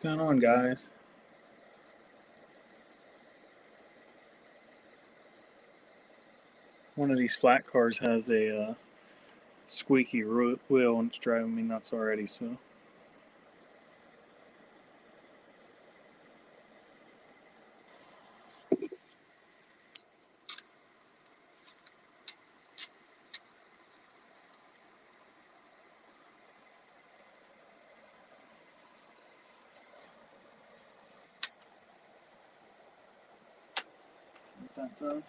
going on, guys? One of these flat cars has a squeaky wheel and it's driving me nuts already, so. See what that does.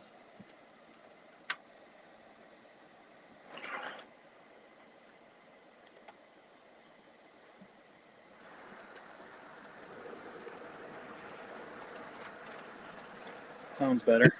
Sounds better.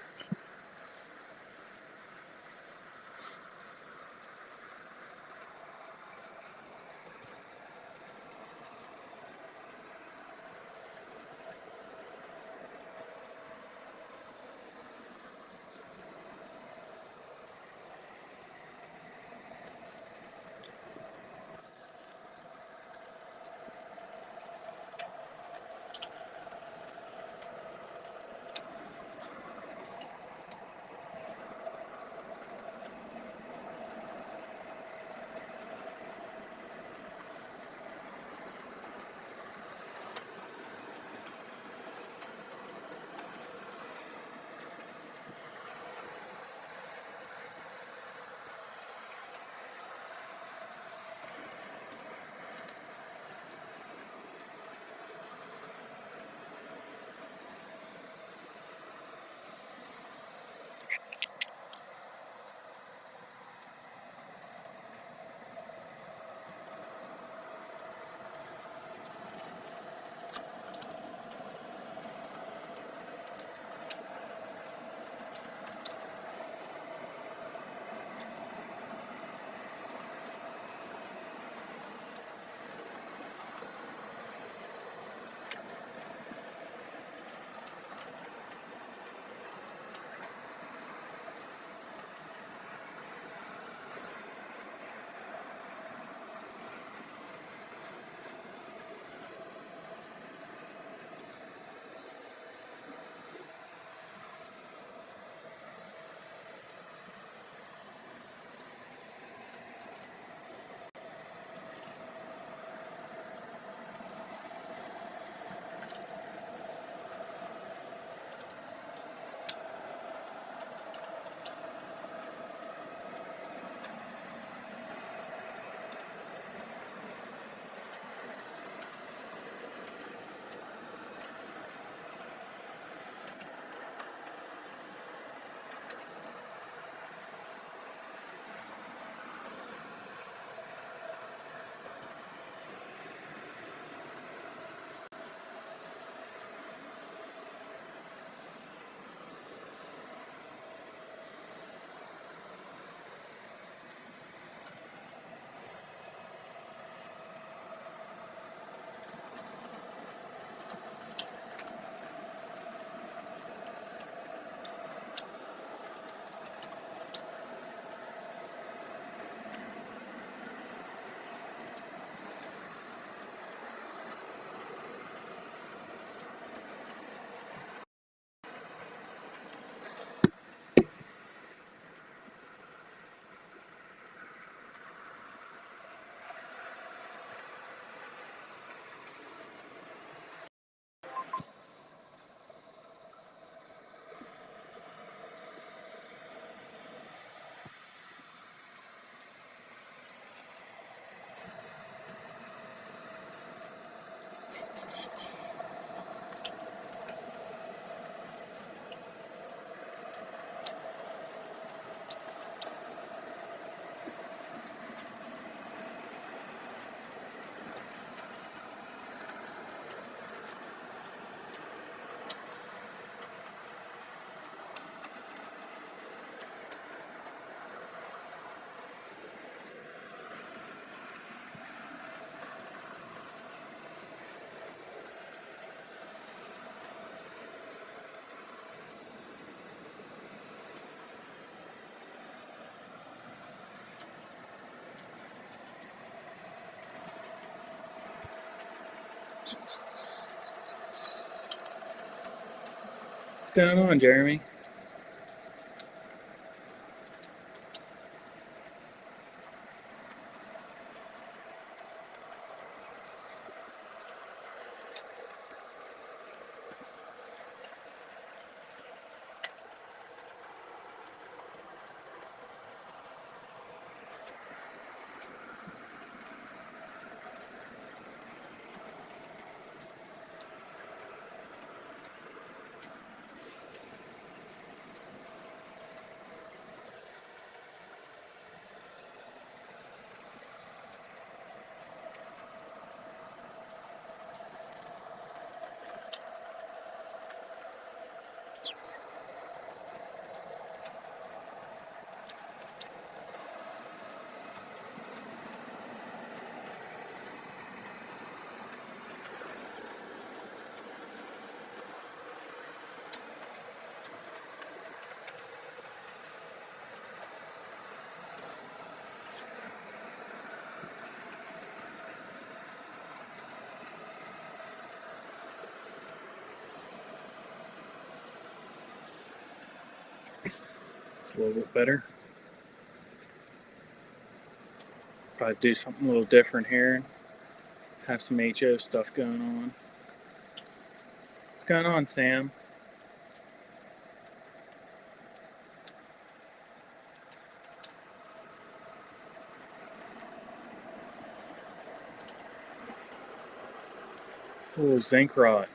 going on, Jeremy? It's a little bit better. Probably do something a little different here. Have some HO stuff going on. What's going on, Sam? Oh, zinc rot.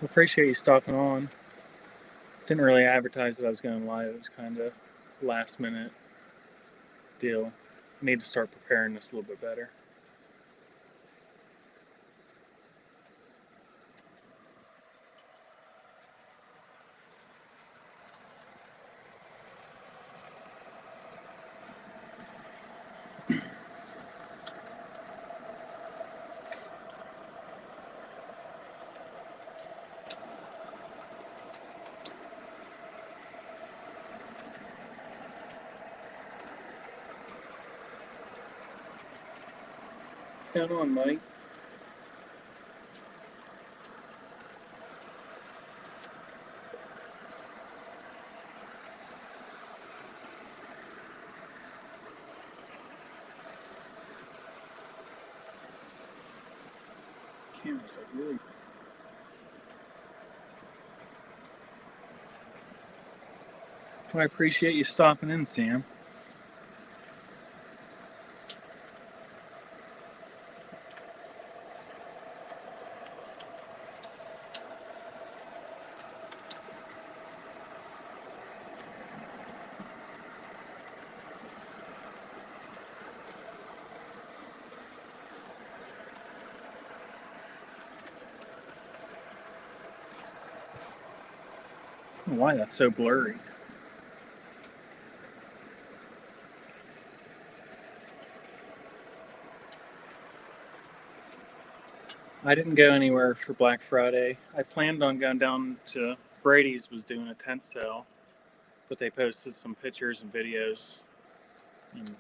Appreciate you stopping on. Didn't really advertise that I was going live. It was kind of last minute deal. Need to start preparing this a little bit better. What's going on, Mike? Camera's like really. Well, I appreciate you stopping in, Sam. I don't know why that's so blurry. I didn't go anywhere for Black Friday. I planned on going down to Brady's, was doing a tent sale, but they posted some pictures and videos, and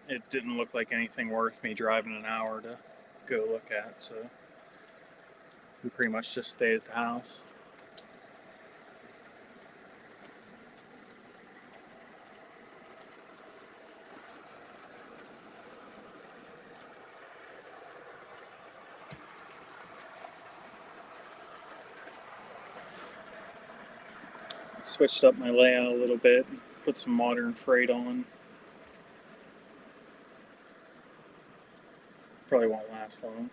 it didn't look like anything worth me driving an hour to go look at, so we pretty much just stayed at the house. Switched up my layout a little bit, put some modern freight on. Probably won't last long.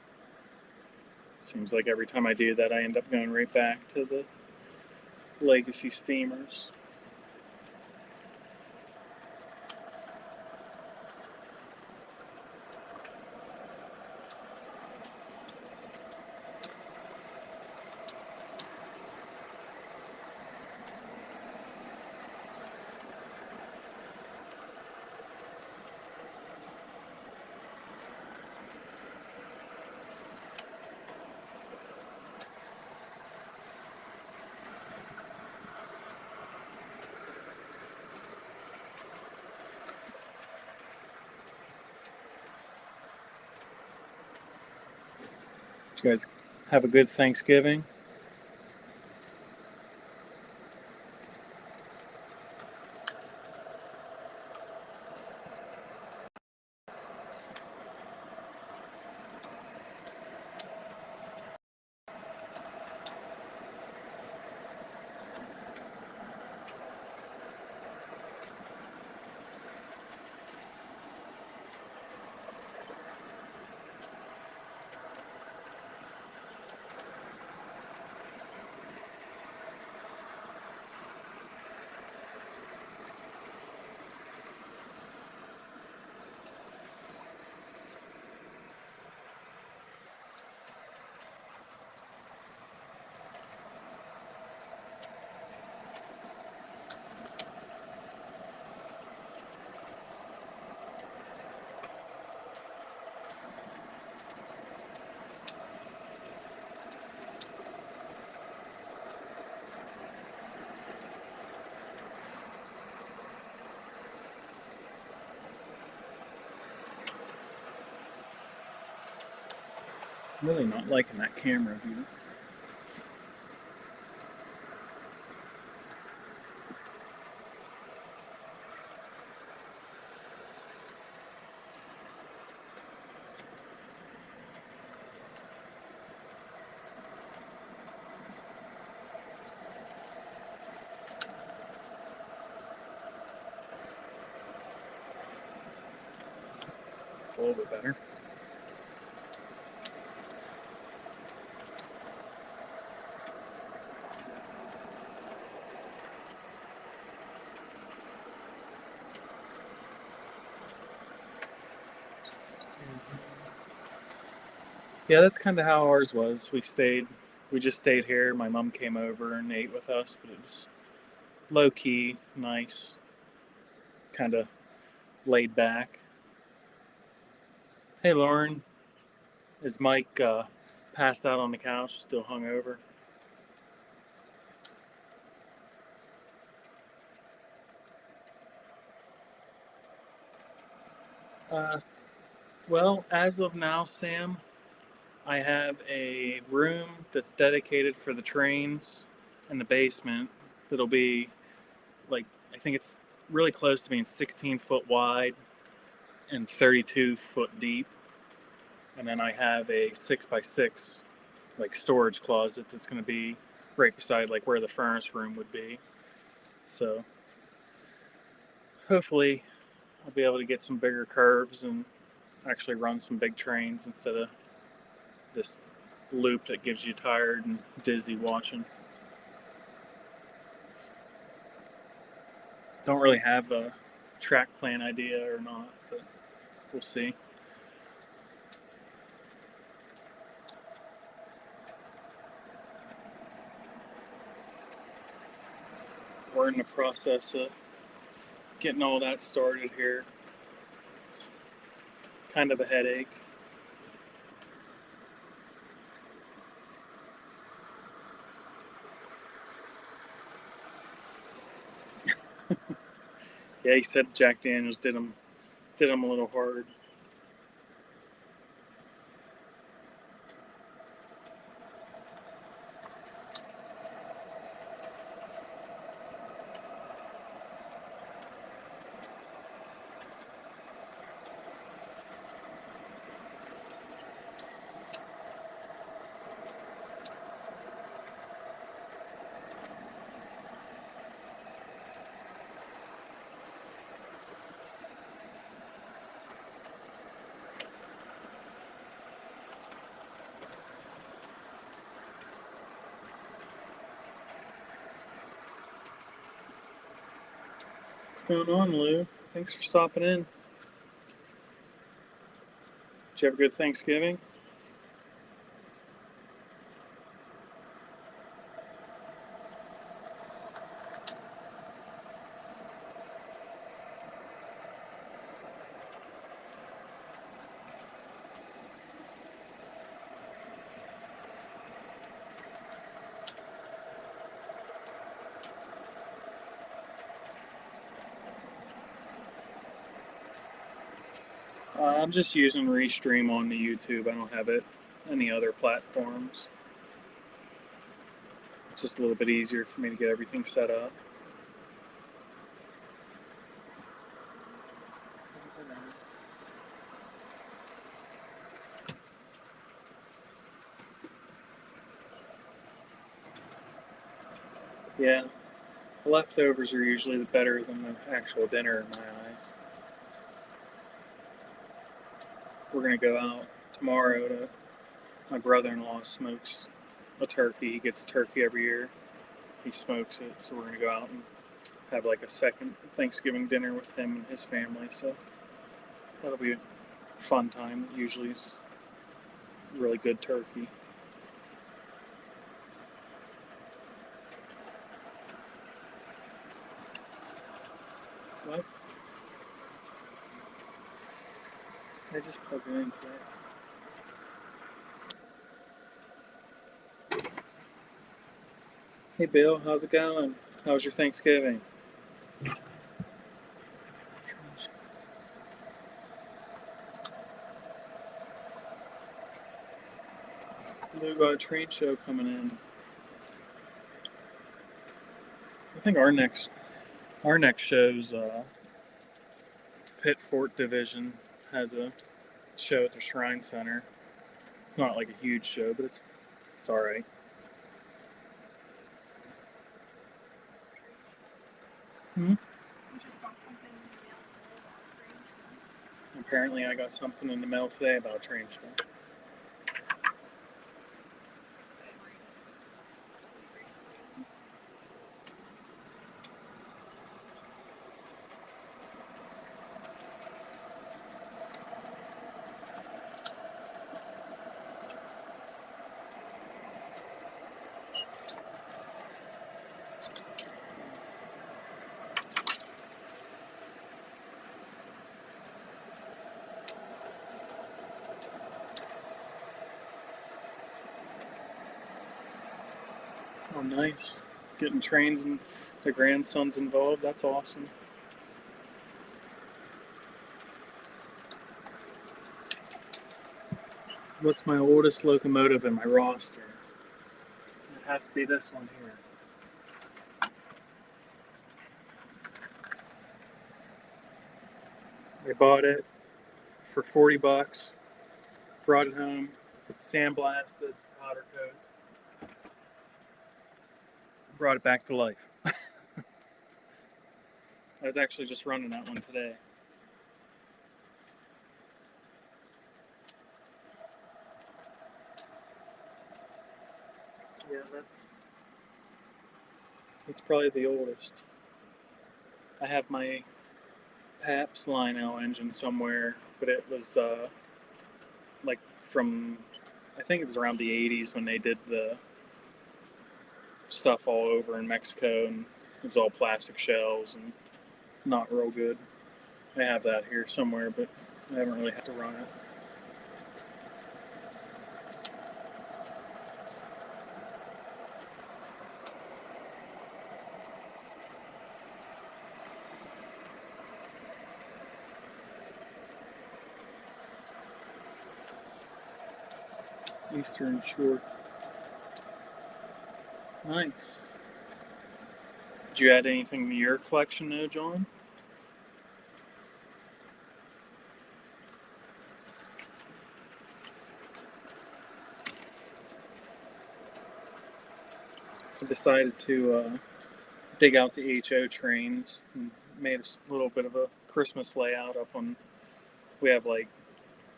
Seems like every time I do that, I end up going right back to the legacy steamers. You guys Have a good Thanksgiving. I'm really not liking that camera view. It's a little bit better. Yeah, that's kind of how ours was. We just stayed here. My mom came over and ate with us, but it was low key, nice, kind of laid back. Hey, Lauren, is Mike passed out on the couch, still hungover? Uh, well, as of now, Sam, I have a room that's dedicated for the trains in the basement that'll be like, I think it's really close to being 16 foot wide and 32 foot deep. And then I have a 6x6 like storage closet that's going to be right beside like where the furnace room would be. So hopefully I'll be able to get some bigger curves and actually run some big trains instead of this loop that gives you tired and dizzy watching. Don't really have a track plan idea or not, but we'll see. We're in the process of getting all that started here. It's kind of a headache. Yeah, he said Jack Daniels did him a little hard. What's going on, Lou? Thanks for stopping in. Did you have a good Thanksgiving? I'm just using Restream on the YouTube. I don't have it any other platforms. Just a little bit easier for me to get everything set up. Yeah, the leftovers are usually better than the actual dinner in my eyes. We're gonna go out tomorrow to my brother-in-law smokes a turkey. He gets a turkey every year. He smokes it, so we're gonna go out and have like a second Thanksgiving dinner with him and his family. So that'll be a fun time. Usually it's really good turkey. What? I just plugged it in today. Hey Bill, how's it going? How was your Thanksgiving? We've got a train show coming in. I think our next show's Pitt Fort Division has a show at the Shrine Center. It's not like a huge show, but it's all right. Hmm? You just got something in the mail today about train show. Apparently, I got something in the mail today about train show. Oh, nice. Getting trains and the grandsons involved. That's awesome. What's my oldest locomotive in my roster? It has to be this one here. I bought it for $40. Brought it home, sandblasted, powder coat. Brought it back to life. I was actually just running that one today. Yeah, that's probably the oldest. I have my Pabst Lionel engine somewhere, but it was like from, I think it was around the 80s when they did the stuff all over in Mexico, and it was all plastic shells and not real good. I have that here somewhere, but I haven't really had to run it. Eastern Shore. Nice. Did you add anything to your collection though, John? I decided to dig out the HO trains and made a little bit of a Christmas layout up on. We have like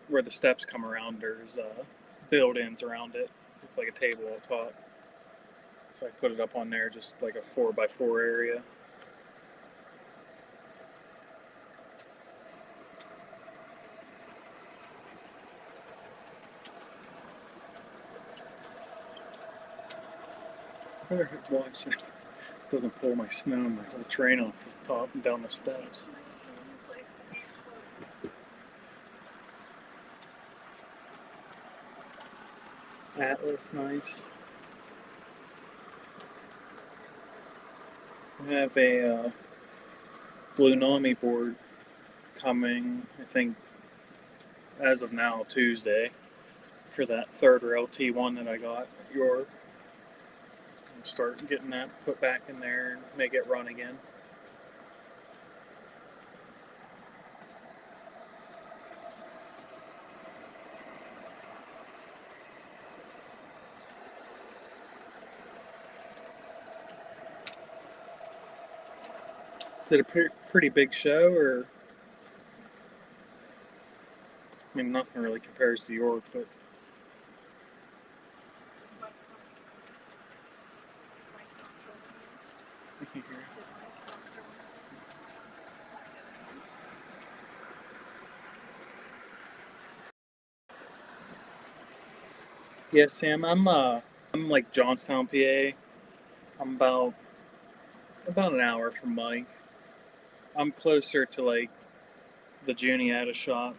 where the steps come around. There's build-ins around it with like a table on top. So I put it up on there, just like a 4x4 area. Watch it doesn't pull my snow and my whole train off the top and down the steps. Atlas, nice. I have a Blue Nami board coming, I think, as of now, Tuesday, for that third rail T1 that I got at York. start getting that put back in there and make it run again. Is it a pretty big show, or I mean, nothing really compares to York, but But I can hear it. Yeah, Sam, I'm like Johnstown, PA. I'm about an hour from Mike. I'm closer to like the Juniata shop,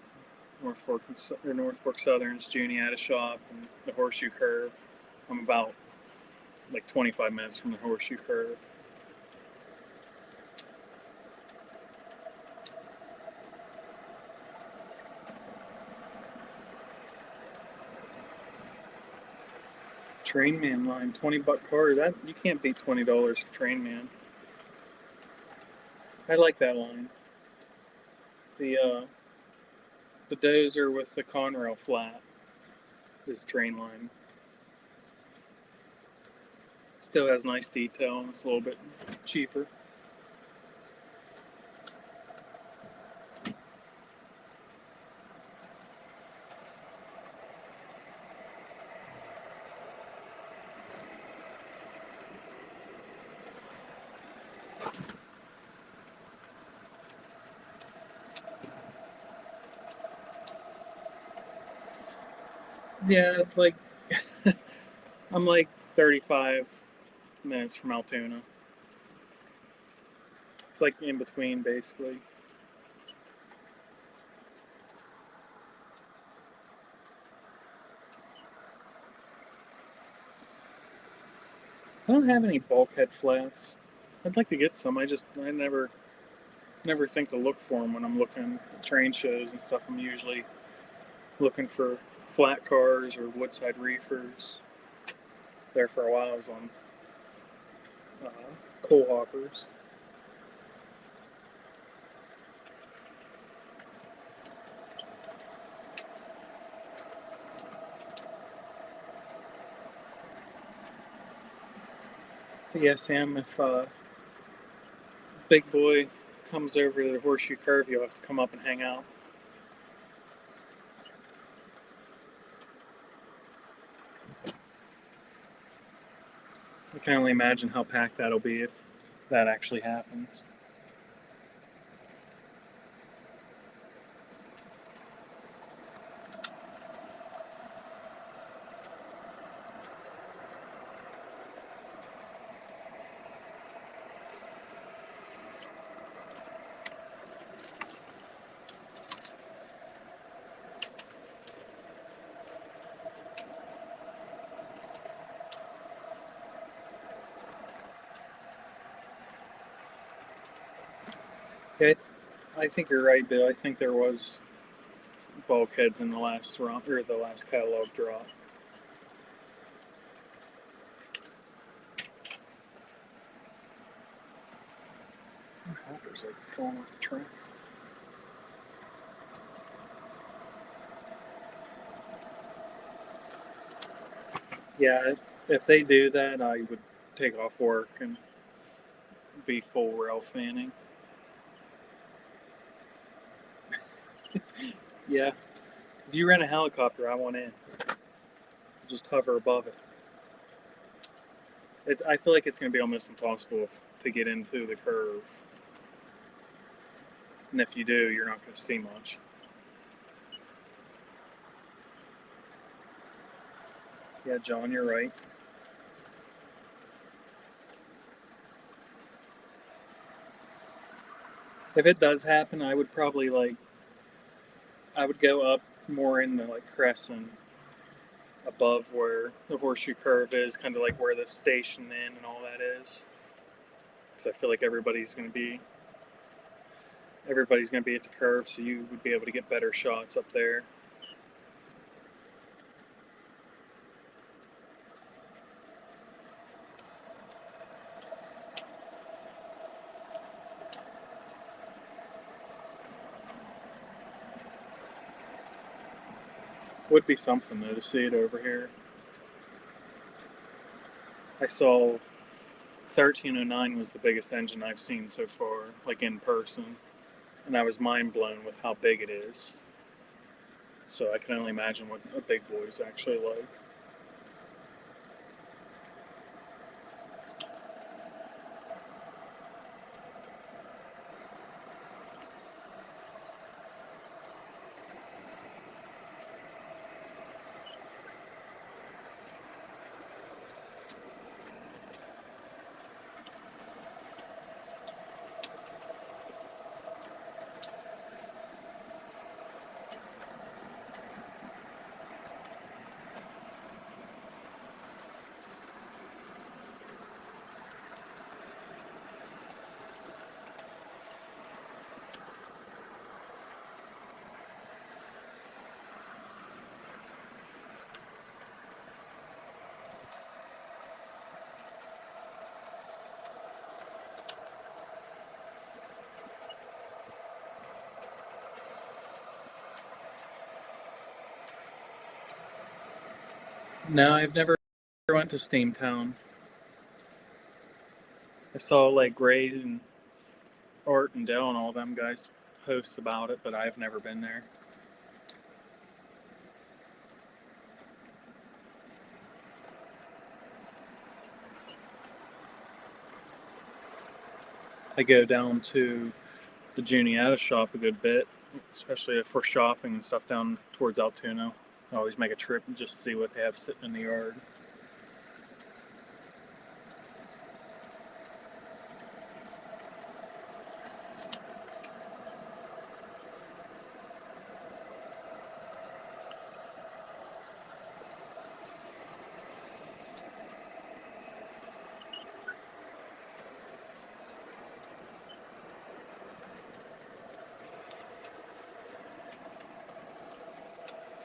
North Fork Southern's Juniata shop, and the Horseshoe Curve. I'm about like 25 minutes from the Horseshoe Curve. Train Man line, $20 car. That you can't beat $20 for Train Man. I like that line. The Dozer with the Conrail flat is Train line. Still has nice detail. It's a little bit cheaper. Yeah, it's like I'm like 35 minutes from Altoona. It's like in between, basically. I don't have any bulkhead flats. I'd like to get some. I never think to look for them when I'm looking at train shows and stuff. I'm usually looking for flat cars or woodside reefers. There for a while, I was on coal hoppers. But yeah, Sam, if Big Boy comes over to the Horseshoe Curve, you'll have to come up and hang out. I can only imagine how packed that'll be if that actually happens. Yeah, I think you're right, Bill. I think there was bulkheads in the last round or the last catalog drop. My hopper's like falling off the train. Yeah, if they do that, I would take off work and be full rail fanning. Yeah, if you rent a helicopter, I want in. Just hover above it. I feel like it's going to be almost impossible to get into the curve. And if you do, you're not going to see much. Yeah, John, you're right. If it does happen, I would probably I would go up more in the Crescent above where the Horseshoe Curve is, kind of like where the Station Inn and all that is. Because I feel like everybody's going to be at the curve, so you would be able to get better shots up there. Would be something though to see it over here. I saw 1309 was the biggest engine I've seen so far, like in person, and I was mind blown with how big it is. So I can only imagine what a big boy is actually like. No, I've never went to Steamtown. I saw like Grays and Art and Dell and all them guys post about it, but I've never been there. I go down to the Juniata shop a good bit, especially if we're shopping and stuff down towards Altoona. I always make a trip and just see what they have sitting in the yard.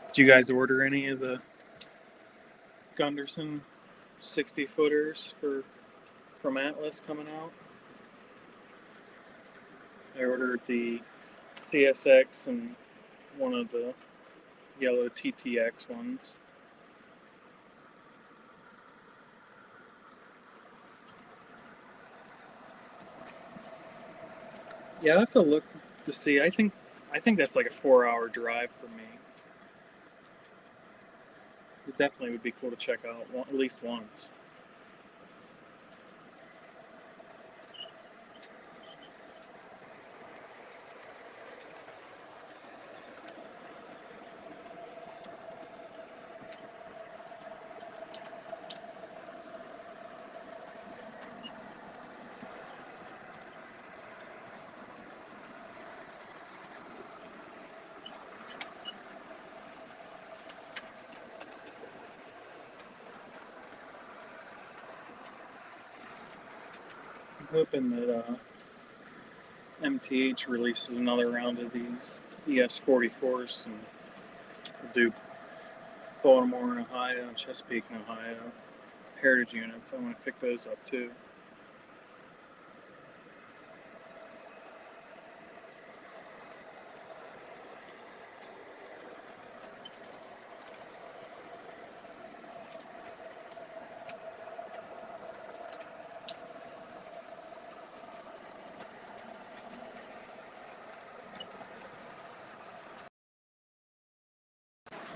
Did you guys order any of the Gunderson 60 footers from Atlas coming out? I ordered the CSX and one of the yellow TTX ones. Yeah, I have to look to see. I think that's like a 4-hour drive for me. It definitely would be cool to check out at least once. I'm hoping that MTH releases another round of these ES44s and we'll do Baltimore and Ohio, Chesapeake and Ohio heritage units. I want to pick those up too.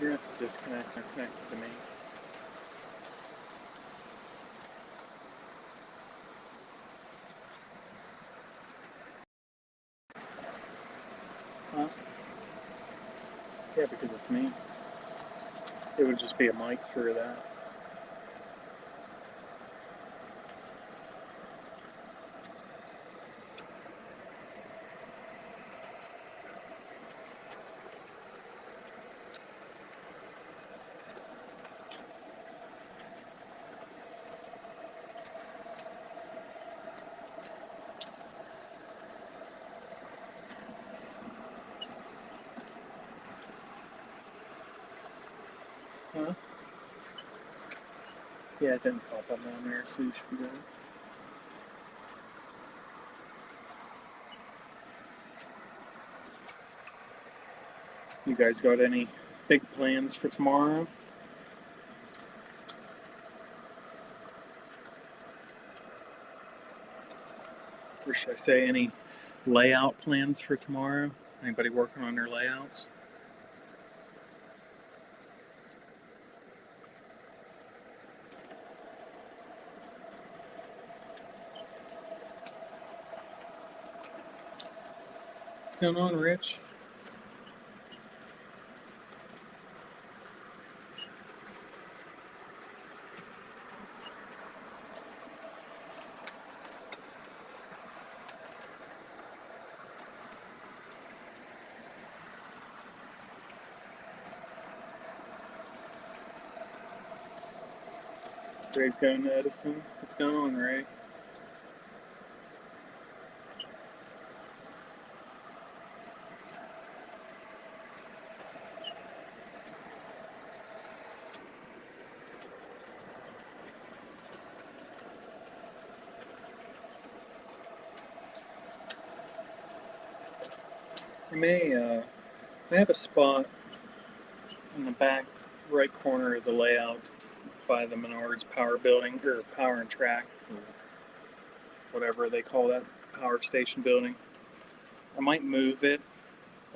You're going to have to disconnect and connect to me. Huh? Yeah, because it's me. It would just be a mic through that. Huh? Yeah, it didn't pop up down there, so you should be good. You guys got any big plans for tomorrow. Or should I say any layout plans for tomorrow? Anybody working on their layouts? What's going on, Rich? Ray's going to Edison. What's going on, Ray? I may have a spot in the back right corner of the layout by the Menards Power Building, or Power and Track, or whatever they call that power station building. I might move it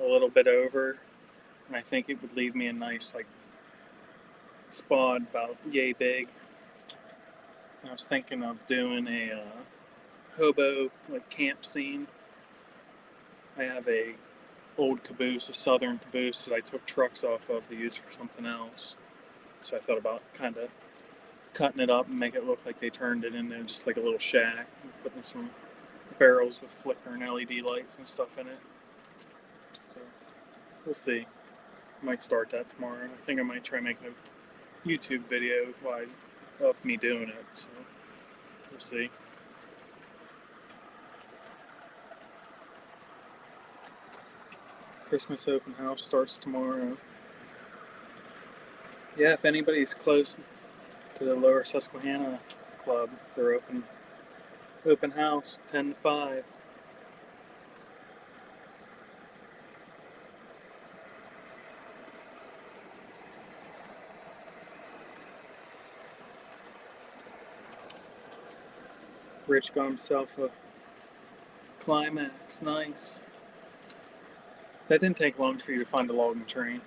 a little bit over, and I think it would leave me a nice like spot about yay big. I was thinking of doing a hobo like camp scene. I have a old caboose, a southern caboose that I took trucks off of to use for something else. So I thought about kind of cutting it up and make it look like they turned it into just like a little shack, putting some barrels with flickering LED lights and stuff in it. So we'll see. Might start that tomorrow. I think I might try making a YouTube video of me doing it. So we'll see. Christmas open house starts tomorrow. Yeah, if anybody's close to the Lower Susquehanna Club, they're open house 10 to 5. Rich got himself a Climax, nice. That didn't take long for you to find a logging train.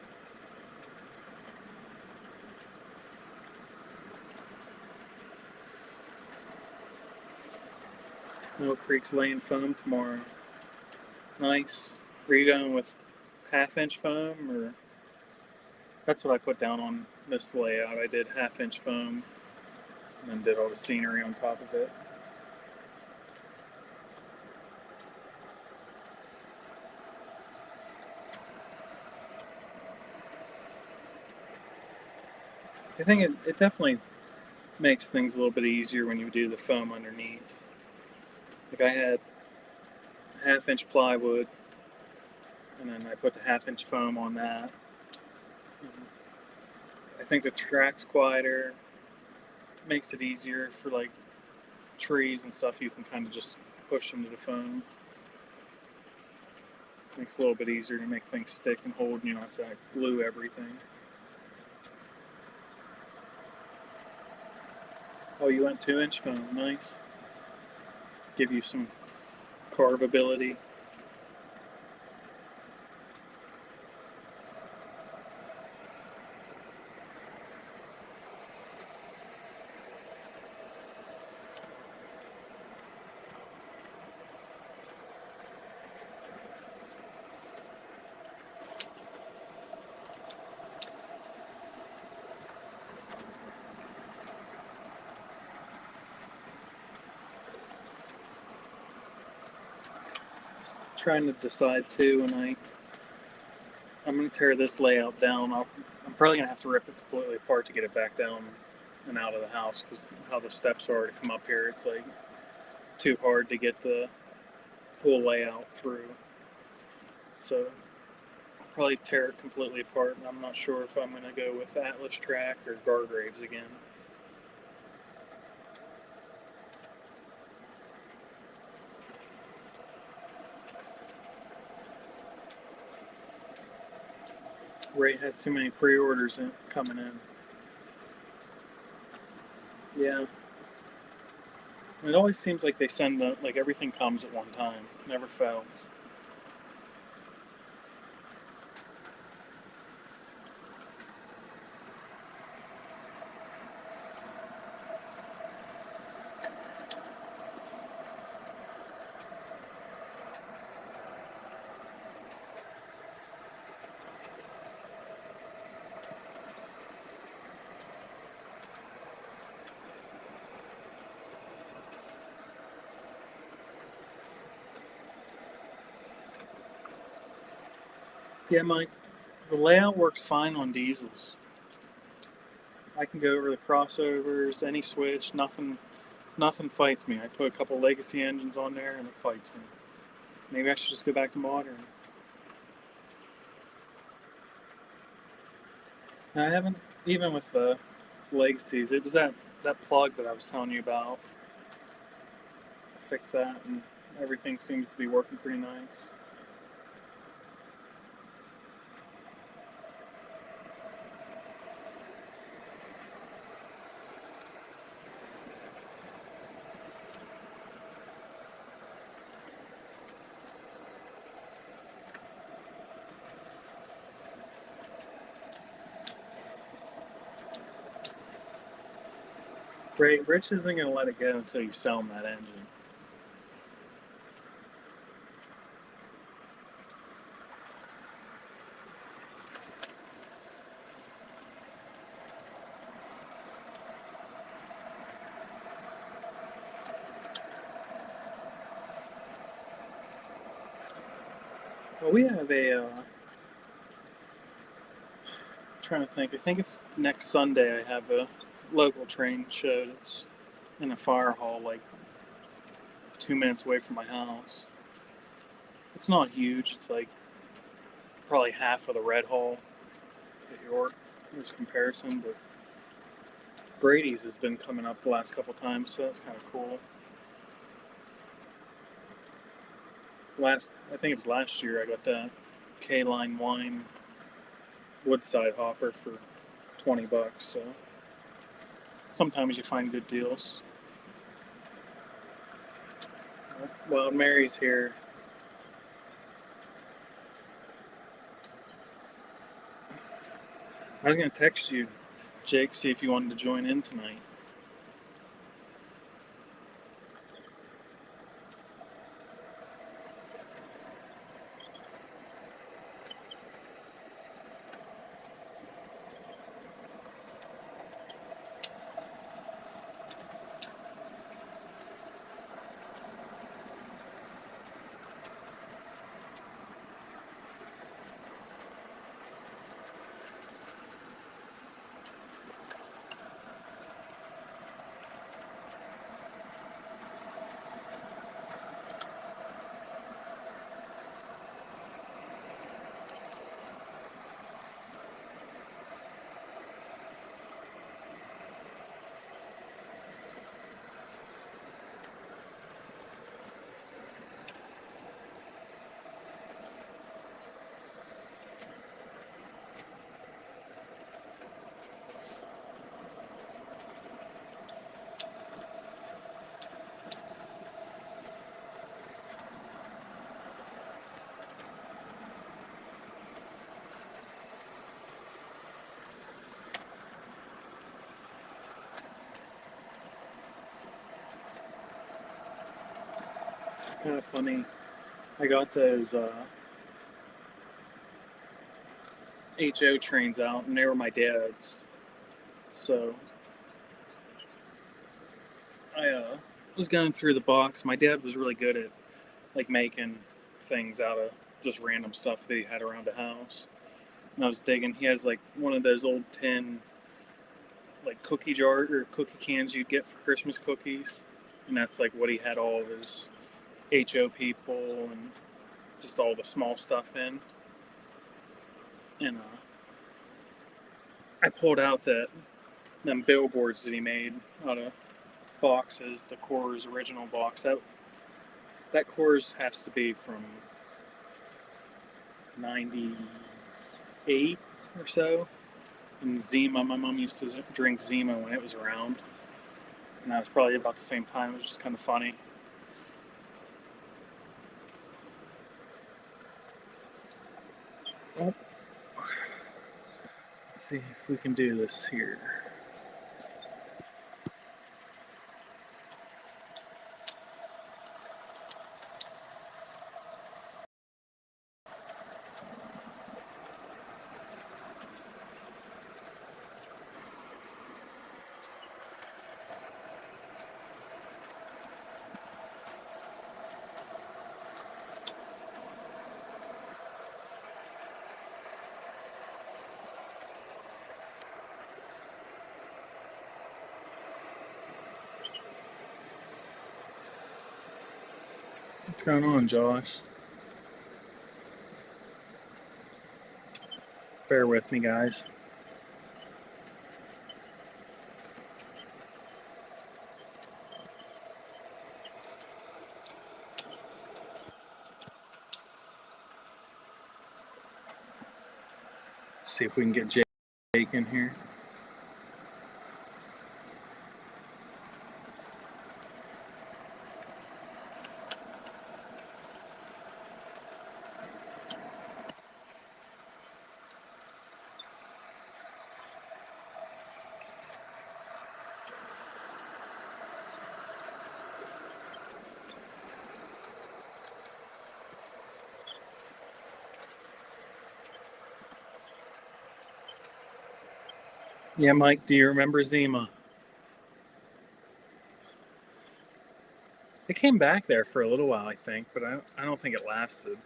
Mill Creek's laying foam tomorrow. Nice. Are you going with half-inch foam, or? That's what I put down on this layout. I did half-inch foam and then did all the scenery on top of it. I think it definitely makes things a little bit easier when you do the foam underneath. Like I had half-inch plywood, and then I put the half-inch foam on that. I think the track's quieter, makes it easier for like trees and stuff. You can kind of just push into the foam. Makes it a little bit easier to make things stick and hold, and you don't have to like, glue everything. Oh, you went 2-inch foam, nice. Give you some carvability. Trying to decide too when I'm going to tear this layout down. I'm probably going to have to rip it completely apart to get it back down and out of the house, because how the steps are to come up here, it's like too hard to get the whole layout through. So I'll probably tear it completely apart, and I'm not sure if I'm going to go with Atlas Track or Gargraves again. Ray has too many pre-orders coming in. Yeah. It always seems like they send like everything comes at one time. Never fails. Yeah, the layout works fine on diesels. I can go over the crossovers, any switch, nothing fights me. I put a couple legacy engines on there and it fights me. Maybe I should just go back to modern. I haven't, even with the legacies, it was that plug that I was telling you about. I fixed that and everything seems to be working pretty nice. Rich isn't going to let it go until you sell him that engine. Well, we have trying to think. I think it's next Sunday. I have a local train show that's in a fire hall, like 2 minutes away from my house. It's not huge. It's like probably half of the Red Hall at York as comparison, but Brady's has been coming up the last couple times, so that's kind of cool. I think it was last year, I got that K-Line wine Woodside hopper for $20. So sometimes you find good deals. Well, Mary's here. I was gonna text you, Jake, see if you wanted to join in tonight. It's kind of funny. I got those HO trains out, and they were my dad's. So I was going through the box. My dad was really good at like making things out of just random stuff that he had around the house. And I was digging. He has like one of those old tin like cookie jar or cookie cans you'd get for Christmas cookies, and that's like what he had all of his HO people and just all the small stuff in. And I pulled out them billboards that he made out of boxes, the Coors original box. That Coors has to be from '98, or so. And Zima, my mom used to drink Zima when it was around. And that was probably about the same time. It was just kind of funny. Oh. Let's see if we can do this here. What's going on, Josh? Bear with me, guys. See if we can get Jake in here. Yeah, Mike, do you remember Zima? It came back there for a little while, I think, but I don't think it lasted.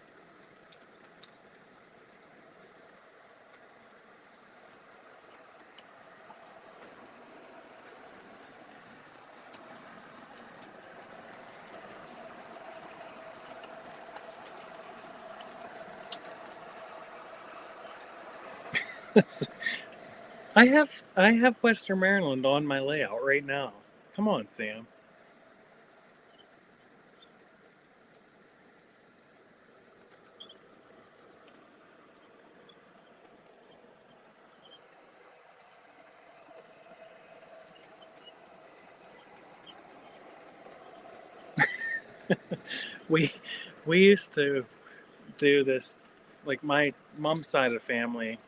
I have Western Maryland on my layout right now. Come on, Sam. we used to do this, like my mom's side of the family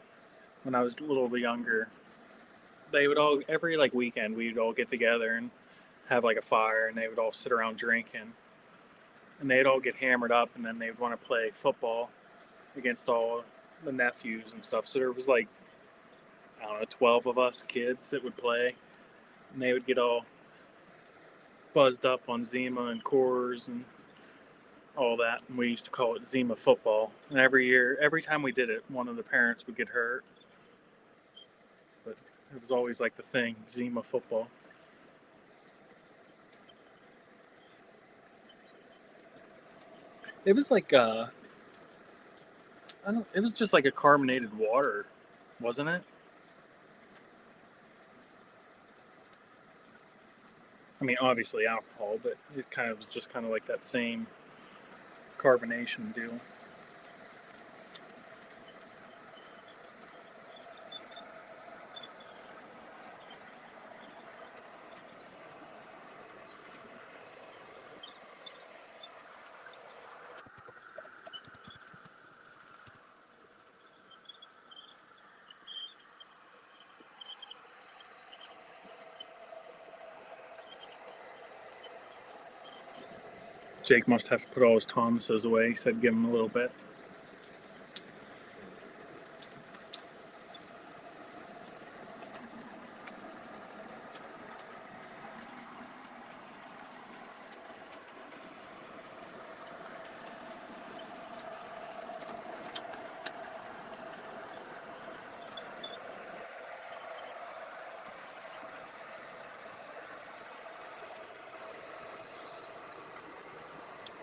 when I was a little bit younger. They would all every like weekend we'd all get together and have like a fire, and they would all sit around drinking, and they'd all get hammered up, and then they'd want to play football against all the nephews and stuff. So there was like, I don't know, 12 of us kids that would play, and they would get all buzzed up on Zima and Coors and all that, and we used to call it Zima football. And every year, every time we did it, one of the parents would get hurt, but it was always like the thing, Zima football. It was like I don't. It was just like a carbonated water, wasn't it? I mean, obviously alcohol, but it kind of was just kind of like that same carbonation deal. Jake must have to put all his Thomases away. He said give him a little bit.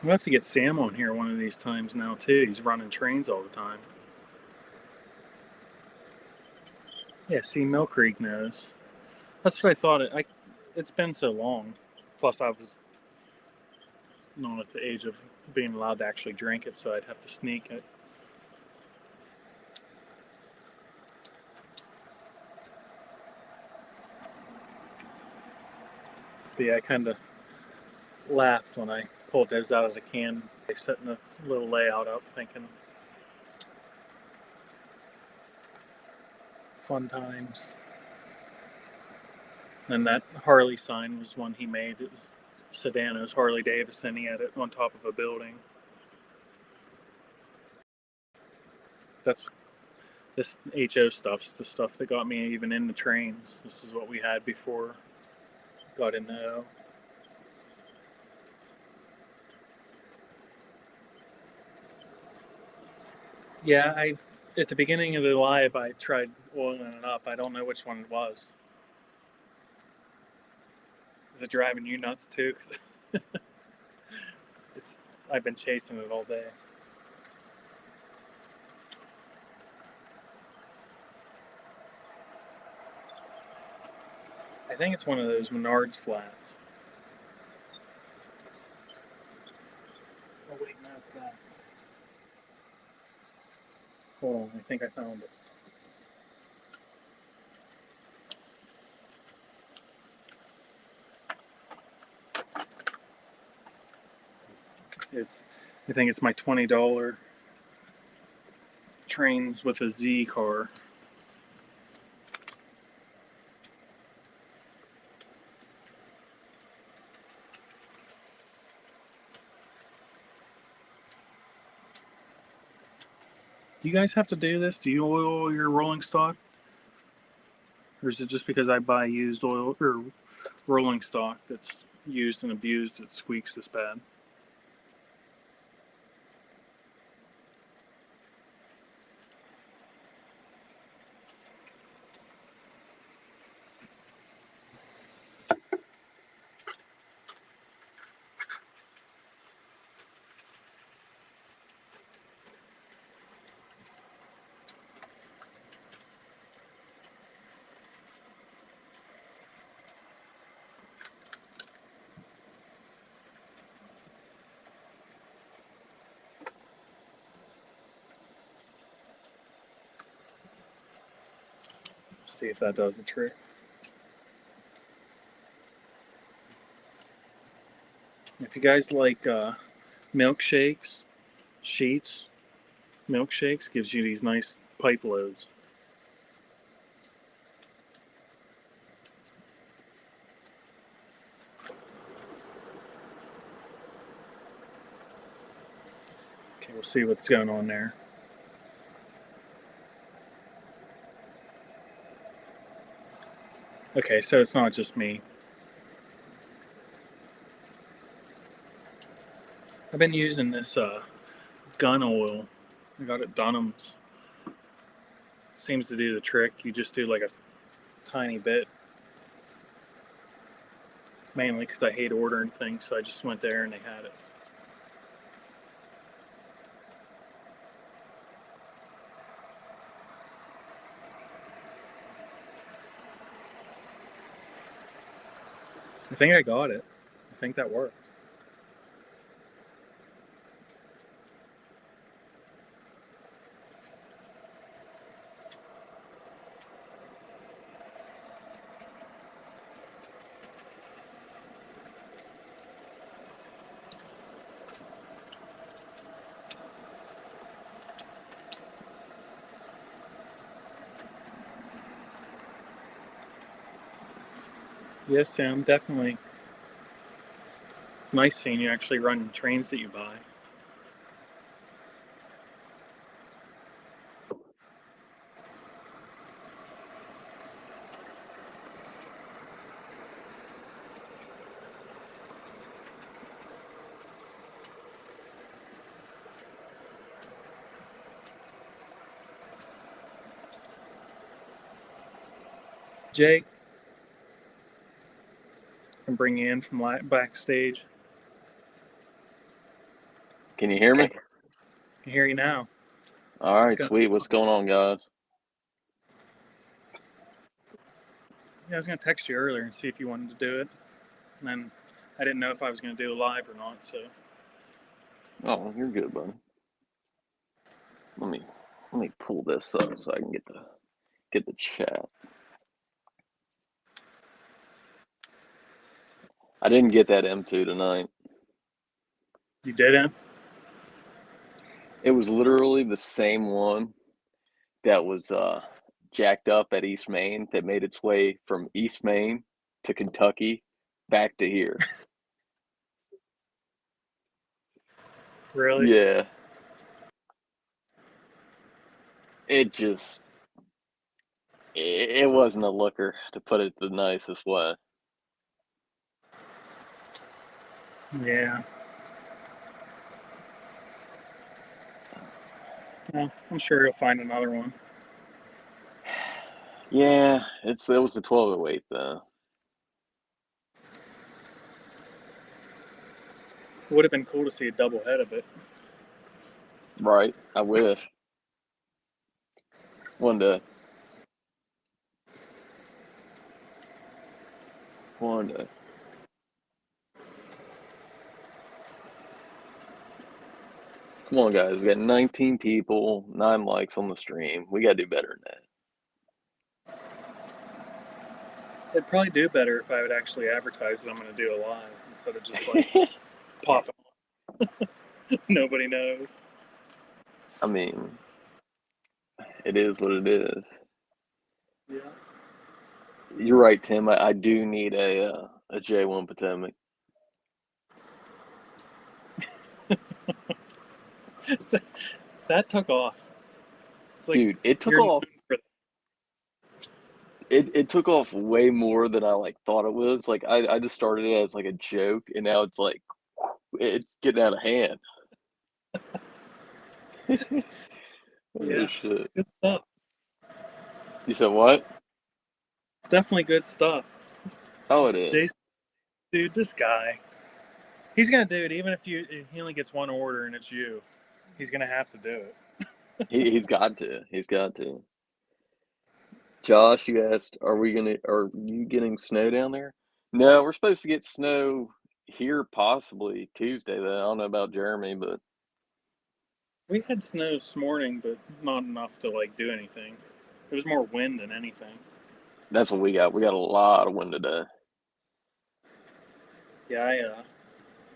We'll have to get Sam on here one of these times now too. He's running trains all the time. Yeah, see, Mill Creek knows. That's what I thought. It's been so long. Plus, I was not at the age of being allowed to actually drink it, so I'd have to sneak it. But yeah, I kind of laughed when I pulled those out of the can. They setting a little layout up, thinking fun times. And that Harley sign was one he made. It was Sedano's Harley Davidson. He had it on top of a building. That's this HO stuff's the stuff that got me even into trains. This is what we had before got into O. Yeah, at the beginning of the live I tried oiling it up. I don't know which one it was. Is it driving you nuts too? It's I've been chasing it all day. I think it's one of those Menards flats. Oh wait, no, it's that. Hold on, I think I found it. I think it's my $20 Trains with a Z car. Do you guys have to do this? Do you oil your rolling stock? Or is it just because I buy used oil or rolling stock that's used and abused that squeaks this bad? See if that does the trick. If you guys like milkshakes, Sheets milkshakes gives you these nice pipe loads. Okay, we'll see what's going on there. Okay, so it's not just me. I've been using this gun oil. I got it at Dunham's. Seems to do the trick. You just do like a tiny bit. Mainly because I hate ordering things, so I just went there and they had it. I think I got it. I think that worked. Yes, Sam, definitely. It's nice seeing you actually run trains that you buy. Jake, I can bring you in from backstage. Can you hear me? I can hear you now. All right, sweet. What's going on, guys? Yeah, I was going to text you earlier and see if you wanted to do it. And then I didn't know if I was going to do a live or not, so. Oh, you're good, buddy. Let me pull this up so I can get the chat. I didn't get that M2 tonight. You didn't? It was literally the same one that was jacked up at East Main that made its way from East Main to Kentucky back to here. Really? Yeah. It just it wasn't a looker, to put it the nicest way. Yeah. Well, I'm sure you'll find another one. Yeah, it was the 1208 though. It would have been cool to see a double head of it. Right? I wish. One day. One day. Come on, guys. We got 19 people, 9 likes on the stream. We gotta do better than They'd probably do better if I would actually advertise that I'm going to do a live instead of just like that. popping. Nobody knows. I mean, it is what it is. Yeah. You're right, Tim. I do need a J1 Potomac. That took off. It's like, Dude, it took you're off. known for It took off way more than I like thought it was. Like I just started it as like a joke, and now it's like it's getting out of hand. Oh Yeah, shit! it's good stuff. You said what? Definitely good stuff. Oh, it is. Jason, dude, this guy, he's gonna do it even if he only gets one order and it's you. He's gonna have to do it. He's got to. He's got to. Josh, you asked, are you getting snow down there? No, we're supposed to get snow here possibly Tuesday though. I don't know about Jeremy, but We had snow this morning, but not enough to like do anything. It was more wind than anything. that's what we got. We got a lot of wind today. Yeah,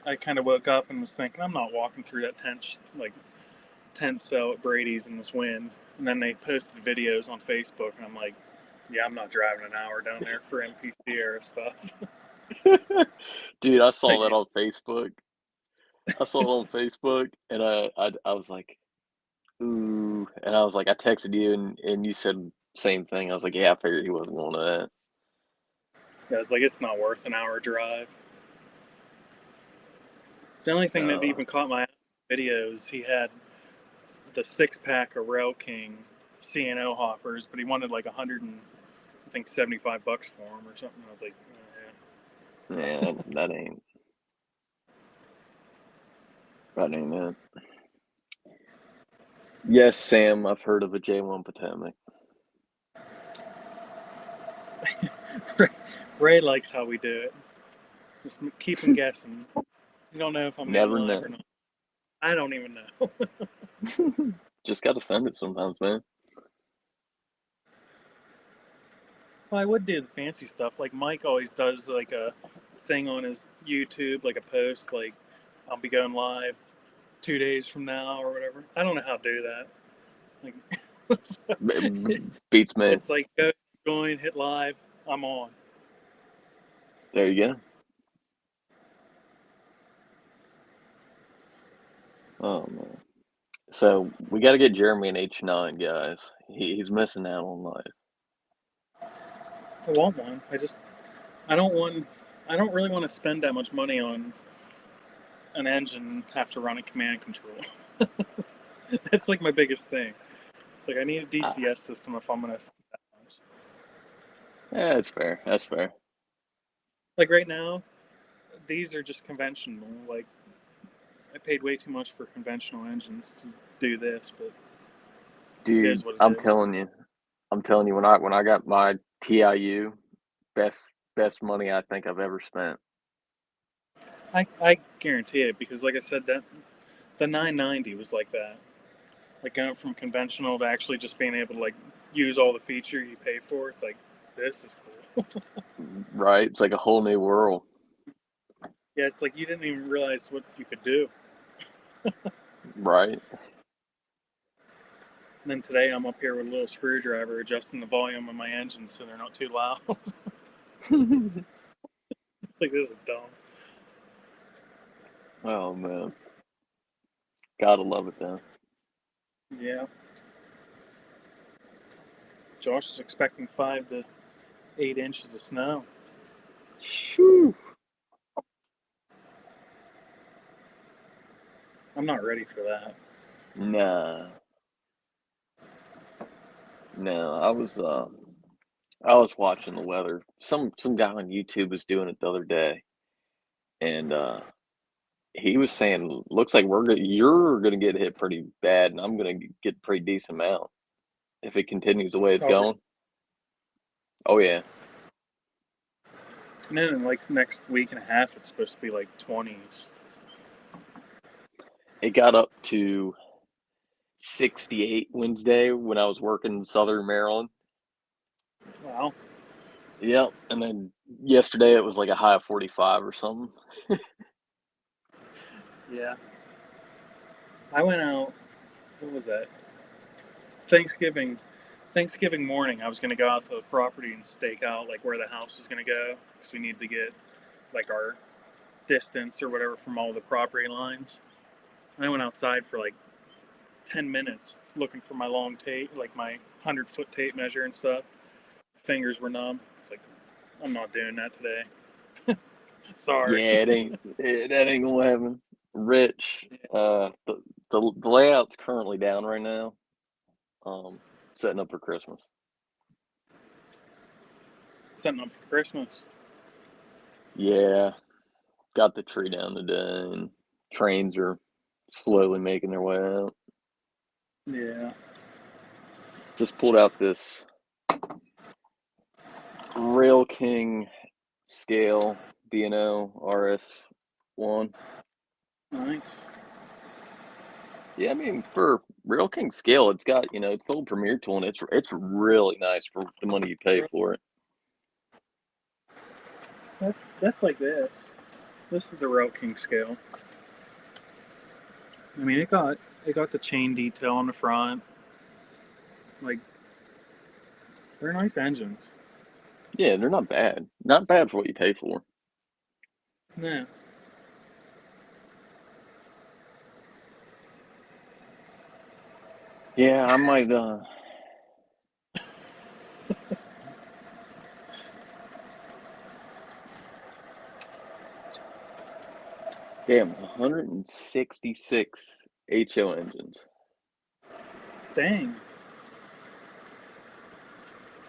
I kind of woke up and was thinking I'm not walking through that tent cell at Brady's in this wind. And then they posted videos on Facebook, and I'm like, yeah, I'm not driving an hour down there for NPC era stuff. Dude, I saw Yeah. that on Facebook. And I was like, ooh, and I was like, I texted you and you said same thing. I was like, yeah, I figured he wasn't going to that. Yeah, it's like it's not worth an hour drive. The only thing that even caught my eye in videos, he had the 6-pack of Rail King CNO hoppers, but he wanted like 100 and I think $75 for them or something. I was like, Yeah, that ain't it. Yes, Sam, I've heard of a J1 Potomac. Ray likes how we do it. Just keep him guessing. You don't know if I'm Never live know. or not. I don't even know. Just got to send it sometimes, man. Well, I would do the fancy stuff. Like Mike always does like a thing on his YouTube, like a post, like I'll be going live 2 days from now or whatever. I don't know how to do that. Like, Beats me. it's like go join, hit live, I'm on. There you go. Oh man. So we got to get Jeremy an H9, guys. He's missing out on life. I want one. I don't really want to spend that much money on an engine and have to run a command control. That's like my biggest thing. It's like I need a DCS system if I'm gonna spend that much. Yeah, that's fair. That's fair. Like right now, these are just conventional. Like I paid way too much for conventional engines to do this, but Dude, it is what it I'm is. telling you, when I got my TIU, best money I think I've ever spent. I guarantee it because, like I said, that the 990 was like that. Like going from conventional to actually just being able to like use all the feature you pay for. It's like this is cool. Right? It's like a whole new world. Yeah, it's like you didn't even realize what you could do. Right. And then today I'm up here with a little screwdriver adjusting the volume of my engine so they're not too loud. It's like, this is dumb. Oh man, gotta love it though. Yeah. Josh is expecting 5 to 8 inches of snow. Shoo. I'm not ready for that. Nah, no. I was watching the weather. Some guy on YouTube was doing it the other day, and he was saying, "Looks like you're gonna get hit pretty bad, and I'm gonna get a pretty decent amount if it continues the way it's Oh, going." Oh yeah, and then in like next week and a half, it's supposed to be like 20s. it got up to 68 Wednesday when I was working in Southern Maryland. Wow. Yep, and then yesterday it was like a high of 45 or something. Yeah. I went out, what was that? Thanksgiving. Thanksgiving morning, I was going to go out to the property and stake out like where the house was going to go because we need to get like our distance or whatever from all the property lines. I went outside for like 10 minutes looking for my long tape, like my 100-foot tape measure and stuff. Fingers were numb. It's like, I'm not doing that today. Yeah, Sorry. that ain't gonna happen. Rich, the layout's currently down right now. Setting up for Christmas. Setting up for Christmas. Yeah, got the tree down today, and trains are slowly making their way out. Yeah. Just pulled out this Rail King scale B&O RS1. Nice. Yeah, I mean for Rail King scale, it's got it's the old Premier tool, and it's really nice for the money you pay for it. That's like this. This is the Rail King scale. I mean, it got the chain detail on the front. Like, they're nice engines. Yeah, they're not bad. Not bad for what you pay for. Yeah. Yeah, I might damn 166 HO engines. Dang.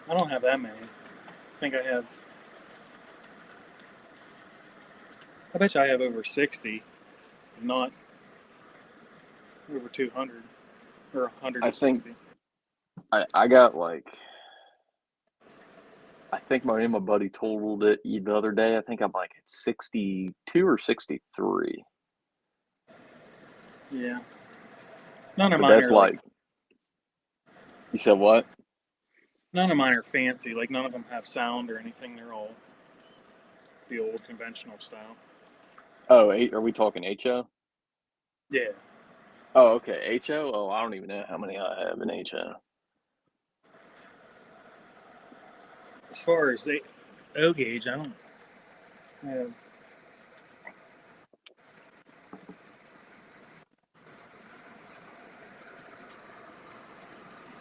I don't have that many. I think I have. I bet you I have over 60, not over 200 or I think 160. I got like I think my buddy totaled it the other day. I think I'm like at 62 or 63. Yeah. None of But mine that's are like. like you said what? None of mine are fancy. Like, none of them have sound or anything. They're all the old conventional style. Oh, are we talking HO? Yeah. Oh, okay. HO? Oh, I don't even know how many I have in HO. As far as O gauge, I don't have.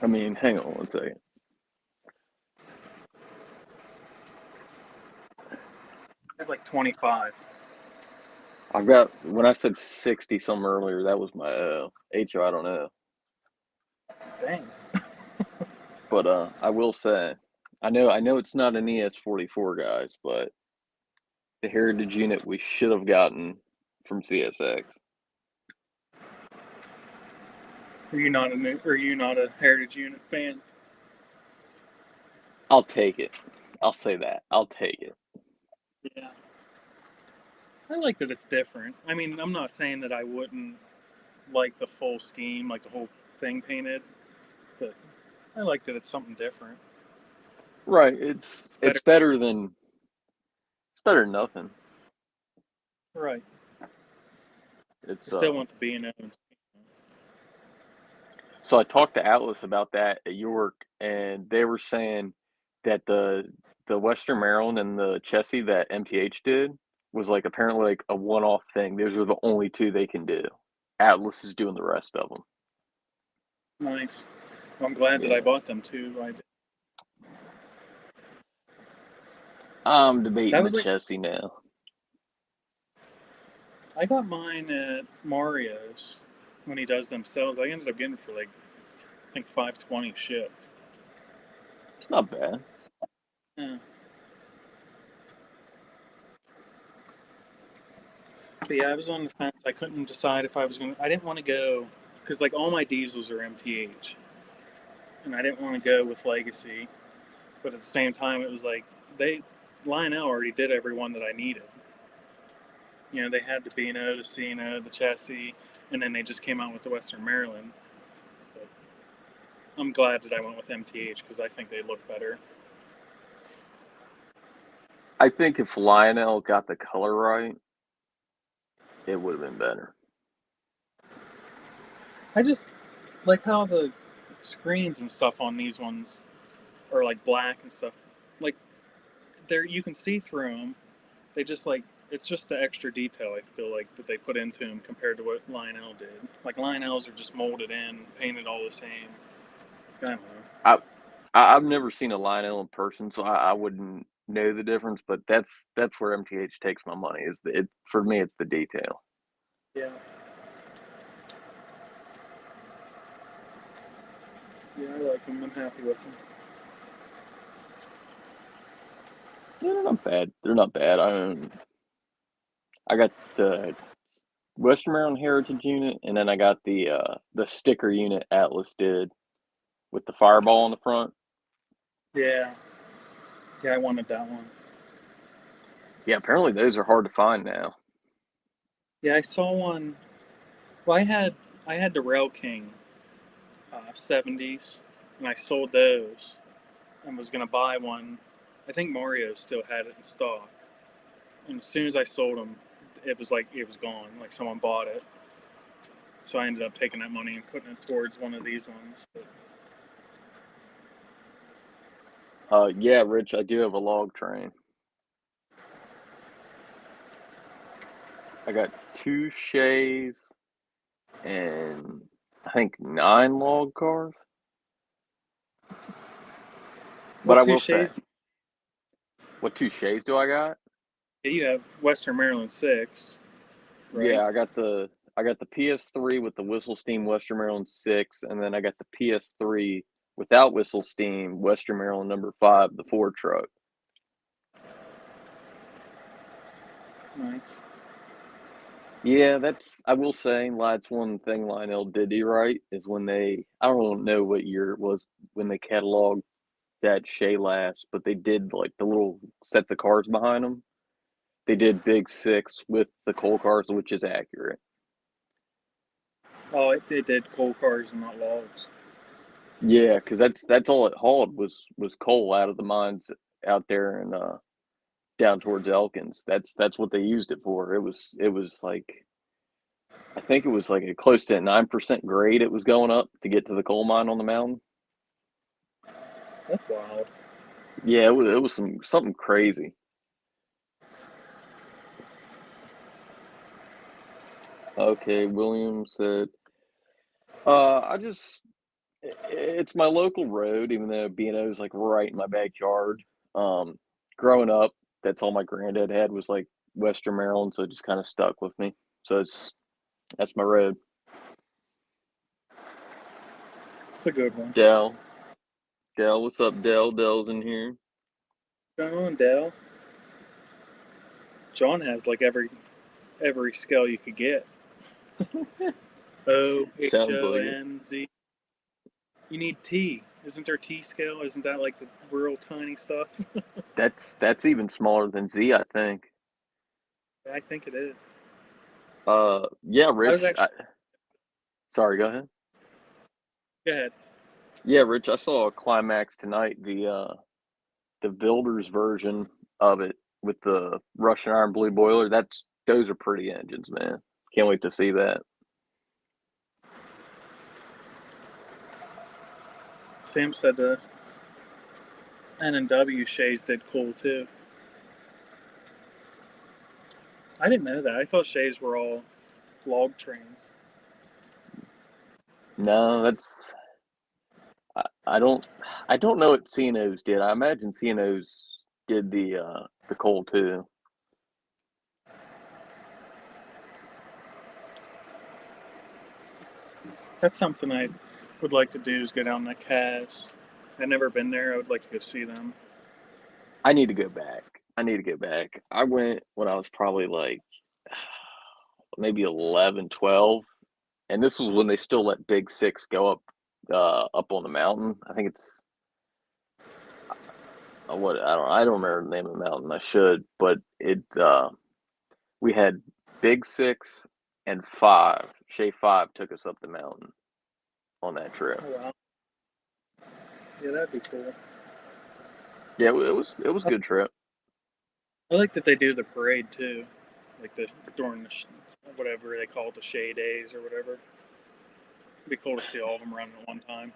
I mean, hang on one second. I have like 25. I've got when I said 60 some earlier, that was my HO, I don't know. Dang. But I will say, I know it's not an ES44, guys, but the Heritage unit we should have gotten from CSX. Are you not a Heritage Unit fan? I'll take it. I'll say that. I'll take it. Yeah. I like that it's different. I mean, I'm not saying that I wouldn't like the full scheme, like the whole thing painted, but I like that it's something different. Right. It's better. It's better than nothing. Right. It's I still want the B&O. So I talked to Atlas about that at York, and they were saying that the Western Maryland and the Chessie that MTH did was like apparently like a one-off thing. Those are the only two they can do. Atlas is doing the rest of them. Nice. Well, I'm glad that I Yeah. bought them too. I'm debating That the was like Chessie now. I got mine at Mario's when he does them sales. I ended up getting for like I think $5.20 shipped. It's not bad. Yeah. But yeah, I was on the fence. I couldn't decide if I was gonna. I didn't want to go because like all my diesels are MTH, and I didn't want to go with Legacy. But at the same time, it was like Lionel already did every one that I needed. You know, they had the B&O, the C&O, the Chessie, and then they just came out with the Western Maryland. But I'm glad that I went with MTH because I think they look better. I think if Lionel got the color right, it would have been better. I just like how the screens and stuff on these ones are like black and stuff. Like there, you can see through them. They just like it's just the extra detail I feel like that they put into them compared to what Lionel did. Like Lionel's are just molded in, painted all the same. I don't know. I've never seen a Lionel in person, so I wouldn't know the difference. But that's where MTH takes my money. Is it for me? It's the detail. Yeah. Yeah, I like them. I'm happy with them. Yeah, they're not bad. They're not bad. I got the Western Maryland Heritage unit, and then I got the sticker unit Atlas did with the fireball on the front. Yeah. Yeah, I wanted that one. Yeah, apparently those are hard to find now. Yeah, I saw one. Well, I had the Rail King 70s, and I sold those and was gonna buy one. I think Mario still had it in stock, and as soon as I sold them, it was like it was gone. Like someone bought it, so I ended up taking that money and putting it towards one of these ones. But Yeah, Rich, I do have a log train. I got 2 Shays and I think 9 log cars. But what I two will say, shades? what 2 Shays do I got? You have Western Maryland 6, right? Yeah, I got the PS3 with the Whistle Steam Western Maryland 6, and then I got the PS3 without Whistle Steam Western Maryland number 5, the Ford truck. Nice. Yeah, I will say, that's one thing Lionel did do right is when I don't know what year it was when they cataloged that Shay last, but they did like the little sets of cars behind them. They did Big Six with the coal cars, which is accurate. Oh, they did coal cars and not logs. Yeah, because that's all it hauled was coal out of the mines out there and down towards Elkins. That's what they used it for. It was like I think it was like a close to 9% grade it was going up to get to the coal mine on the mountain. That's wild. Yeah, it was something crazy. Okay, William said, I just it's my local road, even though B&O is like right in my backyard. Um, Growing up, that's all my granddad had was like Western Maryland, so it just kind of stuck with me. So that's my road. It's a good one. Dell, what's up, Dell? Dell's in here. What's going on, Dale? John has like every scale you could get. O H Sounds O like it. N Z. You need T. Isn't there T scale? Isn't that like the real tiny stuff? That's even smaller than Z, I think. I think it is. Yeah, I was Rich. actually. Sorry, go ahead. Go ahead. Yeah, Rich. I saw a Climax tonight. The builder's version of it with the Russian iron blue boiler. those are pretty engines, man. Can't wait to see that. Sam said the N&W Shays did cool too. I didn't know that. I thought Shays were all log trains. No, that's I don't know what CNOs did. I imagine CNOs did the coal too. That's something I would like to do is go down to Cass. I've never been there. I would like to go see them. I need to go back. I need to go back. I went when I was probably like maybe 11, 12, and this was when they still let Big Six go up on the mountain. I think it's what I don't remember the name of the mountain. I should, but we had Big Six and Five. Shay Five took us up the mountain on that trip. Oh wow. Yeah, that'd be cool. Yeah, it was a good trip. I like that they do the parade too, like during the whatever they call it, the Shay Days or whatever. It'd be cool to see all of them running at one time.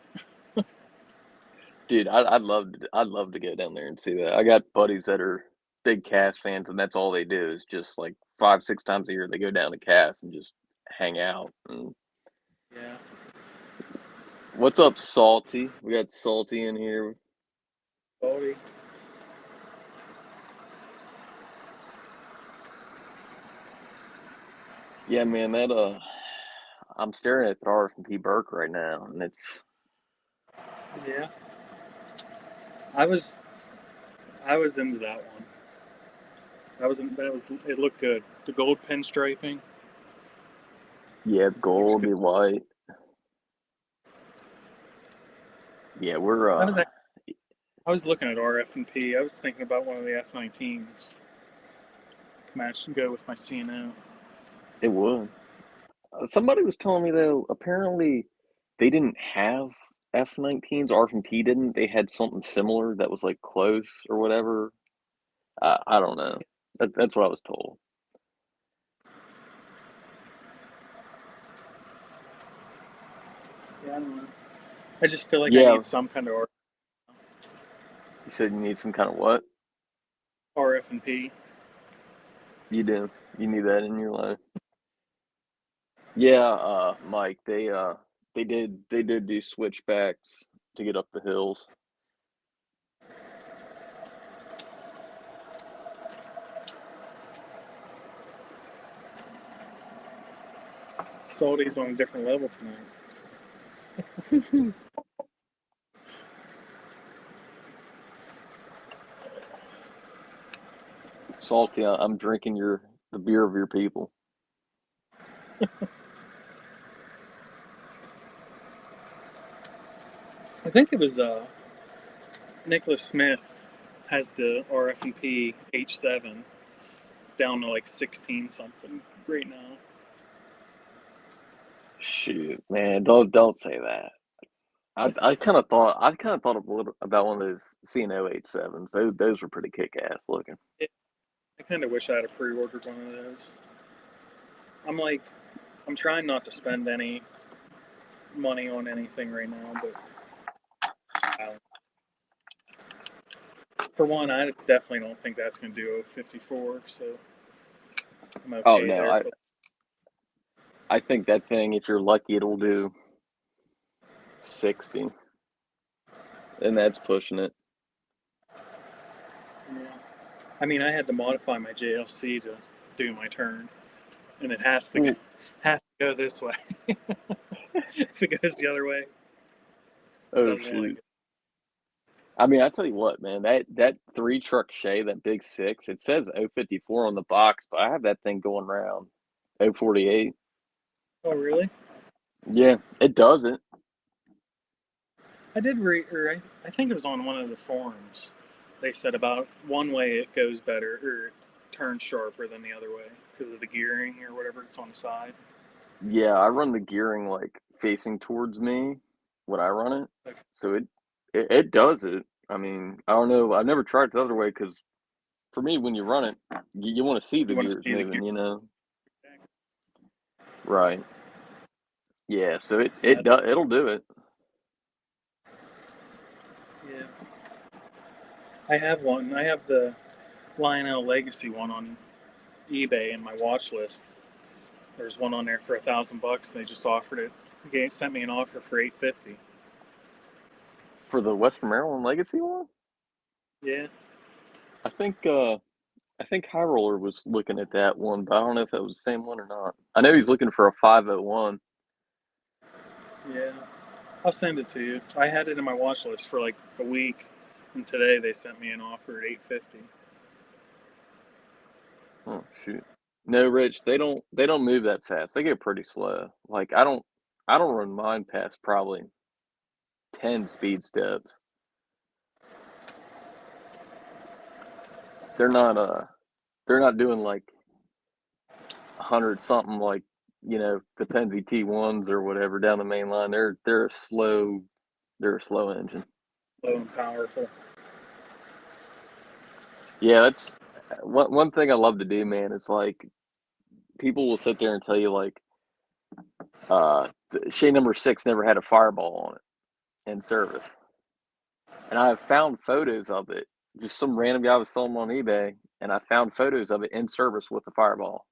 Dude, I'd love to go down there and see that. I got buddies that are big Cass fans, and that's all they do is just like 5, 6 times a year they go down to Cass and just hang out. And Yeah. what's up, Salty? We got Salty in here. Baldy. Yeah, man, that I'm staring at the RF&P Burke right now, and it's Yeah. I was into that one. It looked good. The gold pinstriping. yeah, Looks gold good. be white. Yeah, we're I was looking at RF&P. I was thinking about one of the F-19s. Match and go with my CNO. it would. Somebody was telling me though, apparently they didn't have F-19s. RF&P didn't. They had something similar that was like close or whatever. I don't know. That's what I was told. Yeah, I don't know. I just feel like I Yeah, need some kind of you said you need some kind of what? RF&P. You do. You need that in your life. Yeah, Mike, they did do switchbacks to get up the hills. Salty's on a different level tonight. Salty, I'm drinking the beer of your people. I think it was Nicholas Smith has the RF&P H7 down to like 16 something right now. Shoot, man, don't say that. I kind of thought a little about one of those CNO H7s. Those were pretty kick ass looking. I kind of wish I had pre-ordered one of those. I'm trying not to spend any money on anything right now, but for one, I definitely don't think that's going to do 54, so I'm okay Oh no, there. I think that thing, if you're lucky, it'll do 60, and that's pushing it. Yeah. I mean, I had to modify my JLC to do my turn, and it has to go this way. If it goes the other way, it Oh doesn't want to shoot. go. I mean, I tell you what, man, that 3-truck Shay, that big 6, it says 054 on the box, but I have that thing going around 048. Oh, really? Yeah, it doesn't. I did read, or I think it was on one of the forums. They said about one way it goes better, or turns sharper than the other way because of the gearing or whatever it's on the side. Yeah, I run the gearing like facing towards me when I run it, Okay. so it does it. I mean, I don't know. I've never tried it the other way because for me, when you run it, You want to see the You want to gears see the moving, gear. you know? Right. Yeah. So Yeah, it'll do it. yeah. I have one. I have the Lionel Legacy one on eBay in my watch list. There's one on there for $1,000. They just offered it. Sent me an offer for $850. For the Western Maryland Legacy one, Yeah, I think High Roller was looking at that one, but I don't know if that was the same one or not. I know he's looking for a 501. yeah. I'll send it to you. I had it in my watch list for like a week, and today they sent me an offer at $850. Oh shoot. No, Rich, they don't move that fast. They get pretty slow. Like I don't run mine past probably 10 speed steps. They're not they're not doing like 100 something like, the Penske T1s or whatever down the main line. They're a slow engine. Slow and powerful. Yeah, that's one thing I love to do, man, is like people will sit there and tell you like Shea number 6 never had a fireball on it in service. And I have found photos of it. Just some random guy was selling them on eBay, and I found photos of it in service with the fireball.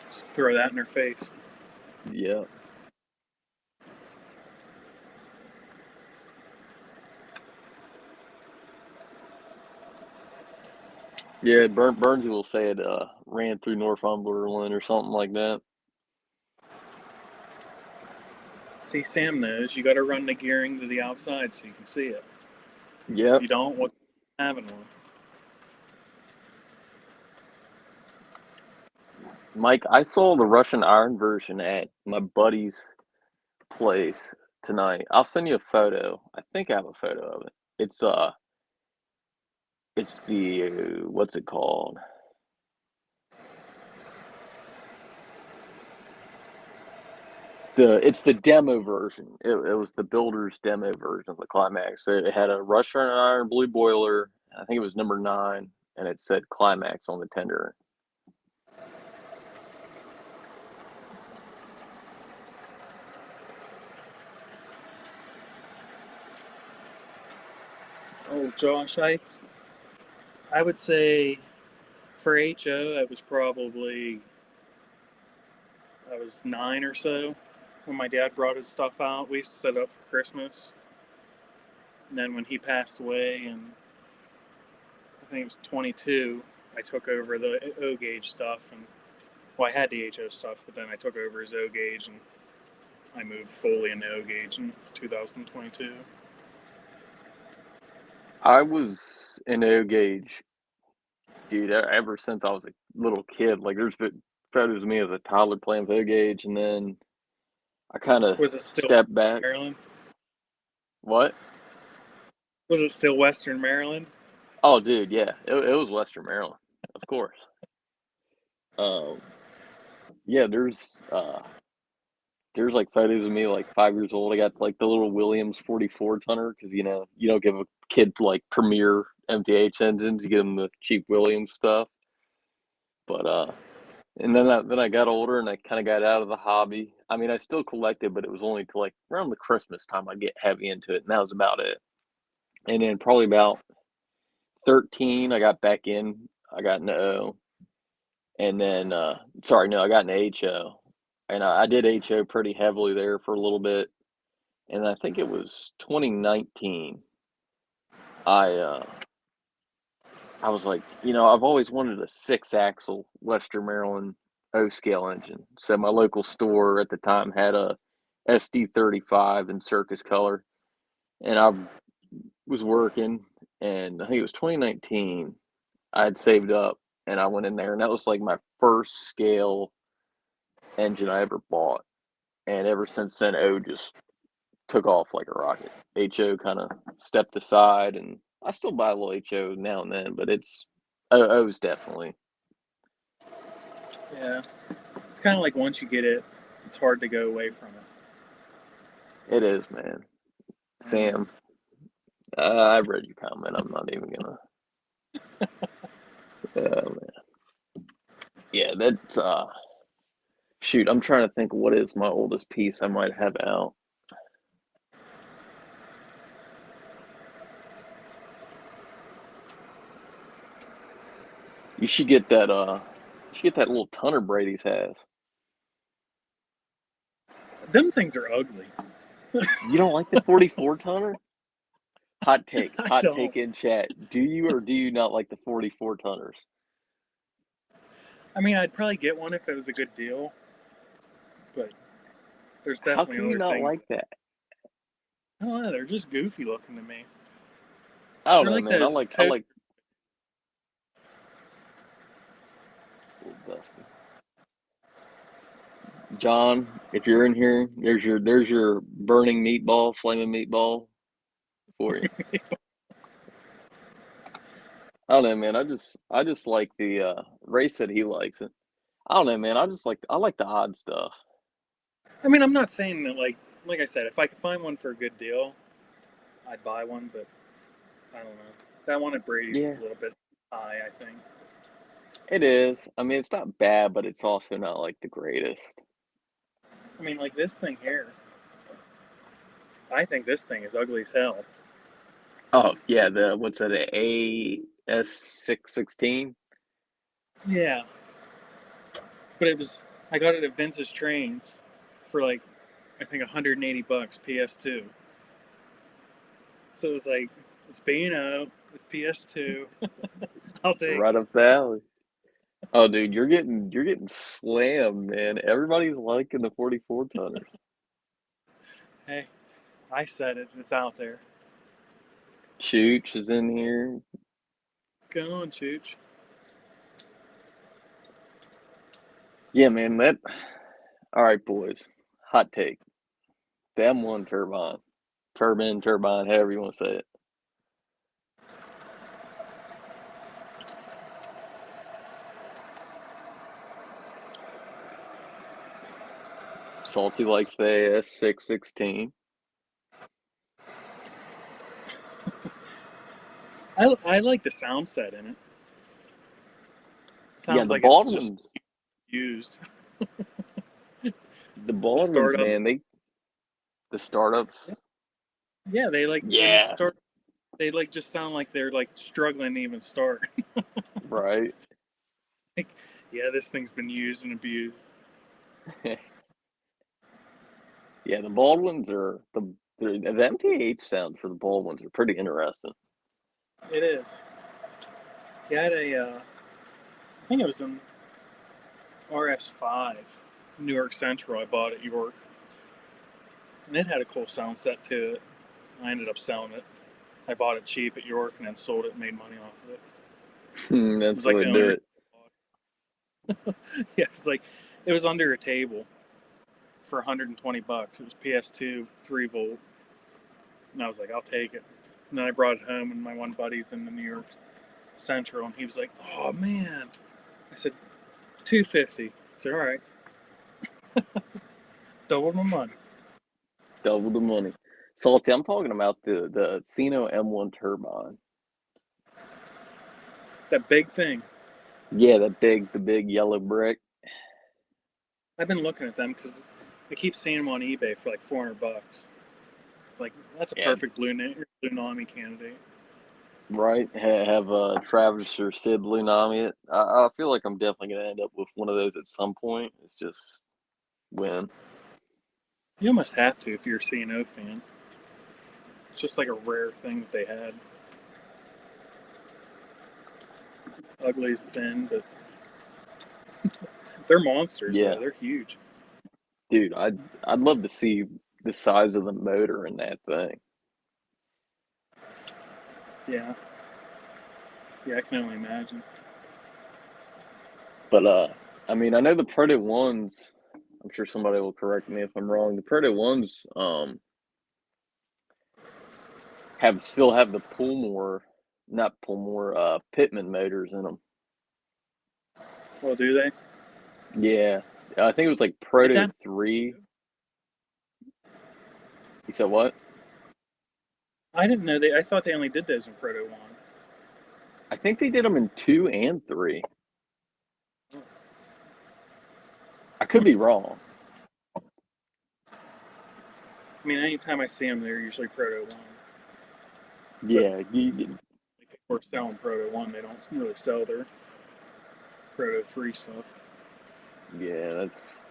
Just throw that in their face. Yeah. Yeah, Burnsy will say it ran through Northumberland or something like that. See, Sam knows you got to run the gearing to the outside so you can see it. Yep. If you don't, what's having one? Mike, I saw the Russian Iron version at my buddy's place tonight. I'll send you a photo. I think I have a photo of it. It's the what's it called? It's the demo version. It was the builder's demo version of the Climax. So it had a Russian Iron blue boiler. I think it was number 9, and it said Climax on the tender. Oh, Josh, I would say for HO, I was 9 or so when my dad brought his stuff out. We used to set it up for Christmas. And then when he passed away, and I think it was 22, I took over the O gauge stuff. And well, I had the HO stuff, but then I took over his O gauge, and I moved fully into O gauge in 2022. I was an O gauge dude ever since I was a little kid. Like there's photos of me as a toddler playing with O gauge, and then I kind of Was it still stepped back. Maryland? What? Was it still Western Maryland? Oh, dude, yeah, it was Western Maryland, of course. Yeah, there's like photos of me like 5 years old. I got like the little Williams 44 tonner because you don't give a kid like premier MTH engines, you give them the cheap Williams stuff. But and then I got older and I kind of got out of the hobby. I mean, I still collected, but it was only to like around the Christmas time I'd get heavy into it, and that was about it. And then probably about 13, I got back in. I got into O, and then sorry, no, I got into HO, and I did HO pretty heavily there for a little bit, and I think it was 2019. I I was like, I've always wanted a 6-axle Western Maryland O scale engine. So my local store at the time had a SD35 in circus color, and I was working, and I think it was 2019. I had saved up, and I went in there, and that was like my first scale engine I ever bought. And ever since then, O just took off like a rocket. HO kind of stepped aside, and I still buy a little HO now and then, but O's definitely. Yeah. It's kind of like once you get it, it's hard to go away from it. It is, man. Sam, I read your comment. I'm not even gonna. Yeah, that's shoot. I'm trying to think what is my oldest piece I might have out. You should get that. You should get that little Tunner Brady's has. Them things are ugly. You don't like the 44 Tunner? Hot take. I Hot don't. take in chat. Do you or do you not like the 44 Tunners? I mean, I'd probably get one if it was a good deal, but there's How definitely can you other not things. like that? I don't know. They're just goofy looking to me. I don't They're know, like man. I those like tote. Little Dusty. John, if you're in here, there's your burning meatball, flaming meatball for you. I don't know, man. I just like the Ray said he likes it. I don't know, man. I like the odd stuff. I mean, I'm not saying that like I said, if I could find one for a good deal, I'd buy one. But I don't know. That one at Brady's is Yeah. a little bit high, I think. It is. I mean, it's not bad, but it's also not like the greatest. I mean, like this thing here. I think this thing is ugly as hell. Oh yeah, the what's that? AS616. Yeah, but it was. I got it at Vince's Trains for like, I think $180 PS2. So it was like, it's B&O, it's PS2. I'll take Right it. up the alley. Oh, dude, you're getting slammed, man. Everybody's liking the 44 tonners. Hey, I said it. It's out there. Chooch is in here. What's going on, Chooch? Yeah, man. That. All right, boys. Hot take. The M1 turbine, however you want to say it. Salty likes the AS616. I like the sound set in it. Yeah, Sounds the like it's just Baldwins. used. The Baldwins, startup. man. The startups. Yeah, they Yeah. start. They like just sound like they're like struggling to even start. Right. Like, yeah, this thing's been used and abused. Yeah, the Baldwins are the MTH sounds for the Baldwins are pretty interesting. It is. Yeah, I had I think it was an RS5 New York Central I bought at York. And it had a cool sound set to it. I ended up selling it. I bought it cheap at York and then sold it and made money off of it. That's Like the way the to do only it. yeah, it's like it was under a table for $120. It was PS2 3-volt, and I was like, I'll take it. And then I brought it home, and my one buddy's in the New York Central, and he was like, "Oh man!" I said, $250. I said, "All right, double my money." Double the money. Salty, I'm talking about the Sino M1 turbine. That big thing. Yeah, the big yellow brick. I've been looking at them because I keep seeing them on eBay for like $400. It's like that's a Yeah. perfect Blue Nami candidate. Right? Have Travis or Sid Lunami it. I feel like I'm definitely gonna end up with one of those at some point. It's just when. You almost have to if you're a C&O fan. It's just like a rare thing that they had. Ugly as sin, but they're monsters. Yeah, Though. They're huge. dude, I'd love to see the size of the motor in that thing. Yeah. Yeah, I can only imagine. But I mean, I know the Predator ones. I'm sure somebody will correct me if I'm wrong. The Predator ones still have the Pitman motors in them. Well, do they? Yeah, I think it was like Did Proto that? 3. You said what? I didn't know they. I thought they only did those in Proto 1. I think they did them in 2 and 3. I could be wrong. I mean, anytime I see them, they're usually Proto 1. Yeah, Like people are selling Proto 1, they don't really sell their Proto 3 stuff. yeah, that's.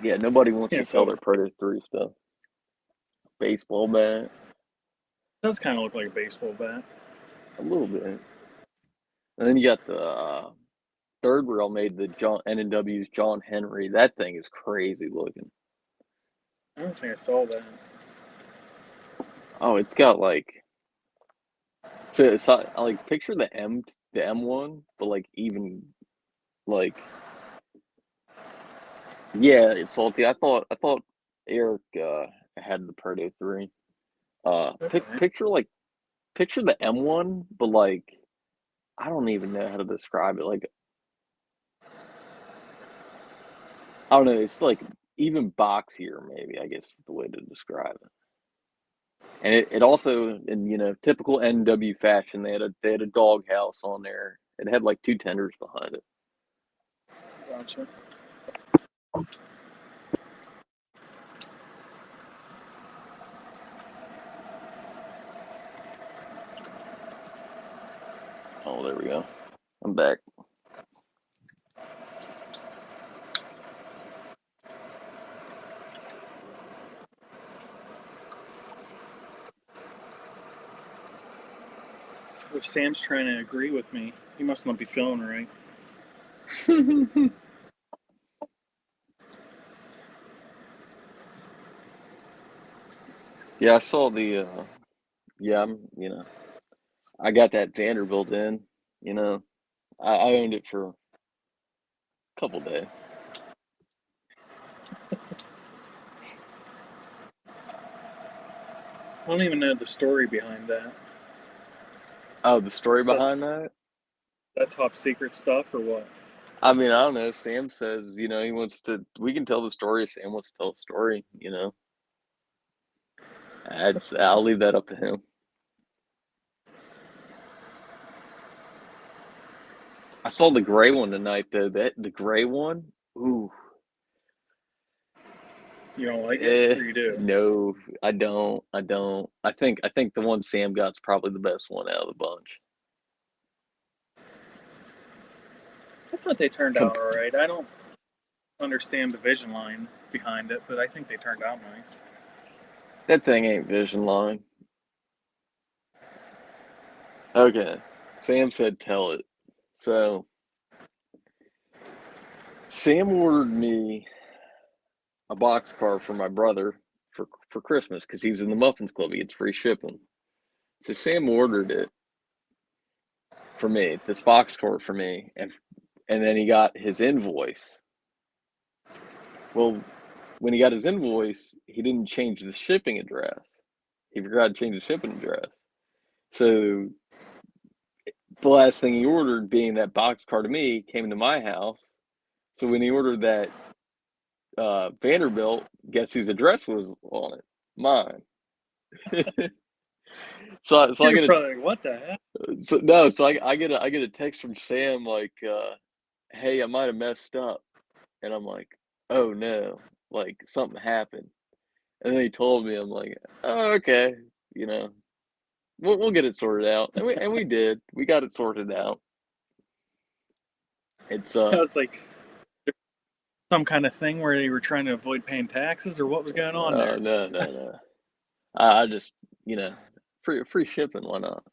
Yeah, nobody wants to Sam's sell all, their Proto 3 stuff. Baseball bat, does kind of look like a baseball bat. a little bit. And then you got the third rail made the John N&W's John Henry. That thing is crazy looking. I don't think I saw that. Oh, it's got like so it's like picture the M1, but like even like yeah, it's salty. I thought Eric had the Proto 3. Okay. Picture the M1, but like I don't even know how to describe it. Like I don't know, it's like even boxier maybe, I guess is the way to describe it. And it also in typical NW fashion, they had a doghouse on there. It had like 2 tenders behind it. Gotcha. Oh, there we go. I'm back. If Sam's trying to agree with me, he must not be feeling right. Yeah, I saw the yeah, I got that Vanderbilt in, you know. I owned it for a couple days. I don't even know the story behind that. Oh, the story Is that, behind that? that top secret stuff or what? I mean, I don't know. Sam says, he wants to. We can tell the story. Sam wants to tell the story. I'll leave that up to him. I saw the gray one tonight, though. The gray one. Ooh, You don't like it, or you do? no, I don't. I don't. I think the one Sam got's probably the best one out of the bunch. I thought they turned Com- out all right. I don't understand the vision line behind it, but I think they turned out nice. that thing ain't Vision Line. Okay, Sam said tell it. So Sam ordered me a boxcar for my brother for Christmas because he's in the Muffins Club. He gets free shipping. So Sam ordered it for me, this boxcar for me, and then he got his invoice. Well, when he got his invoice, he didn't change the shipping address. He forgot to change the shipping address. So the last thing he ordered, being that boxcar to me, came to my house. So when he ordered that Vanderbilt, guess whose address was on it? Mine. So I You're get a probably like, what the heck? so no, so I get a text from Sam like, "Hey, I might have messed up," and I'm like, "Oh no, like something happened." And then he told me, I'm like, "Oh, okay, you know, we'll get it sorted out," and we did. We got it sorted out. It's I was like, some kind of thing where they were trying to avoid paying taxes, or what was going on oh there? no. I just you know free shipping, why not?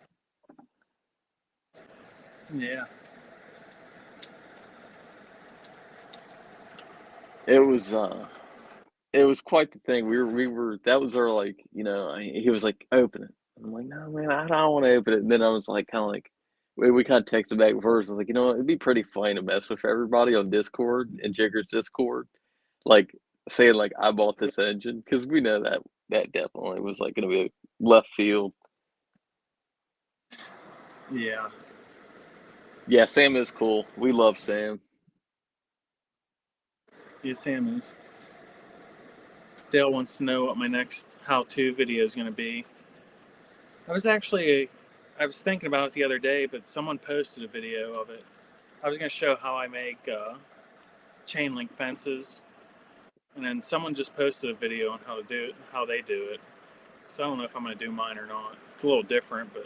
Yeah. It was it was quite the thing. We were that was our like he was like open it. I'm like no man I don't want to open it. And then I was like kind of like we kind of texted back and forth. I was like it'd be pretty funny to mess with everybody on Discord and Jigger's Discord, like saying like I bought this engine because we know that definitely was like gonna be a left field. Yeah. Yeah, Sam is cool. We love Sam. Yeah, Sam is. Dale wants to know what my next how-to video is going to be. I was thinking about it the other day, but someone posted a video of it. I was going to show how I make chain link fences, and then someone just posted a video on how they do it. So I don't know if I'm going to do mine or not. It's a little different, but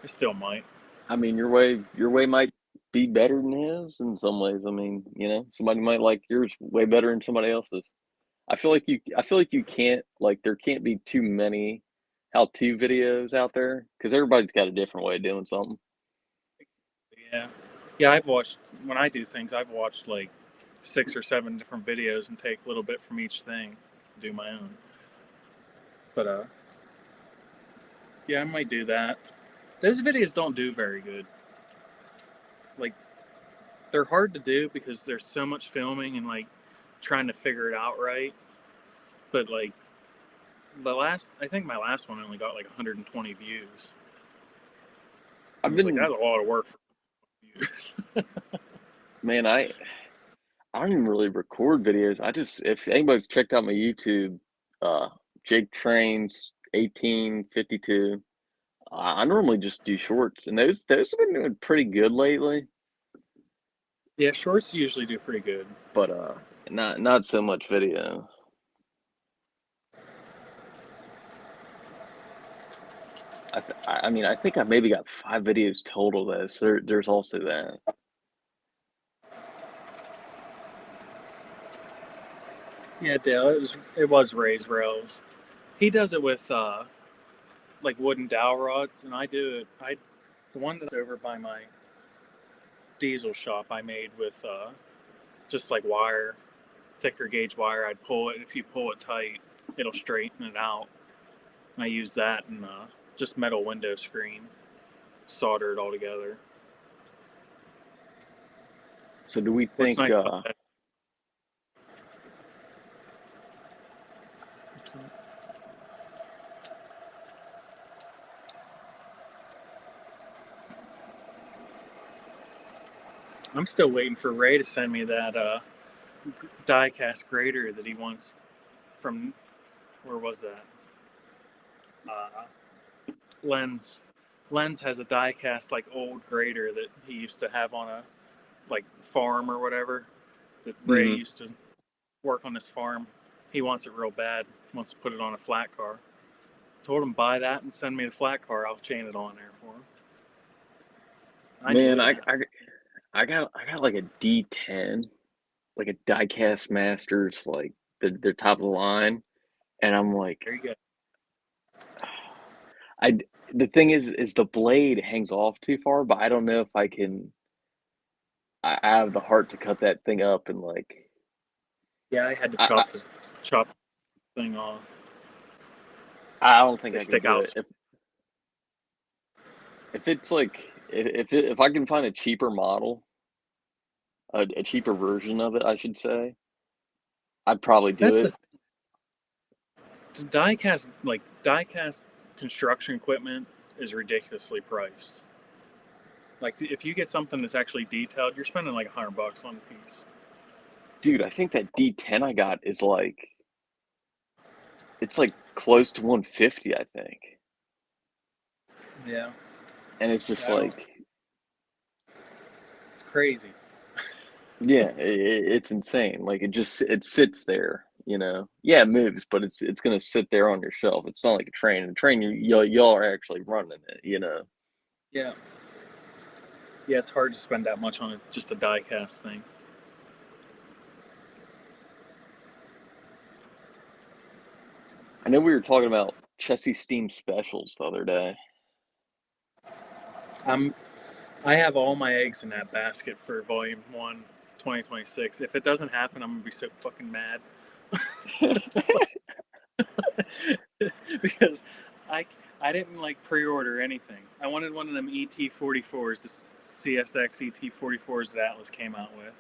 I still might. I mean, your way might be better than his in some ways. I mean, you know, somebody might like yours way better than somebody else's. I feel like you can't, like, there can't be too many how-to videos out there because everybody's got a different way of doing something. Yeah. When I do things, I've watched like 6 or 7 different videos and take a little bit from each thing to do my own. But yeah, I might do that. Those videos don't do very good. Like, they're hard to do because there's so much filming and like trying to figure it out right. But like I think my last one only got like 120 views. I've It's been, like, that's a lot of work for views. man, I don't even really record videos. If anybody's checked out my YouTube, Jake Trains 1852, I normally just do shorts, and those have been doing pretty good lately. Yeah, shorts usually do pretty good. But not so much video. I mean, I think I maybe got 5 videos total though, so there's also that. Yeah, Dale, it was Ray's Rails. He does it with like wooden dowel rods, and I do it. The one that's over by my diesel shop, I made with just like wire, thicker gauge wire. I'd pull it. If you pull it tight, it'll straighten it out. And I use that and just metal window screen, solder it all together. So do we What's think nice about that? I'm still waiting for Ray to send me that die-cast grater that he wants from, where was that? Lens. Lens has a die-cast like old grater that he used to have on a like farm or whatever. That Ray Mhm. used to work on this farm. He wants it real bad. Wants to put it on a flat car. Told him buy that and send me the flat car. I'll chain it on there for him. I do Man, that. I got like a D10, like a die-cast Masters, like they're top of the line, and I'm like, There you go. the thing is the blade hangs off too far, but I don't know if I can. I have the heart to cut that thing up and like. Yeah, I had to I chop the thing off. I don't think They I can stick do out. it. If it's like if I can find a cheaper model, a cheaper version of it, I should say, I'd probably do That's it. the die-cast construction equipment is ridiculously priced. Like if you get something that's actually detailed, you're spending like $100 on a piece. Dude, I think that D10 I got is like it's like close to 150, I think. Yeah, And it's just I don't. like, It's crazy. yeah, it's insane. Like it sits there, you know. Yeah, it moves, but it's gonna sit there on your shelf. It's not like a train. A train, y'all are actually running it, you know. Yeah, yeah. It's hard to spend that much on just a die-cast thing. I know we were talking about Chessie Steam specials the other day. I have all my eggs in that basket for Volume 1, 2026. If it doesn't happen, I'm gonna be so fucking mad. Because I didn't like pre-order anything. I wanted one of them ET44s, the CSX ET44s that Atlas came out with.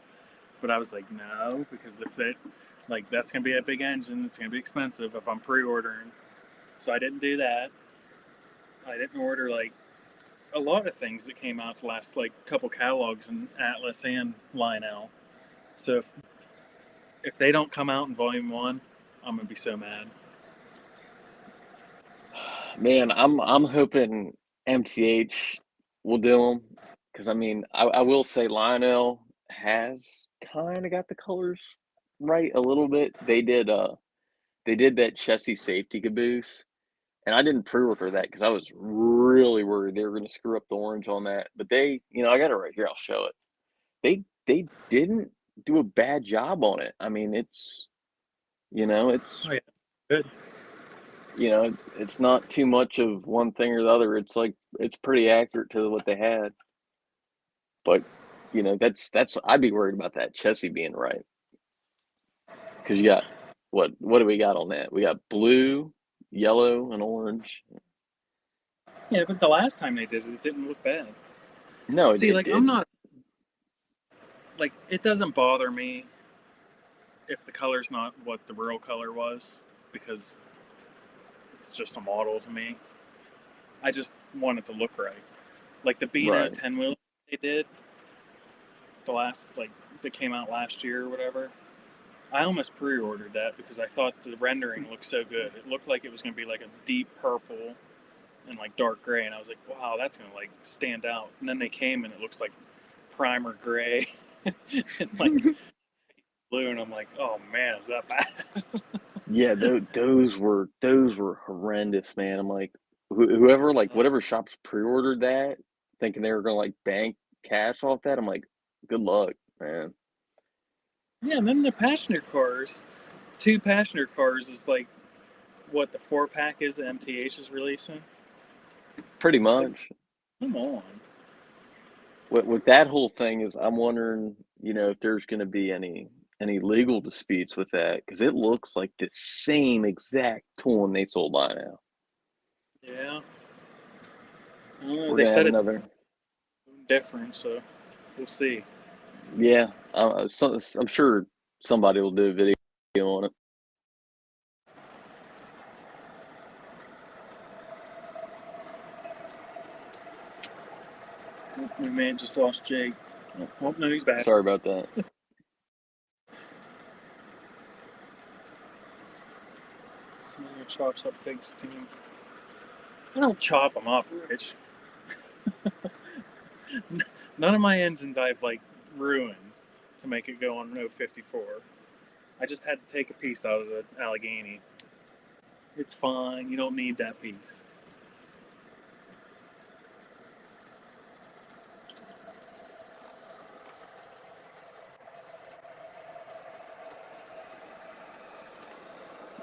But I was like, no, because if it, like, that's gonna be a big engine, it's gonna be expensive if I'm pre-ordering. So I didn't do that. I didn't order like a lot of things that came out the last like couple catalogs in Atlas and Lionel. So if they don't come out in Volume 1, I'm gonna be so mad. Man, I'm hoping MTH will do them because I mean I will say Lionel has kind of got the colors right a little bit. They did that Chessie safety caboose, and I didn't pre-order that because I was really worried they were going to screw up the orange on that. But they, I got it right here. I'll show it. They didn't do a bad job on it. I mean, it's Oh yeah, good. it's not too much of one thing or the other. It's like it's pretty accurate to what they had. But that's I'd be worried about that Chessie being right because you got what do we got on that? We got blue, yellow, and orange. Yeah, but the last time they did it, it didn't look bad. No, See, like I'm didn't. not like it doesn't bother me if the color's not what the real color was because it's just a model to me. I just want it to look right. Like the Beano Right. 10 wheel they did, the last, like, that came out last year or whatever. I almost pre ordered that because I thought the rendering looked so good. It looked like it was going to be like a deep purple and like dark gray. And I was like, wow, that's going to like stand out. And then they came and it looks like primer gray and like blue. And I'm like, oh man, is that bad? Yeah, those were horrendous, man. I'm like, whoever like whatever shops pre-ordered that, thinking they were gonna like bank cash off that. I'm like, good luck, man. Yeah, and then the passenger cars, 2 passenger cars is like what the 4-pack is that MTH is releasing. Pretty It's like, much. come on. With that whole thing is, I'm wondering, if there's gonna be any legal disputes with that because it looks like the same exact tone they sold by now. Yeah. We're They gonna have said it's another. different, so we'll see. Yeah, I'm sure somebody will do a video on it. We may have just lost Jake. Oh, no, he's back. Sorry about that. Someone chops up big steam. I don't chop them up, Rich. None of my engines I've like ruined to make it go on 54. I just had to take a piece out of the Allegheny. It's fine. You don't need that piece.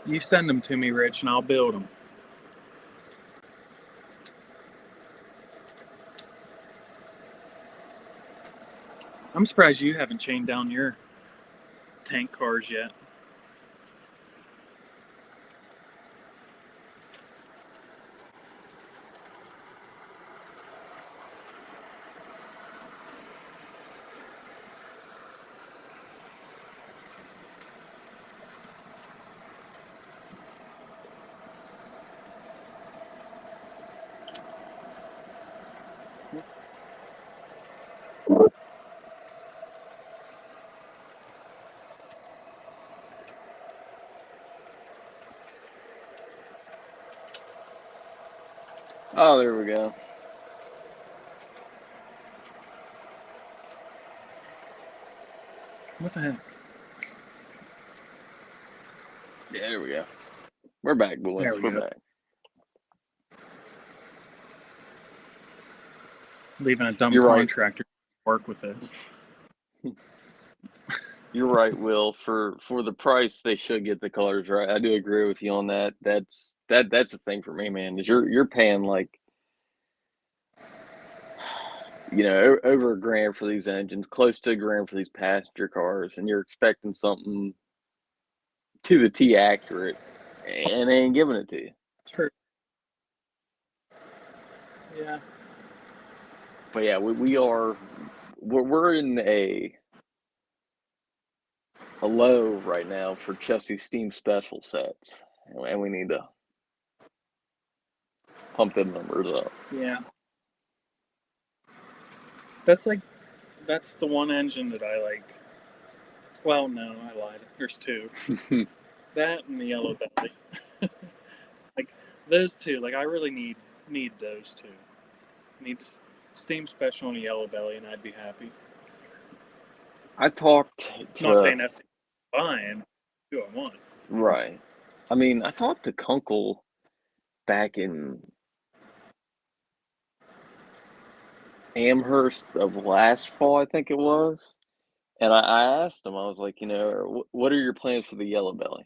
You send them to me, Rich, and I'll build them. I'm surprised you haven't chained down your tank cars yet. Oh, there we go. What the heck? Yeah, there we go. We're back, boys. There we We're go. back. Leaving a dumb You're right. contractor to work with this. You're right, Will. For the price, they should get the colors right. I do agree with you on that. That's the thing for me, man. Is you're paying like over $1,000 for these engines, close to $1,000 for these passenger cars, and you're expecting something to the T accurate, and they ain't giving it to you. True. Yeah. But yeah, we're in a low right now for Chessie Steam Special sets, and we need to pump them numbers up. Yeah. That's the one engine that I like. Well, no, I lied. There's two. That and the yellow belly. Like those two. Like I really need those two. Need steam special and a yellow belly, and I'd be happy. I talked I'm not to saying that's fine. Do I want? right. I mean, I talked to Kunkel back in Amherst of last fall, I think it was. And I asked him, I was like, what are your plans for the yellow belly?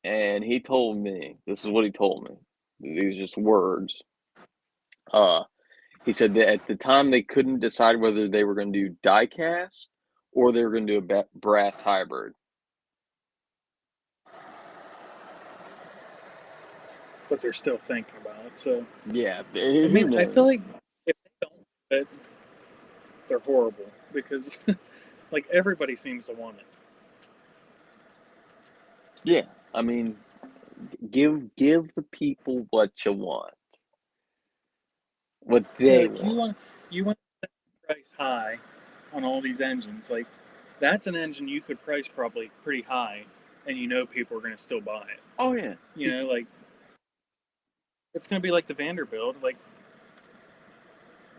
And he told me, this is what he told me. These are just words. Uh, he said that at the time they couldn't decide whether they were going to do die cast or they were going to do a brass hybrid. But they're still thinking about it. So Yeah, I who mean, I feel knows? like if they don't do it, they're horrible because like everybody seems to want it. Yeah, I mean, give the people what you want, what Yeah, they like want. you want to price high on all these engines. Like that's an engine you could price probably pretty high, and you know people are going to still buy it. Oh yeah, You know, like it's going to be like the Vanderbilt. Like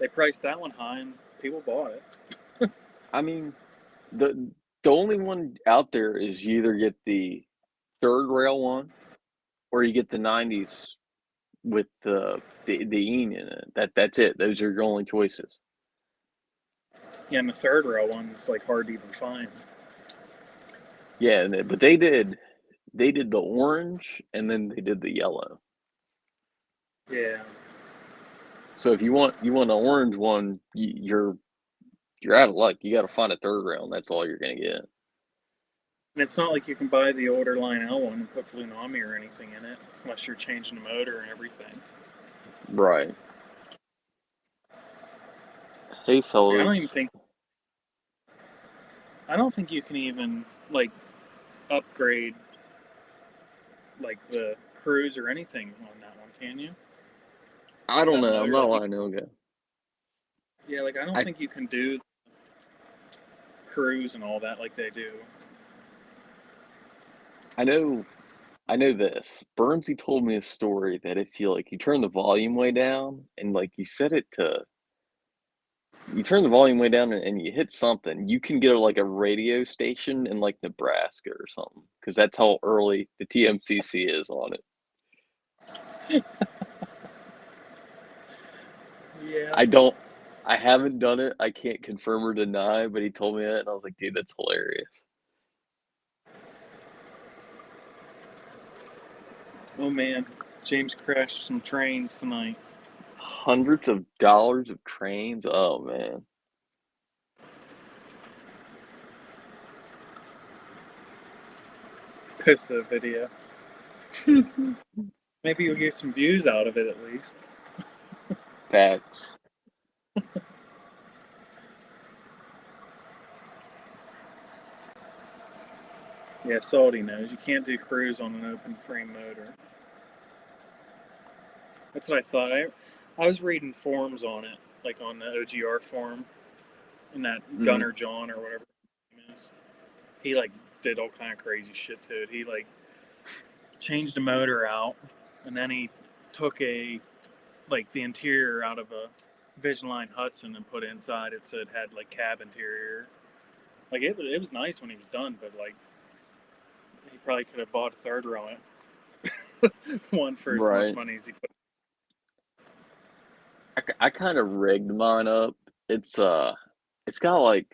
they priced that one high, and people bought it. I mean, the only one out there is you either get the third rail one or you get the '90s with the Ean in it. That's it. Those are your only choices. Yeah, and the third row one is like hard to even find. Yeah, but they did the orange and then they did the yellow. Yeah, So if you want an orange one, you're out of luck. You got to find a third rail, and that's all you're gonna get. and it's not like you can buy the older Line L one and put Blue Nami or anything in it unless you're changing the motor and everything. Right. Hey, Like fellas. I don't think you can even like upgrade like the cruise or anything on that one, can you? I With don't that know. I'm motor, not a like Lionel guy. yeah, like I don't I think you can do cruise and all that like they do. I know I know this. Bernsey told me a story that if you turn the volume way down and like you turn the volume way down and you hit something, you can get like a radio station in like Nebraska or something because that's how early the TMCC is on it. Yeah. I haven't done it. I can't confirm or deny, but he told me that and I was like, dude, that's hilarious. Oh man, James crashed some trains tonight. Hundreds of dollars of trains. Oh man. Post the video. Maybe you'll get some views out of it at least. Facts. Yeah, Salty knows you can't do cruise on an open frame motor. That's what I thought. I was reading forums on it, like on the OGR forum, and that Mm. Gunner John or whatever his name is. He like did all kind of crazy shit to it. He like changed the motor out, and then he took the interior out of a Vision Line Hudson and put it inside it so it had like cab interior. Like it was nice when he was done, but like he probably could have bought a third row one for as much Right. money as he put. I kind of rigged mine up. It's got like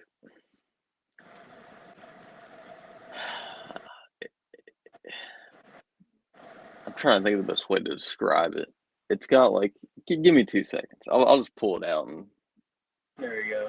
I'm trying to think of the best way to describe it. It's got like give me 2 seconds. I'll just pull it out and There you go.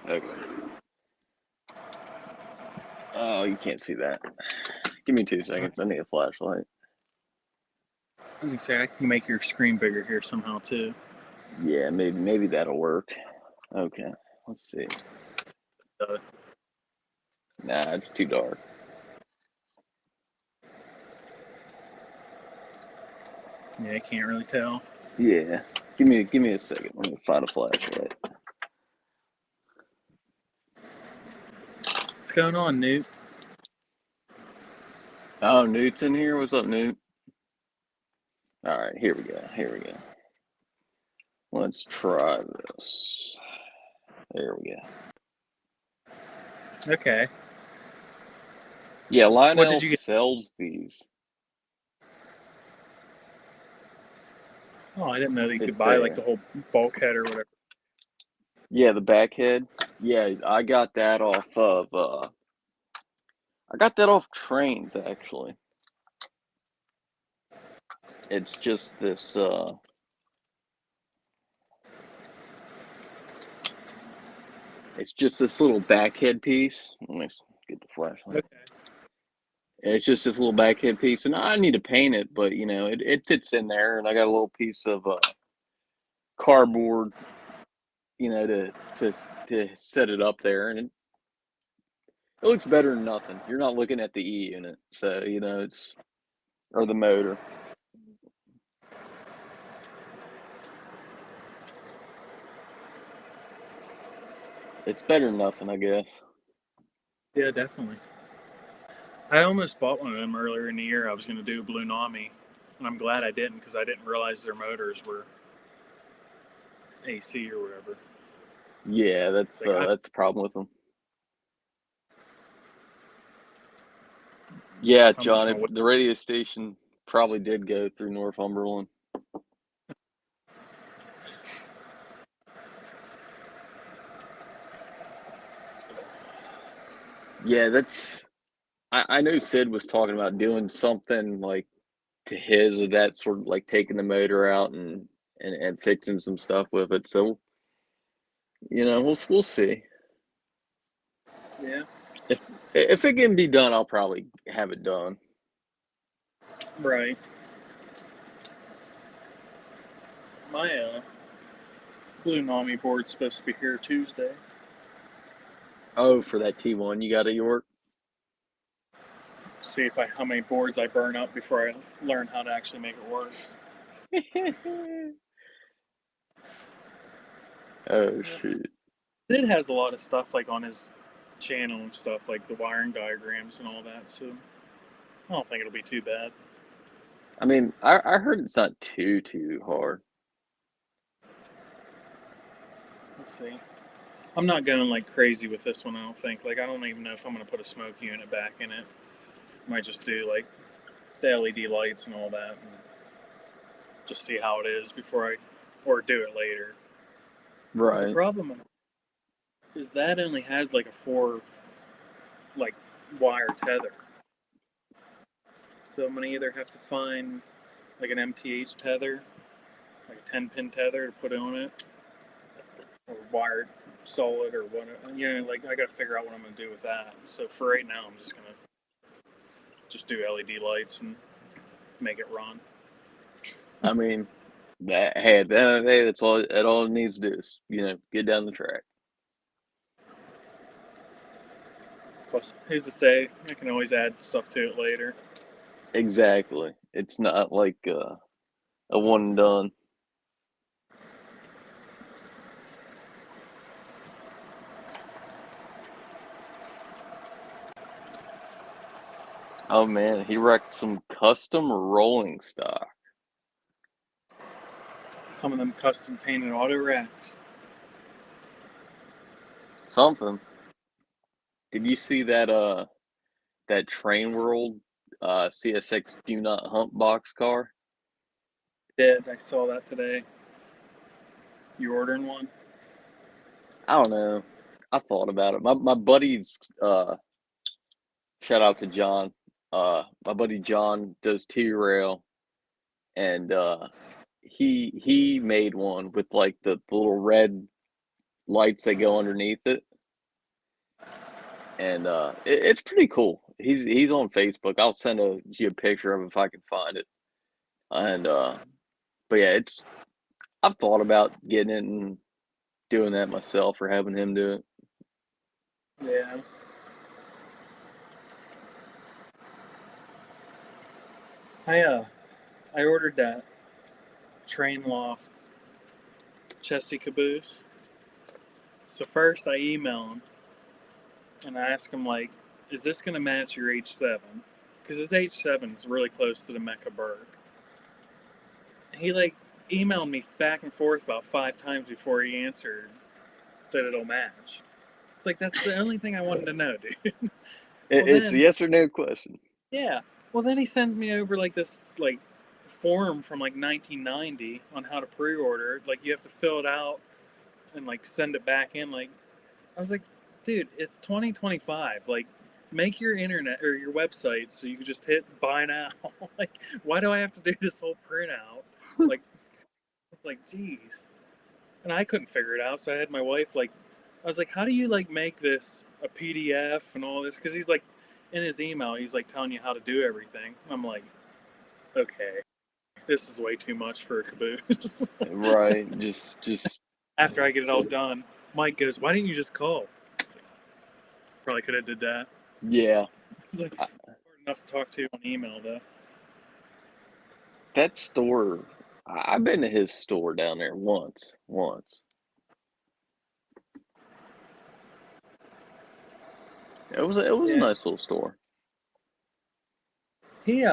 okay. Oh, you can't see that. Give me 2 seconds. I need a flashlight. I was gonna say I can make your screen bigger here somehow too. Yeah, maybe that'll work. Okay, let's see. Uh, Nah, it's too dark. yeah, I can't really tell. Yeah, give me a second. Let me find a flashlight. What's going on, Newt? Oh, Newt's in here. What's up, Newt? All right, here we go. Here we go. Let's try this. There we go. Okay. Yeah, What did Lionel you get? sells these. Oh, I didn't know that you could It's buy like the whole bulkhead or whatever. yeah, the back head. Yeah, I got that off of Trains actually. It's just this little back head piece. Let me get the flashlight. Okay. It's just this little back head piece, and I need to paint it, but you know, it fits in there, and I got a little piece of cardboard, you know, to set it up there, and it looks better than nothing. You're not looking at the E unit, so you know it's or the motor. It's better than nothing, I guess. Yeah, definitely. I almost bought one of them earlier in the year. I was going to do a Blue Nami, and I'm glad I didn't because I didn't realize their motors were AC or whatever. Yeah, that's like, that's the problem with them. Yeah, So John, the radio station probably did go through Northumberland. Yeah, I know Sid was talking about doing something like to his of that sort of like taking the motor out and fixing some stuff with it. So, you know, we'll see. Yeah. If it can be done, I'll probably have it done. Right. My Blue Nami board's supposed to be here Tuesday. Oh, for that T1 you got at York? See if how many boards I burn up before I learn how to actually make it work. Oh shoot. Sid has a lot of stuff like on his channel and stuff like the wiring diagrams and all that, so I don't think it'll be too bad. I mean, I heard it's not too hard. Let's see. I'm not going like crazy with this one, I don't think. Like I don't even know if I'm gonna put a smoke unit back in it. Might just do like the LED lights and all that and just see how it is before or do it later. Right. The problem is that only has like a 4 like wire tether. So I'm gonna either have to find like an MTH tether, like a 10-pin tether to put on it, or wired solid or what. You know, like I gotta figure out what I'm gonna do with that. So for right now, I'm just gonna do LED lights and make it run. I mean, hey, at the end of the day, that's all it needs to do is, you know, get down the track. Plus, who's to say I can always add stuff to it later. Exactly. It's not like a one and done. Oh man, he wrecked some custom rolling stock. Some of them custom painted auto racks. Something. Did you see that Train World CSX Do Not Hump box car? Did I saw that today? You ordering one? I don't know. I thought about it. My buddies shout out to John. My buddy John does T-Rail and he made one with like the little red lights that go underneath it. And it's pretty cool. He's on Facebook. I'll send you a picture of him if I can find it. And but yeah, I've thought about getting it and doing that myself or having him do it. Yeah. I ordered that train loft chesty caboose. So first I email him and I ask him like, is this gonna match your H7? Because his H7 is really close to the Mecha Berg. And he like emailed me back and forth about 5 times before he answered that it'll match. It's like that's the only thing I wanted to know, dude. Well It's a then, yes or no question. yeah. Well then he sends me over like this like form from like 1990 on how to pre-order. Like you have to fill it out and like send it back in. Like I was like, dude, it's 2025. Like make your internet or your website so you can just hit buy now. Like why do I have to do this whole printout? Like it's like geez. And I couldn't figure it out, so I had my wife like I was like, how do you like make this a PDF and all this? Because he's like in his email, he's like telling you how to do everything. I'm like, okay, this is way too much for a caboose. Right. Just After I get it all done, Mike goes, why didn't you just call? Probably could have did that. yeah. It's like I, hard enough to talk to on email though. that store, I've been to his store down there once. It was a Yeah, nice little store. he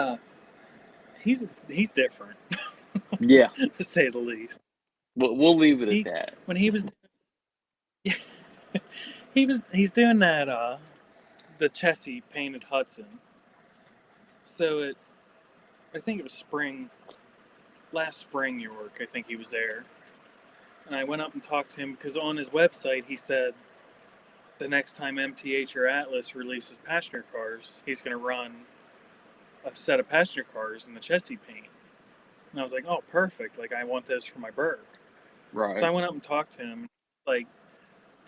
he's different Yeah. to say the least. We'll leave it at He that. when he was he's doing that the Chessie painted Hudson. So I think it was last spring, York. I think he was there, and I went up and talked to him because on his website he said the next time MTH or Atlas releases passenger cars, he's going to run a set of passenger cars in the Chessie paint. And I was like, oh, perfect. Like I want this for my Berg. So I Right. went up and talked to him. Like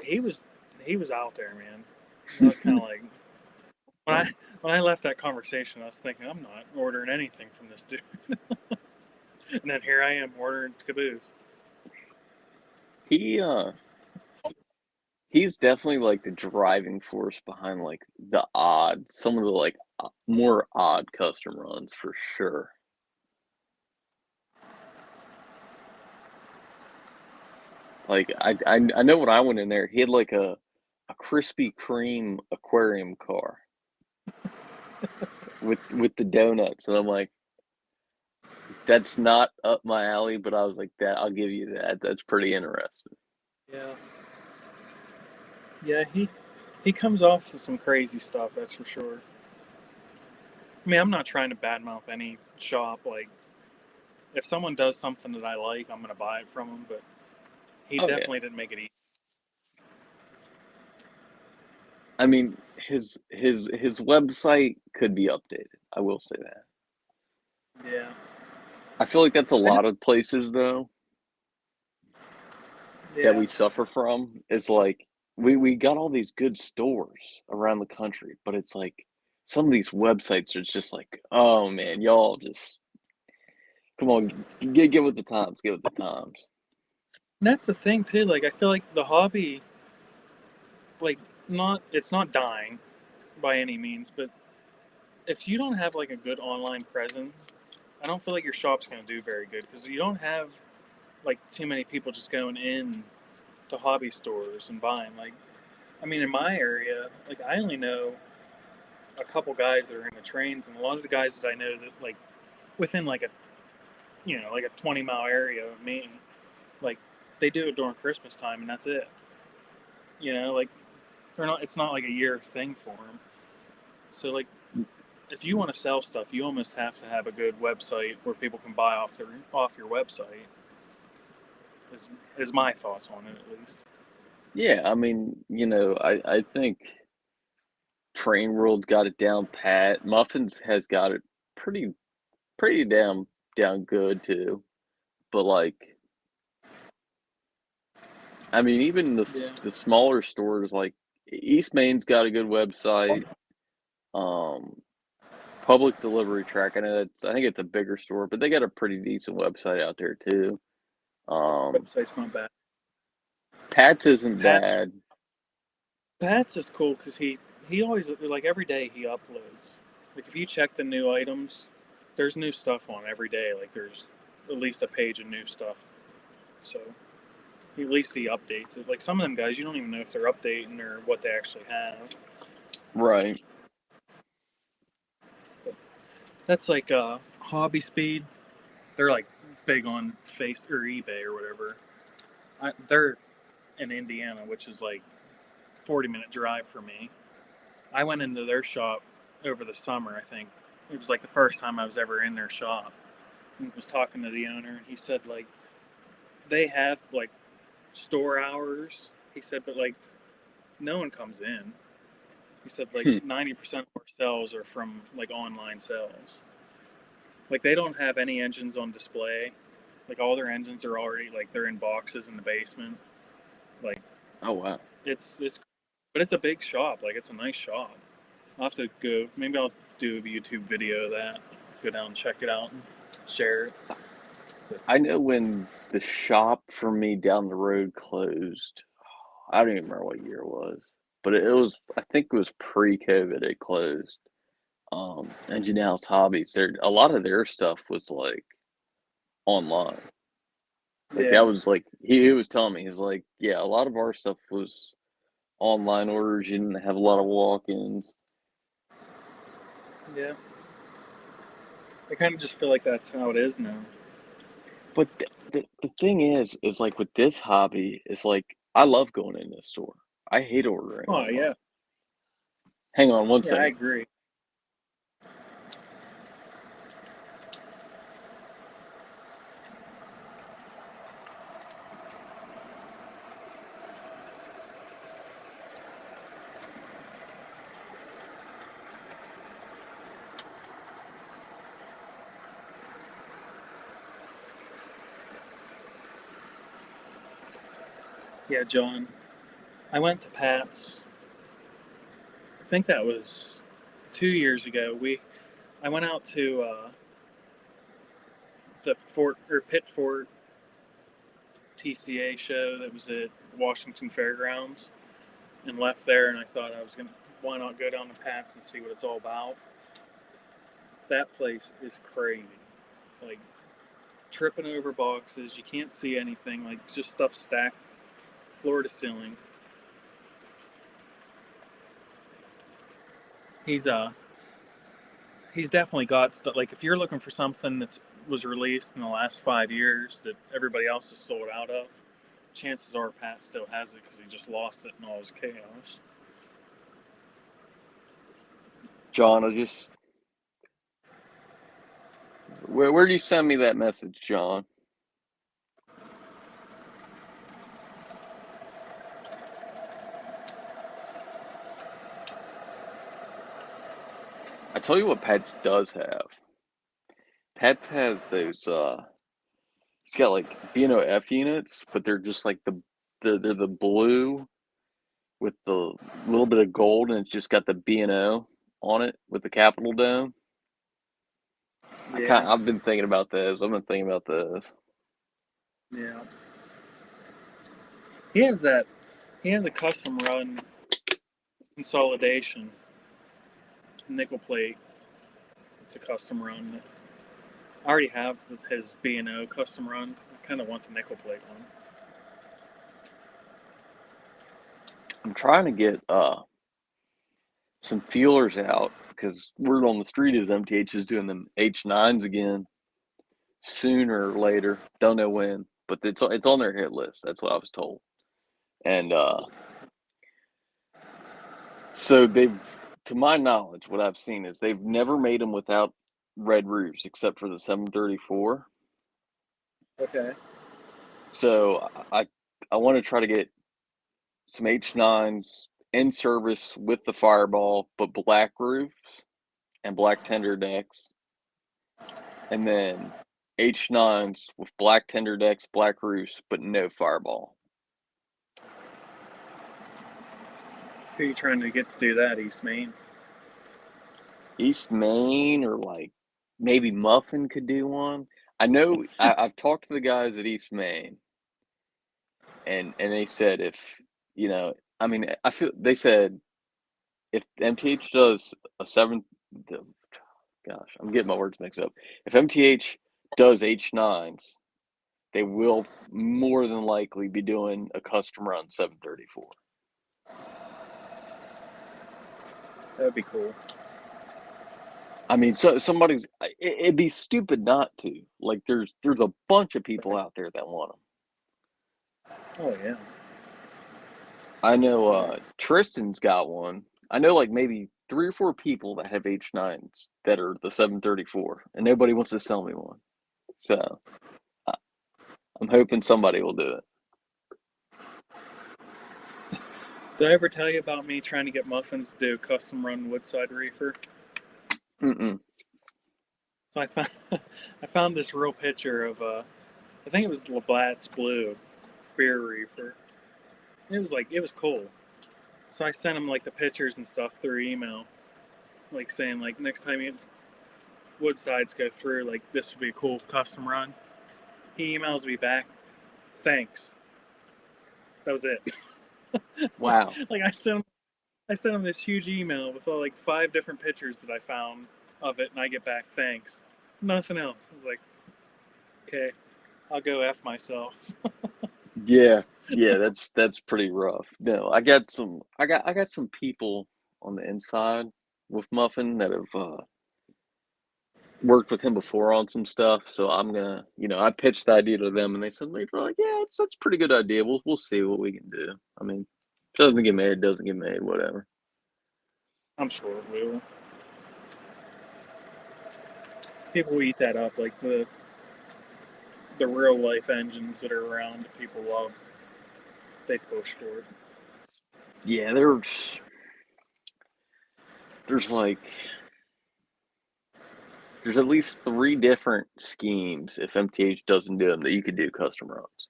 he was out there, man. And I was kind of like when I left that conversation, I was thinking I'm not ordering anything from this dude. And then here I am ordering caboose. He he's definitely like the driving force behind like some of the like more odd custom runs for sure. Like I know when I went in there, he had like a Krispy Kreme aquarium car with the donuts, and I'm like, that's not up my alley, but I was like, that I'll give you that. That's pretty interesting. Yeah, yeah. He comes off to some crazy stuff. That's for sure. I mean, I'm not trying to badmouth any shop. Like, if someone does something that I like, I'm gonna buy it from him. But he Oh yeah. definitely didn't make it easy. I mean, his website could be updated. I will say that. Yeah, I feel like that's a I lot just of places though that yeah. we suffer from. Is like we got all these good stores around the country, but it's like some of these websites are just like, oh man, y'all just come on, get with the times, get with the times. And that's the thing too. Like, I feel like the hobby, like, not it's not dying by any means, but if you don't have like a good online presence, I don't feel like your shop's gonna do very good because you don't have like too many people just going in to hobby stores and buying. Like, I mean, in my area, like I only know a couple guys that are in the trains, and a lot of the guys that I know that like within like a like a 20-mile area of me, like they do it during Christmas time, and that's it. Like they're not. It's not like a year thing for them. So like, if you want to sell stuff, you almost have to have a good website where people can buy off your website. Is my thoughts on it at least. Yeah, I mean, I think Train World's got it down pat. Muffins has got it pretty pretty down good too. But like, I mean, even Yeah. the smaller stores like East Main's got a good website. Um, Public Delivery Track. I know I think it's a bigger store, but they got a pretty decent website out there too. Website's not bad. Pat's isn't Pat's bad. Pat's is cool because he always, like, every day he uploads. Like, if you check the new items, there's new stuff on every day. Like, there's at least a page of new stuff. So at least he updates it. Like, some of them guys, you don't even know if they're updating or what they actually have. Right. That's like Hobby Speed. They're like big on Face or eBay or whatever. They're in Indiana, which is like 40-minute drive for me. I went into their shop over the summer. I think it was like the first time I was ever in their shop. And was talking to the owner, and he said like they have like store hours. He said, but like no one comes in. He said like 90% of our sales are from like online sales. Like they don't have any engines on display. Like all their engines are already like they're in boxes in the basement. Like Oh wow. it's but it's a big shop. Like it's a nice shop. I'll have to go. Maybe I'll do a YouTube video of that. Go down and check it out and share it. I know when the shop for me down the road closed. I don't even remember what year it was, but it was. I think it was pre-COVID. It closed. Engine House Hobbies. A lot of their stuff was like online. Like that Yeah, was like he was telling me. He's like, yeah, a lot of our stuff was online orders. You didn't have a lot of walk-ins. yeah. I kind of just feel like that's how it is now. But the thing is like with this hobby, is like I love going in the store. I hate ordering Oh online. yeah, Hang on one yeah. I second. agree. Yeah, John. I went to Pat's. I think that was 2 years ago. I went out to the Pitt Fort TCA show that was at Washington Fairgrounds, and left there. And I thought I was gonna, why not go down to Pat's and see what it's all about. That place is crazy. Like tripping over boxes, you can't see anything. Like just stuff stacked floor to ceiling. He's he's definitely got stuff. Like if you're looking for something that's was released in the last 5 years that everybody else has sold out of, chances are Pat still has it because he just lost it in all his chaos. John, where do you send me that message, John? I tell you what Pets does have. Pets has those it's got like B&O F units, but they're just like they're the blue with the little bit of gold, and it's just got the B&O on it with the Capitol dome. Yeah, I've been thinking about those. I've been thinking about those. yeah. He has that. He has a custom run consolidation nickel plate. It's a custom run. I already have his B&O custom run. I kind of want the nickel plate one. I'm trying to get some feelers out because word on the street is MTH is doing them H9s again sooner or later. Don't know when, but it's on their hit list. That's what I was told. And so to my knowledge, what I've seen is they've never made them without red roofs except for the 734. Okay. So I want to try to get some H9s in service with the Fireball, but black roofs and black tender decks, and then H9s with black tender decks, black roofs, but no Fireball. Who are you trying to get to do that, East Main? East Maine or like maybe Muffin could do one. I know I've talked to the guys at East Maine, and they said if you know, I mean, I feel they said if MTH does a seven, the, gosh, I'm getting my words mixed up. If MTH does H9s, they will more than likely be doing a custom run 734. That would be cool. I mean, so somebody's it'd be stupid not to. Like, there's a bunch of people out there that want them. Oh yeah. I know Tristan's got one. I know like maybe 3 or 4 people that have H9s that are the 734, and nobody wants to sell me one. So I- I'm hoping somebody will do it. Did I ever tell you about me trying to get Muffins to do a custom run Woodside reefer? Mm-mm. So I found this real picture of I think it was Labatt's Blue beer reefer. It was cool. So I sent him like the pictures and stuff through email, like saying like next time you Woodsides go through, like this would be a cool custom run. He emails me back, thanks. That was it. Wow. Like I sent him this huge email with like 5 different pictures that I found of it, and I get back thanks. Nothing else. I was like, okay, I'll go f myself. Yeah, yeah, that's pretty rough. No, I got some people on the inside with Muffin that have worked with him before on some stuff. So I'm gonna, I pitched the idea to them, and they said they're like, yeah, that's a pretty good idea. We'll see what we can do. I mean, if it doesn't get made, it doesn't get made, whatever. I'm sure it will. People eat that up, like the real life engines that are around that people love. They push for it. Yeah, there's like there's at least 3 different schemes if MTH doesn't do them that you could do custom runs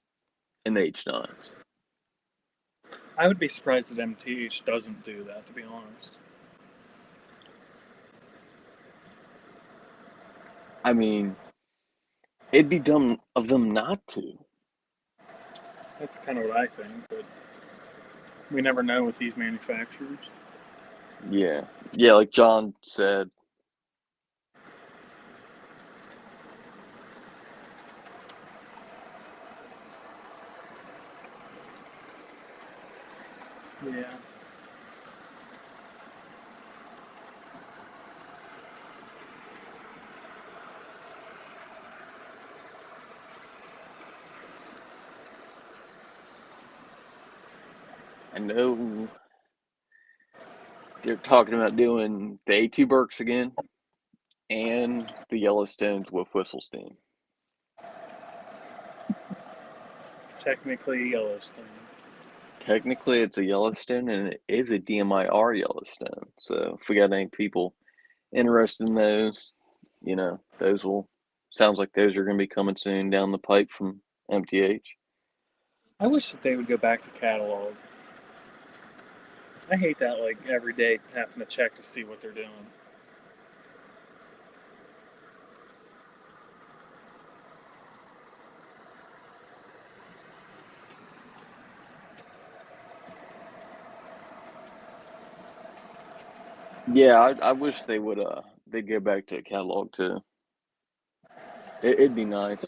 in the H9s. I would be surprised that MTH doesn't do that, to be honest. I mean, it'd be dumb of them not to. That's kind of what I think, but we never know with these manufacturers. Yeah. Yeah, like John said. Yeah. I know they're talking about doing the A2 Burks again and the Yellowstones with whistle steam. Technically Yellowstone. Technically, it's a Yellowstone and it is a DMIR Yellowstone. So if we got any people interested in those, those will sounds like those are going to be coming soon down the pipe from MTH. I wish that they would go back to catalog. I hate that, like, every day having to check to see what they're doing. Yeah, I wish they would they'd go back to a catalog too. It'd be nice.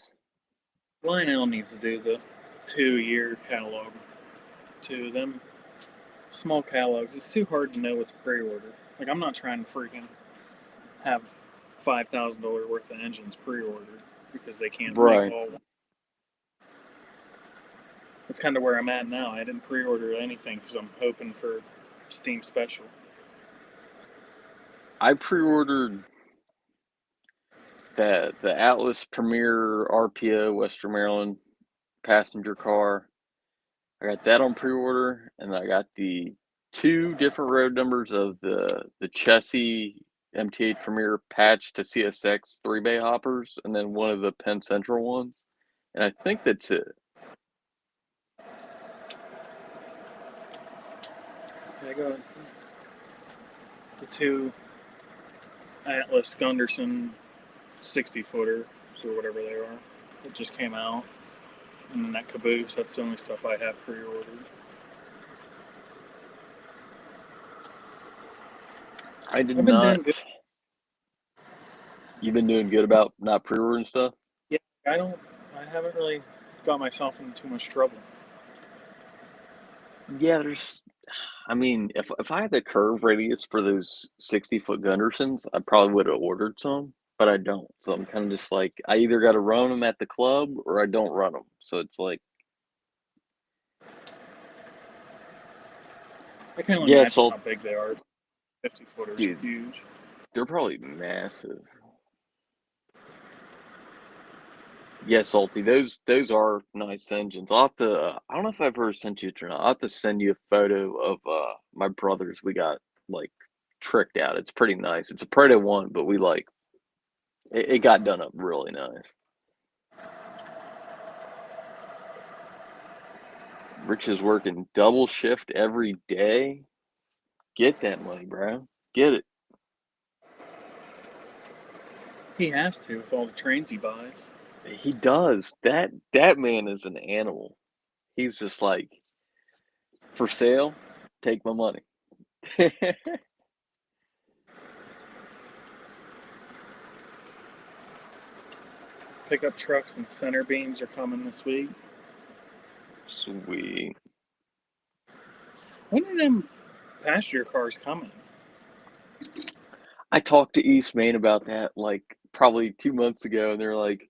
Lionel needs to do the 2-year catalog. To them small catalogs, it's too hard to know what to pre-order. Like, I'm not trying to freaking have $5,000 worth of engines pre-ordered because they can't make Right. all. That's kind of where I'm at now. I didn't pre-order anything because I'm hoping for Steam Special. I pre-ordered the Atlas Premier RPO Western Maryland passenger car. I got that on pre-order, and I got the 2 different road numbers of the Chessie MTH Premier patch to CSX 3-bay hoppers, and then one of the Penn Central ones. And I think that's it. I got the two Atlas Gunderson 60 footer or whatever they are. It just came out. And then that caboose, that's the only stuff I have pre-ordered. I did I've been not. doing good. You've been doing good about not pre-ordering stuff? Yeah, I haven't really got myself into too much trouble. Yeah, I mean, if I had the curve radius for those 60-foot Gundersons, I probably would have ordered some, but I don't. So I'm kind of just like, I either got to run them at the club or I don't run them. So it's like, I can only yeah, imagine how big they are. 50 footers are dude, huge. they're probably massive. Yeah, Salty, those are nice engines. I'll have to, I don't know if I've ever sent you it or not. I'll have to send you a photo of my brothers. We got like tricked out. It's pretty nice. It's a Prado 1, but we like it got done up really nice. Rich is working double shift every day. Get that money, bro. Get it. He has to with all the trains he buys. He does. That man is an animal. He's just like, for sale, take my money. Pickup trucks and center beams are coming this week. Sweet. When are them passenger cars coming? I talked to East Main about that like probably 2 months ago, and they're like,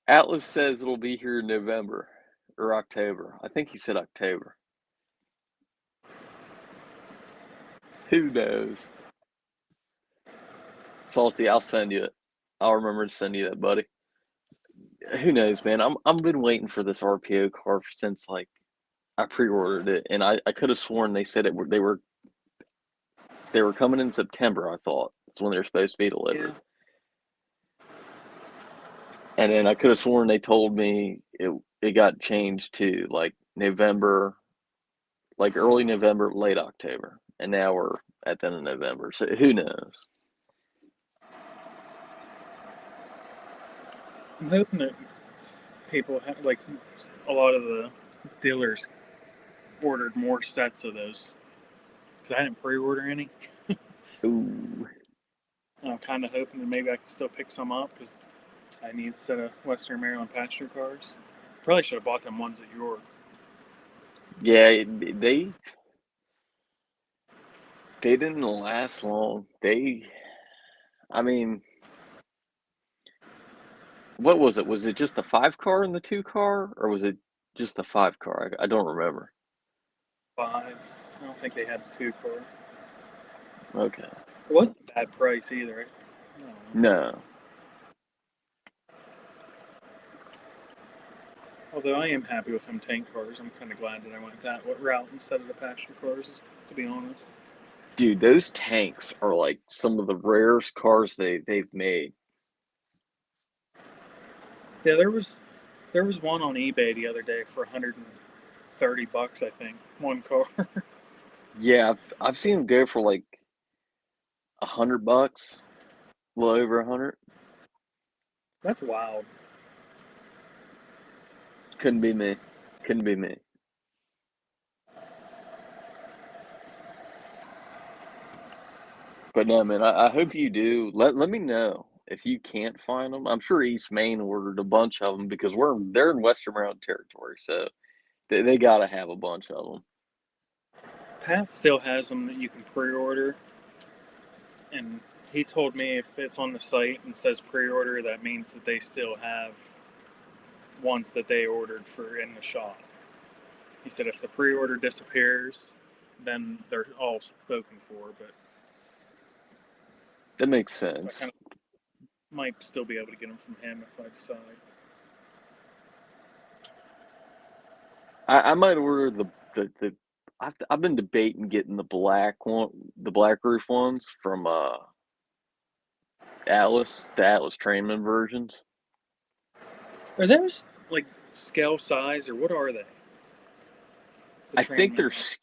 Atlas says it'll be here in November or October. I think he said October. Who knows? Salty, I'll send you it. I'll remember to send you that, buddy. Who knows, man? I'm been waiting for this RPO car since like I pre-ordered it, and I could have sworn they said they were coming in September. I thought it's when they were supposed to be delivered. Yeah. And then I could have sworn they told me it got changed to like November, like early November, late October, and now we're at the end of November. So who knows? I'm hoping that people have, like, a lot of the dealers ordered more sets of those because I didn't pre-order any. Ooh, And I'm kind of hoping that maybe I can still pick some up because I need a set of Western Maryland passenger cars. Probably should have bought them ones at York. yeah, they didn't last long. I mean, what was it? Was it just the 5 car and the 2 car, or was it just the 5 car? I don't remember. 5. I don't think they had the 2 car. Okay, It wasn't a bad price either. no, Although I am happy with them tank cars. I'm kind of glad that I went that route instead of the passenger cars, to be honest. dude, those tanks are like some of the rarest cars they've made. Yeah, there was one on eBay the other day for $130, I think, one car. Yeah, I've seen them go for like $100, a little over 100. That's wild. Couldn't be me. Couldn't be me. But no, man, I hope you do. Let me know if you can't find them. I'm sure East Maine ordered a bunch of them because they're in Western Maryland territory, so they got to have a bunch of them. Pat still has them that you can pre-order, and he told me if it's on the site and says pre-order, that means that they still have ones that they ordered for in the shop. He said if the pre-order disappears, then they're all spoken for. But That makes so I sense. kind of might still be able to get them from him if I decide. I might order the I've been debating getting the black one, the black roof ones from Atlas, the Atlas Trainman versions. Are those like scale size or what are they? The I think trainman they're ones.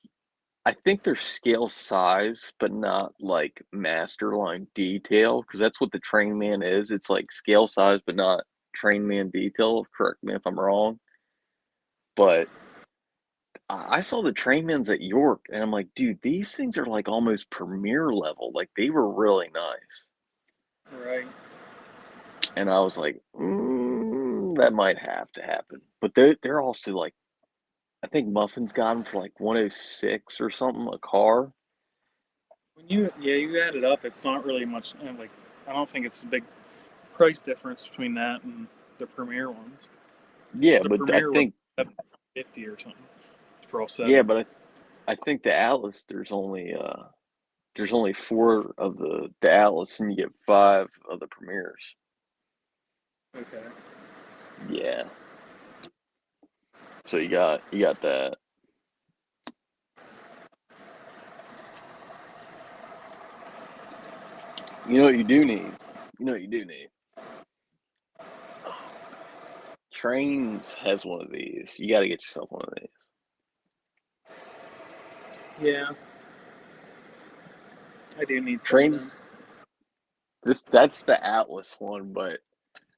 I think they're scale size, but not like master line detail, because that's what the Train Man is. It's like scale size, but not Train Man detail. Correct me if I'm wrong. But I saw the Train Mans at York, and I'm like, dude, these things are like almost premier level. Like they were really nice. Right. And I was like, that might have to happen. But they're also like, I think Muffin's got them for like 106 or something a car. When you add it up, it's not really much. Like, I don't think it's a big price difference between that and the Premier ones. Yeah, Because the but I Premier was think 750 or something for all yeah, seven. but I think the Atlas there's only four of the Atlas and you get five of the Premiers. Okay. Yeah. So you got that. You know what you do need? You know what you do need? Trains has one of these. You got to get yourself one of these. Yeah, I do need some of them. Trains. That's the Atlas one, but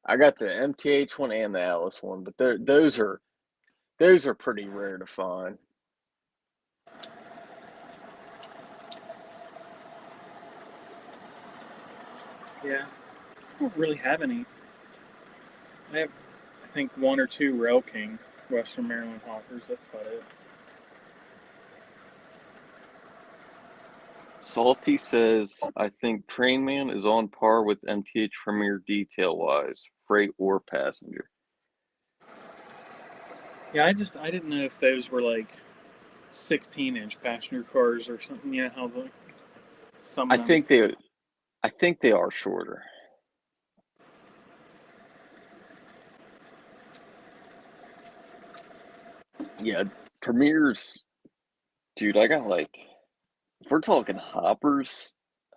I got the MTH one and the Atlas one, but those are pretty rare to find. Yeah, I don't really have any. I have, I think, one or two Rail King Western Maryland hoppers. That's about it. Salty says, I think Train Man is on par with MTH Premier detail wise, freight or passenger. Yeah, I didn't know if those were like 16-inch passenger cars or something. You know how some I of them. think they I think they are shorter. Yeah, Premiers, dude, I got like if we're talking hoppers,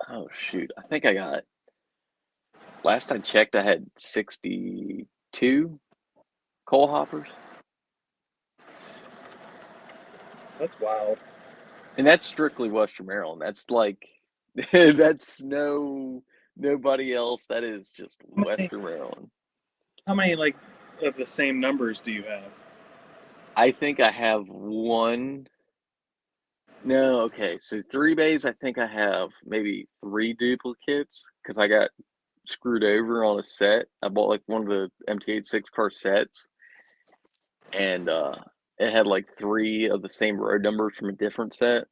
oh shoot, I think I got last I checked I had 62 coal hoppers. That's wild. And that's strictly Western Maryland. That's like that's nobody else. That is just How many, Western Maryland. how many like of the same numbers do you have? I think I have one. No, okay. So 3 bays, I think I have maybe three duplicates because I got screwed over on a set. I bought like one of the MT8 6 car sets, and it had like three of the same road numbers from a different set.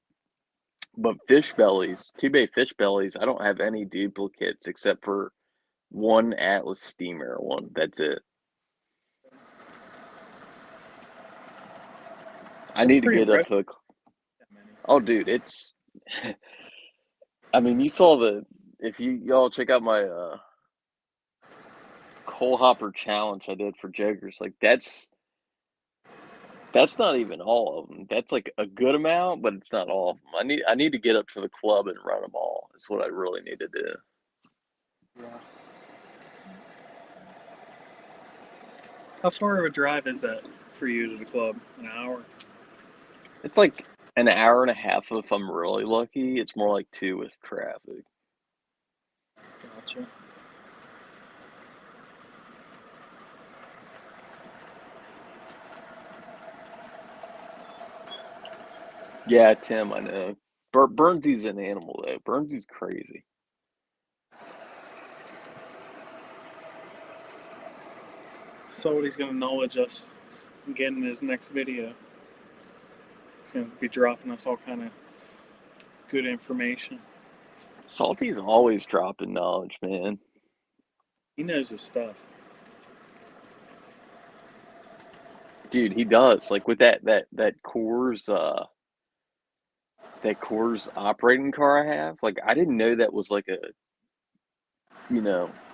But fish bellies, 2 bay fish bellies, I don't have any duplicates except for one Atlas Steam Air one. That's it. I That's need to pretty get up impressive. to. That many. Oh, dude, it's. I mean, you saw the. If y'all check out my coal hopper challenge I did for Jokers, like that's not even all of them. That's like a good amount, but it's not all of them. I need to get up to the club and run them all. Is what I really need to do. Yeah. How far of a drive is that for you to the club? An hour? It's like an hour and a half if I'm really lucky. It's more like two with traffic. Gotcha. Yeah, Tim, I know. Burnsy's an animal though. Burnsy's crazy. So what he's gonna knowledge us again in his next video. He's gonna be dropping us all kind of good information. Salty's always dropping knowledge, man. He knows his stuff. Dude, he does. Like with that Coors operating car I have. Like I didn't know that was like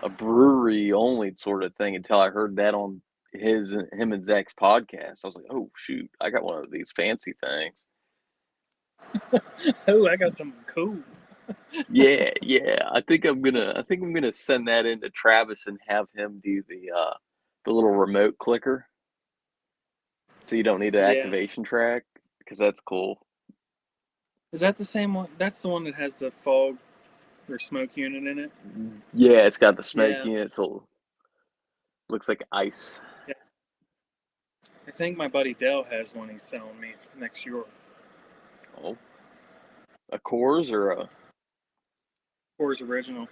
a brewery only sort of thing until I heard that on him and Zach's podcast. I was like, oh shoot, I got one of these fancy things. Oh, I got something cool. Yeah, yeah. I think I'm gonna send that in to Travis and have him do the little remote clicker. So you don't need an Yeah, activation track because that's cool. Is that the same one? That's the one that has the fog or smoke unit in it? Yeah, it's got the smoke Yeah. unit, so looks like ice. Yeah. I think my buddy Dale has one he's selling me next year. Oh, a Coors or a Coors Original.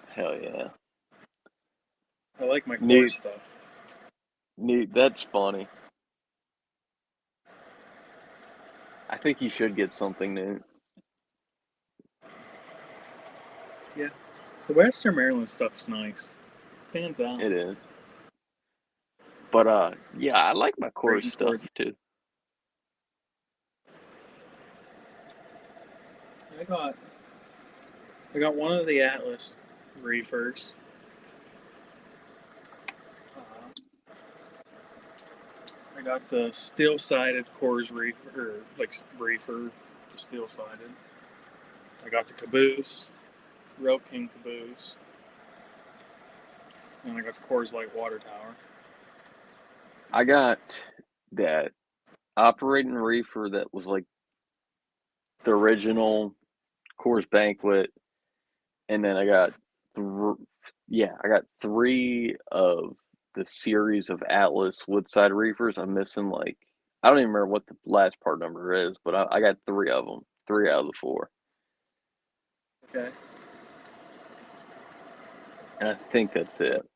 hell yeah, I like my Coors Newt. stuff. Newt, that's funny. I think you should get something new. Yeah. The Western Maryland stuff's nice. It stands out. It is. But yeah, I like my Coors Grading stuff towards too. I got one of the Atlas reefers. I got the steel-sided Coors reefer, reefer, steel-sided. I got the caboose, Real King caboose, and I got the Coors Light water tower. I got that operating reefer that was like the original Coors Banquet, and then I got I got 3 of the series of Atlas Woodside reefers. I'm missing like I don't even remember what the last part number is, but I got 3 of them, 3 out of the 4, Okay. and I think that's it.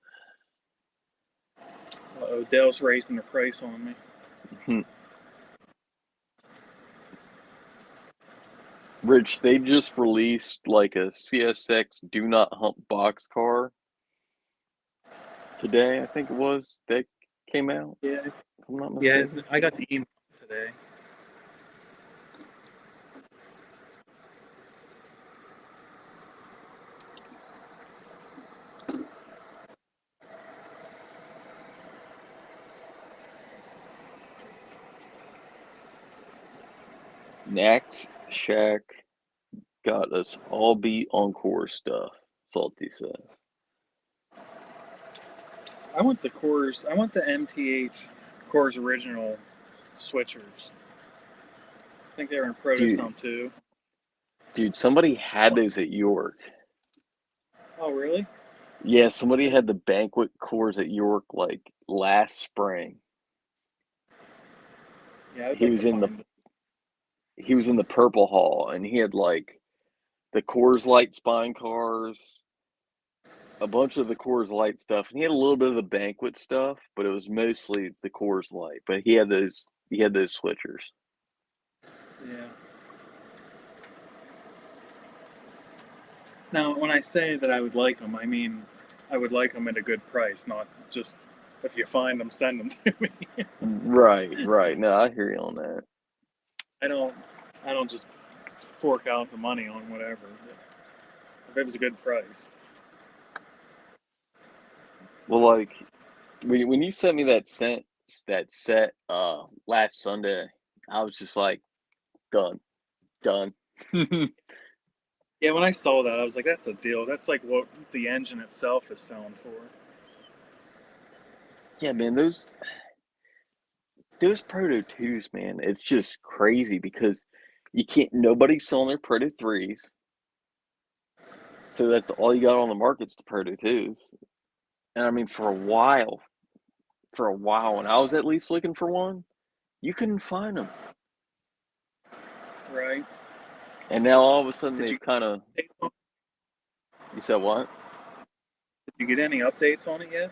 Dell's raising the price on me. Rich, they just released like a CSX Do Not Hump box car today. I think it was that came out. Yeah. If I'm not Yeah, mistaken. I got the email today. Nax Shack got us all beat on core stuff, Salty says. I want the MTH Coors Original switchers. I think they were in Proto Dude, Sound too. dude, somebody had those at York. Oh, really? Yeah, somebody had the banquet cores at York like last spring. Yeah, I'd He like to was in the find them. he was in the Purple Hall, and he had like the Coors Light spine cars, a bunch of the Coors Light stuff, and he had a little bit of the banquet stuff, but it was mostly the Coors Light. But he had those switchers. Yeah. Now, when I say that I would like them, I mean I would like them at a good price, not just if you find them, send them to me. Right, right. No, I hear you on that. I don't just fork out the money on whatever. If it was a good price. Well, like when you sent me that set last Sunday, I was just like done. Yeah, when I saw that, I was like, that's a deal. That's like what the engine itself is selling for. Yeah, man, those Proto 2s, man, it's just crazy because nobody's selling their Proto 3s. So that's all you got on the market's the Proto 2s. And I mean for a while when I was at least looking for one, you couldn't find them. Right. And now all of a sudden Did you they've kind of You said what? did you get any updates on it yet?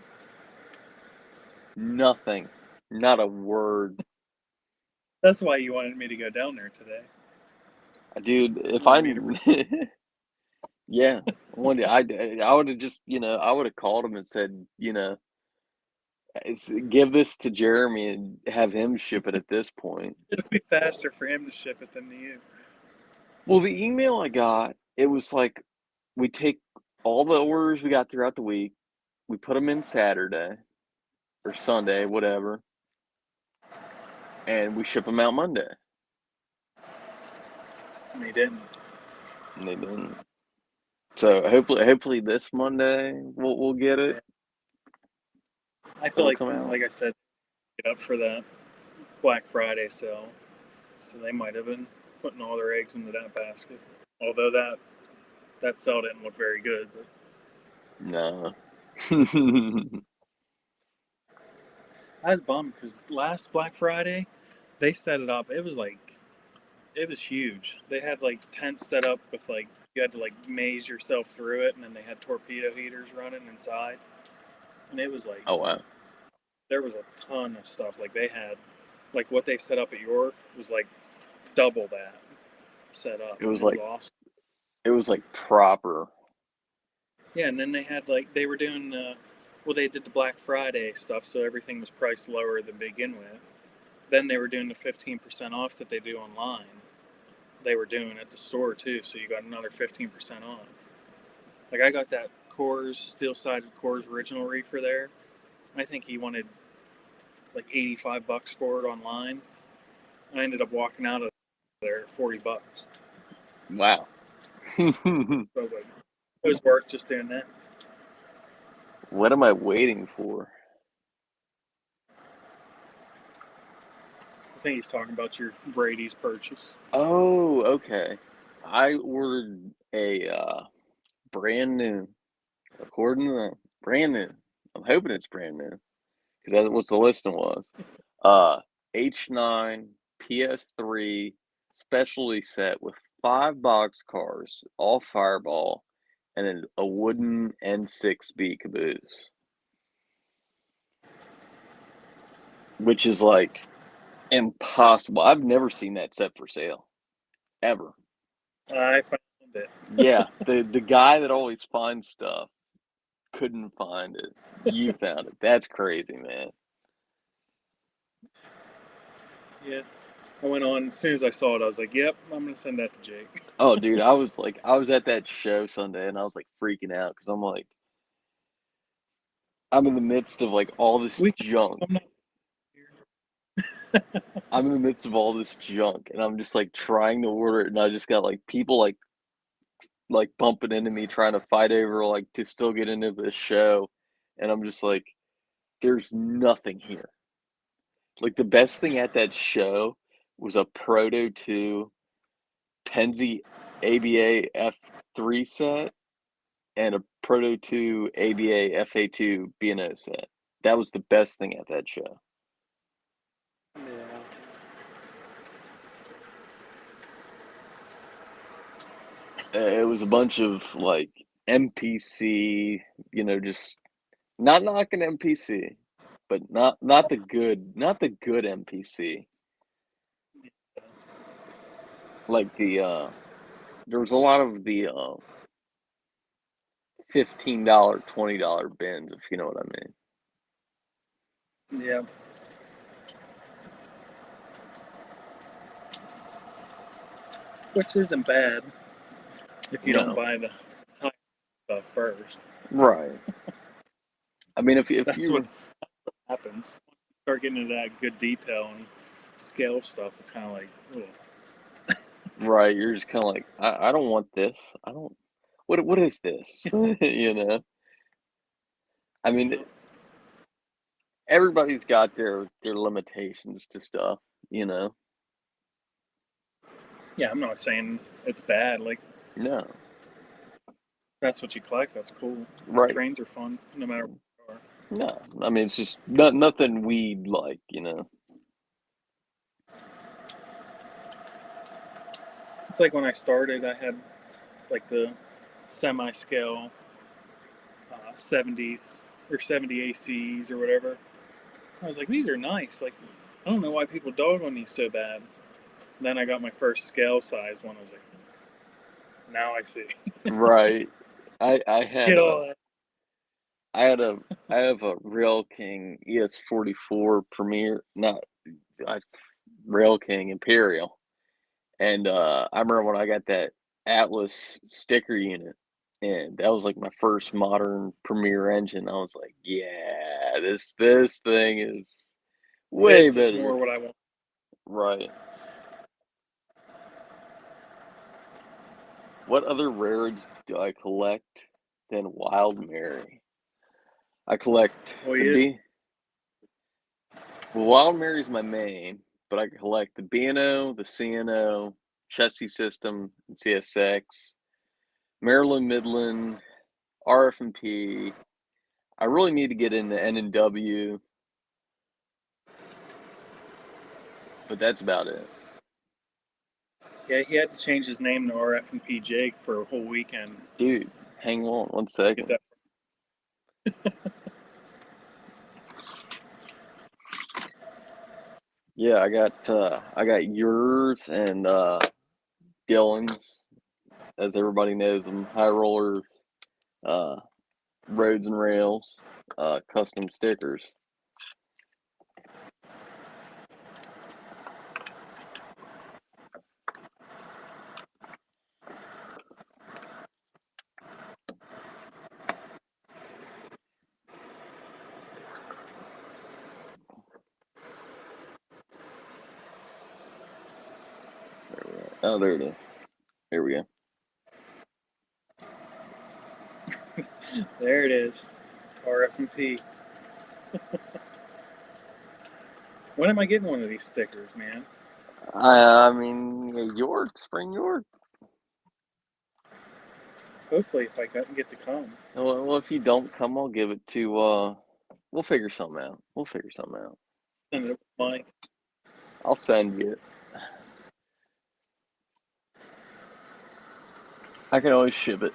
Nothing. Not a word. That's why you wanted me to go down there today. Dude, if You I wanted me to yeah, one day I would have just, I would have called him and said, give this to Jeremy and have him ship it at this point. It'll be faster for him to ship it than to you. Well, the email I got, it was like we take all the orders we got throughout the week, we put them in Saturday or Sunday, whatever, and we ship them out Monday. And he didn't. And they didn't. So hopefully this Monday we'll get it. I feel It'll come out. like I said, get up for that Black Friday sale. So they might have been putting all their eggs into that basket. Although that cell didn't look very good. But No. I was bummed because last Black Friday, they set it up. It was huge. They had like tents set up with like you had to like maze yourself through it, and then they had torpedo heaters running inside, and it was like Oh wow. there was a ton of stuff. Like they had like what they set up at York was like double that set up. It was It was like awesome. it was like proper. Yeah, and then they had like they were doing well, they did the Black Friday stuff, so everything was priced lower to begin with. Then they were doing the 15% off that they do online. They were doing at the store too, so you got another 15% off. Like I got that Coors steel-sided Coors original reefer there. I think he wanted like $85 for it online. I ended up walking out of there at $40. Wow. So I was like, it was worth just doing that. What am I waiting for? I think he's talking about your Brady's purchase. Oh, okay. I ordered a brand new, according to them, brand new. I'm hoping it's brand new because that's what the listing was. H9 PS3 specialty set with 5 boxcars, all Fireball, and then a wooden N6B caboose, which is like impossible. I've never seen that set for sale ever. I found it. Yeah, the guy that always finds stuff couldn't find it. You found it. That's crazy, man. Yeah. I went on as soon as I saw it. I was like, "Yep, I'm gonna send that to Jake." Oh, dude, I was at that show Sunday and I was like freaking out because I'm like, I'm in the midst of like all this We junk. I'm not I'm in the midst of all this junk and I'm just like trying to order it and I just got like people like bumping into me trying to fight over like to still get into the show and I'm just like, there's nothing here. Like the best thing at that show was a Proto 2 Penzi ABA F3 set and a Proto 2 ABA FA2 B&O set. That was the best thing at that show. Yeah. It was a bunch of like MPC, just not knocking MPC, but not the good MPC. Like there was a lot of the $15, $20 bins, if you know what I mean. Yeah. Which isn't bad if you don't No, buy the high stuff first. right. I mean, if That's what you happens. Start getting into that good detail and scale stuff. It's kind of like, ugh. right, you're just kind of like, I don't want this. I don't. What is this? You know. I mean, Yep. everybody's got their limitations to stuff. You know. Yeah, I'm not saying it's bad. Like No. that's what you collect. That's cool. Right. Trains are fun, no matter what they are. No. I mean, it's just nothing we'd like. You know. It's like when I started, I had like the semi-scale 70s or 70 ACs or whatever. I was like, these are nice. Like, I don't know why people dog on these so bad. Then I got my first scale size one. I was like, now I see. Right. I had Get a all that. I had a I have a Rail King ES44 Premier, not I, Rail King Imperial. And I remember when I got that Atlas sticker unit, and that was like my first modern Premier engine. I was like, yeah, this thing is way This is better. more what I want. Right. What other rarities do I collect than Wild Mary? I collect Well, the he is. B. Well, Wild Mary's my main, but I collect the B&O, the CNO, chassis system and CSX, Maryland Midland, RF&P. I really need to get into N&W, but that's about it. Yeah, he had to change his name to RF&P Jake for a whole weekend. Dude, hang on one Get second. that. Yeah, I got yours and Dylan's, as everybody knows them, High Roller, Roads and Rails, custom stickers. Oh, there it is. Here we go. There it is, RF&P. When am I getting one of these stickers, man? I mean, York, Spring York. Hopefully, if I get to come. Well, if you don't come, I'll give it to. We'll figure something out. Send it up to Mike. I'll send you it. I can always ship it.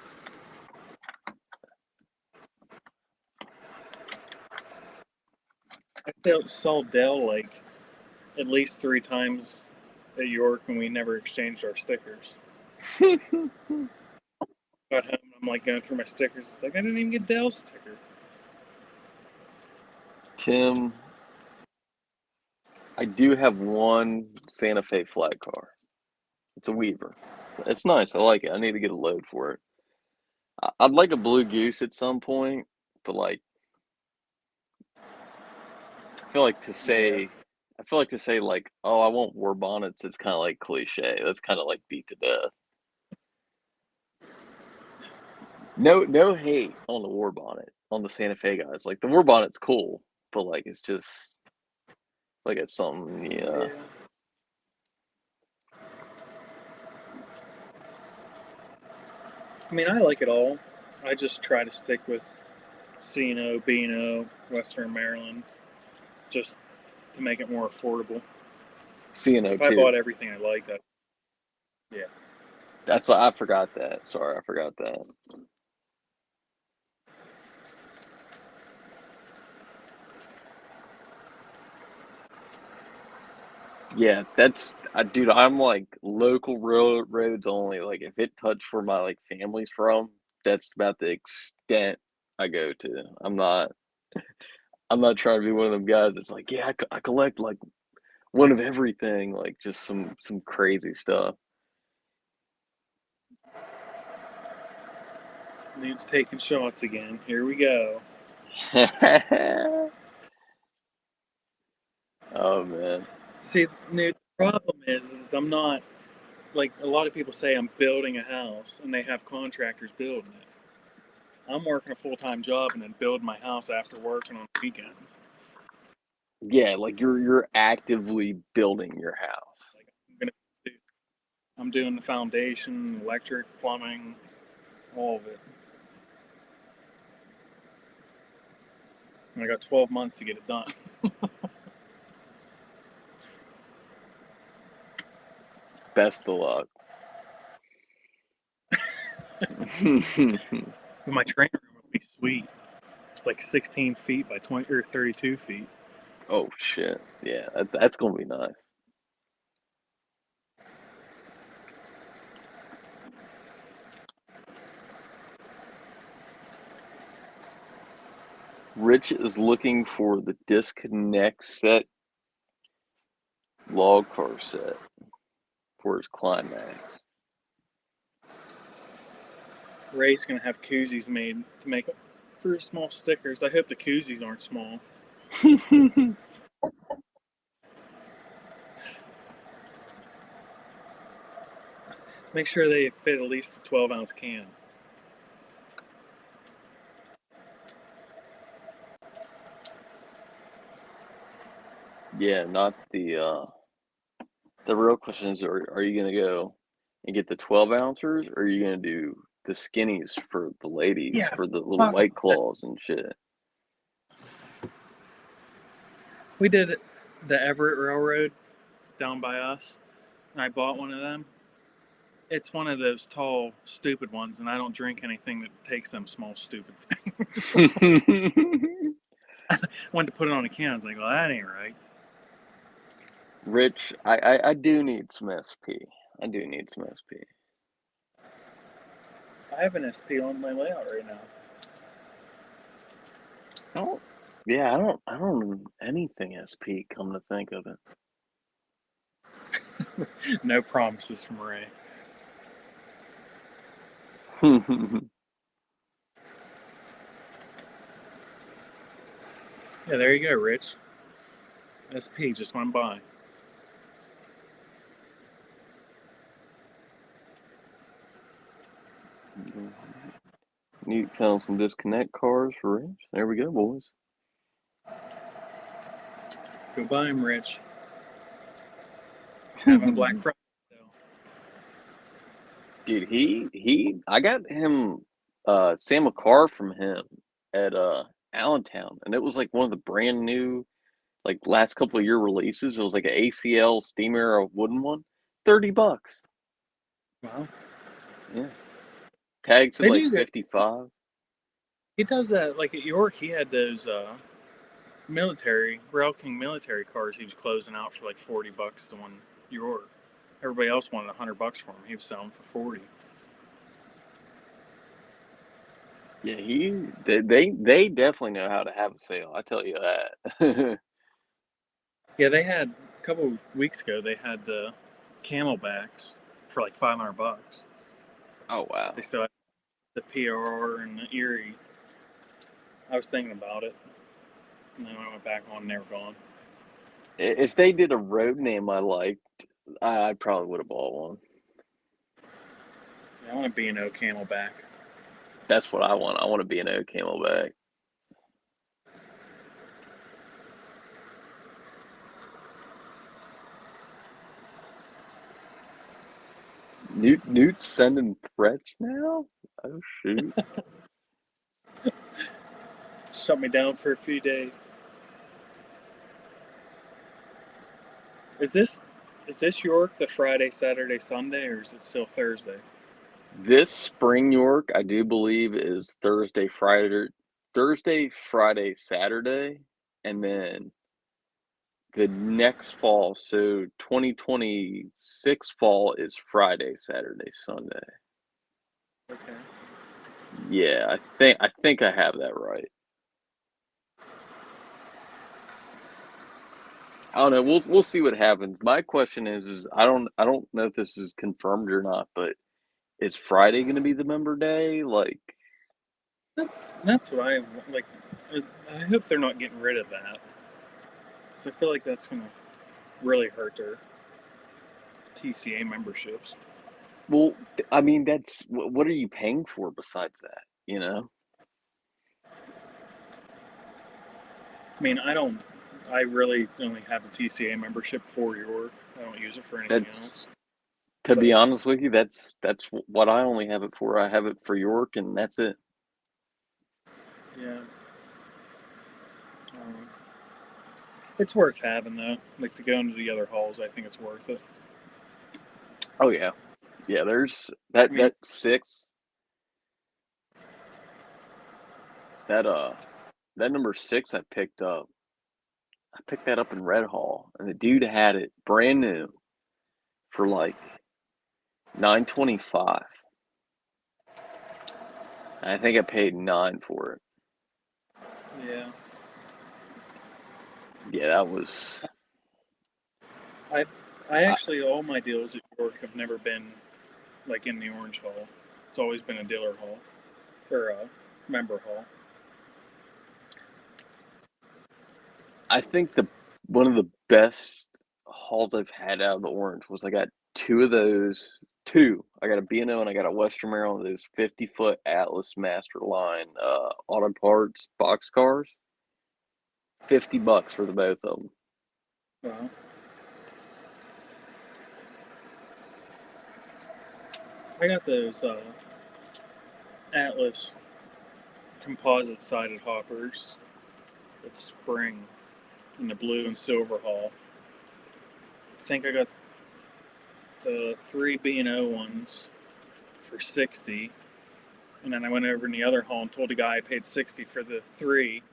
I saw Dell like at least 3 times at York, and we never exchanged our stickers. Got home, I'm like going through my stickers. It's like I didn't even get Dell's sticker. Tim, I do have one Santa Fe flat car. It's a Weaver. It's nice. I like it. I need to get a load for it. I'd like a Blue Goose at some point, but like, I feel like to say like, oh, I want war bonnets. It's kind of like cliche. That's kind of like beat to death. No hate on the war bonnet on the Santa Fe guys. Like the war bonnet's cool, but like it's just like it's something. Yeah. I mean, I like it all. I just try to stick with C&O, B&O, Western Maryland, just to make it more affordable. C&O If I too. bought everything I liked, yeah. That's why I forgot that. Sorry, I forgot that. Yeah, that's dude. I'm like local roads only. Like if it touched where my like family's from, that's about the extent I go to. I'm not trying to be one of them guys that's like, yeah, I collect like one of everything, like just some crazy stuff. Dude's taking shots again. Here we go. Oh man. See, the problem is I'm not like a lot of people say I'm building a house and they have contractors building it. I'm working a full-time job and then building my house after working on weekends. Yeah, like you're actively building your house. Like I'm doing the foundation, electric, plumbing, all of it. And I got 12 months to get it done. Best of luck. But my training room would be sweet. It's like 16 feet by 20 or 32 feet. Oh shit. Yeah, that's gonna be nice. Rich is looking for the disconnect set log car set for his Climax. Ray's gonna have koozies made to make for small stickers. I hope the koozies aren't small. Make sure they fit at least a 12-ounce can. Yeah, not the real question is, are you gonna go and get the 12 ounces, or are you gonna do the skinnies for the ladies Yeah, for the little fuck White that. Claws and shit? We did the Everett Railroad down by us, and I bought one of them. It's one of those tall, stupid ones, and I don't drink anything that takes them small, stupid things. Went to put it on a can. I was like, well, that ain't right. Rich, I do need some SP. I do need some SP. I have an SP on my layout right now. I don't anything SP, come to think of No promises from Ray. it. Yeah, there you go, Rich. SP just went by. Need found some disconnect cars for Rich. There we go, boys. Go buy him, Rich. He's having a Black Friday sale. Dude, I got him Sam a car from him at Allentown, and it was like one of the brand new, like last couple of year releases. It was like an ACL Steam Era wooden one, $30. Wow. Yeah, tags at They like do that. 55. He does that. Like at York, he had those Rail King military cars he was closing out for like $40 to one York. Everybody else wanted $100 for him. He was selling for 40. Yeah, they definitely know how to have a sale. I tell you that. Yeah, they had a couple of weeks ago. They had the Camelbacks for like $500. Oh wow. They still had the PRR and the Erie. I was thinking about it, and then I went back on, and they were gone. If they did a road name I liked, I probably would have bought one. I want a B&O Camelback. That's what I want. I want to be an O Camelback. Newt's sending threats now? Oh shoot. Shut me down for a few days. Is this York the Friday, Saturday, Sunday, or is it still Thursday? This spring York, I do believe, is Thursday, Friday, Saturday, and then the next fall, so 2026 fall is Friday, Saturday, Sunday. Okay. Yeah, I think I have that right. I don't know. We'll see what happens. My question is I don't know if this is confirmed or not, but is Friday going to be the member day? Like, That's what I like. I hope they're not getting rid of that, because I feel like that's gonna really hurt their TCA memberships. well, I mean, that's what are you paying for besides that? You know, I mean, I really only have a TCA membership for York. I don't use it for anything that's else. to be But honest with you, that's what I only have it for. I have it for York, and that's it. yeah, it's worth having though. Like to go into the other halls, I think it's worth it. Oh yeah, yeah. There's I mean, that six that that number 6 I picked up. I picked that up in Red Hall, and the dude had it brand new for like $9.25. I think I paid 9 for it. yeah, Yeah, that was. I actually all my deals at York have never been like in the Orange Hall. It's always been a dealer hall or a member hall. I think the one of the best hauls I've had out of the Orange was I got two of those. Two. I got a B&O and I got a Western Maryland, those 50-foot Atlas Master Line auto parts box cars. $50 for the both of them. Wow. I got those Atlas composite sided hoppers that spring in the blue and silver hull. I think I got the 3 B&O ones for 60, and then I went over in the other hall and told the guy I paid 60 for the 3,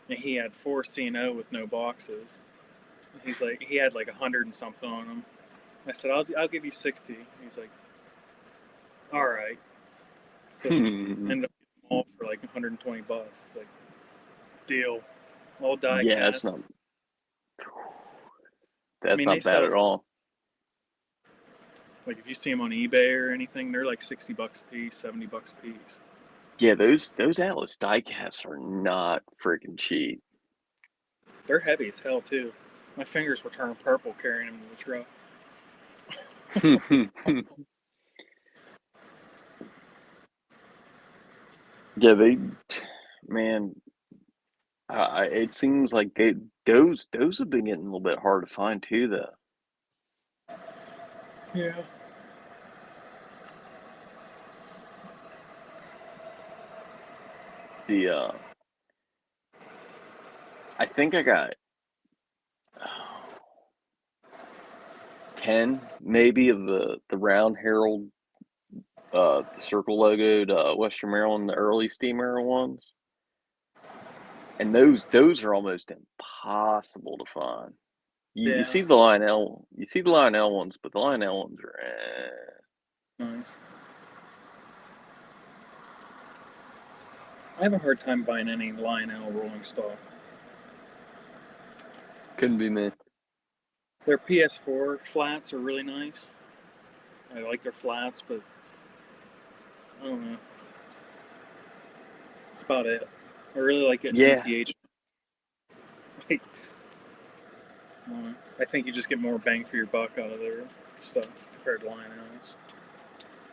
and he had 4 C&O with no boxes. And he's like, he had like 100 and something on them. I said, I'll give you 60. He's like, all right. So I ended up getting them all for like 120 bucks. It's like, deal. All die Yeah, cast. that's they not bad sell at all. Like if you see them on eBay or anything, they're like 60 bucks a piece, 70 bucks a piece. Yeah, those Atlas diecasts are not freaking cheap. They're heavy as hell too. My fingers were turning purple carrying them in the truck. Yeah, man, it seems like those have been getting a little bit hard to find too, though. Yeah. I think I got 10 maybe of the round Herald, the circle logoed Western Maryland, the early steam era ones, and those are almost impossible to find. You Yeah. see the Lionel ones, but the Lionel ones are Nice. I have a hard time buying any Lionel rolling stock. couldn't be me. Their PS4 flats are really nice. I like their flats, but I don't know. That's about it. I really like getting Yeah. MTH. Like, I think you just get more bang for your buck out of their stuff compared to Lionel's.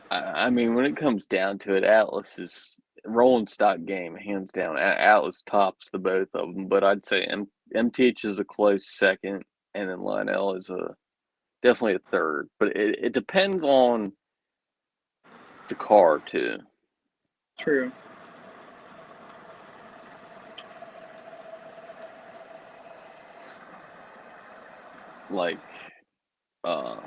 I mean, when it comes down to it, Atlas is rolling stock game, hands down. Atlas tops the both of them, but I'd say MTH is a close second, and then Lionel is definitely a third. But it depends on the car too. True. Like, I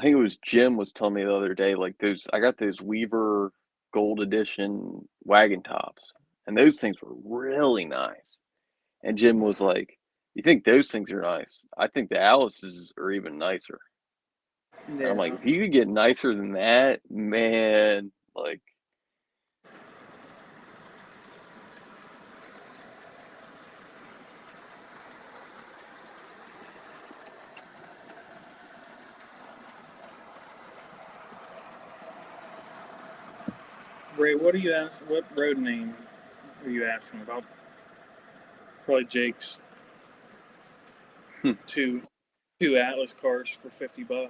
think it was Jim was telling me the other day, like I got those Weaver Gold Edition wagon tops, and those things were really nice. And Jim was like, "You think those things are nice? I think the Alice's are even nicer." And I'm like, Yeah. "If you could get nicer than that, man, like." Ray, what are you asking? What road name are you asking about? Probably Jake's two Atlas cars for $50.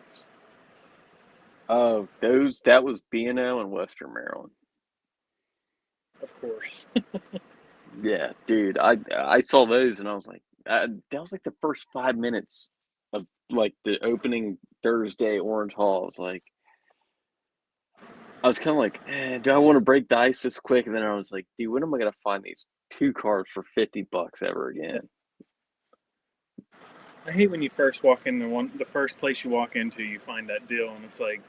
Oh, that was B&O and Western Maryland. Of course. Yeah, dude, I saw those and I was like, that was like the first 5 minutes of like the opening Thursday Orange Hall. I was kind of like, do I want to break the ice this quick? And then I was like, dude, when am I gonna find these two cars for $50 ever again? I hate when you first walk in the first place you walk into, you find that deal, and it's like,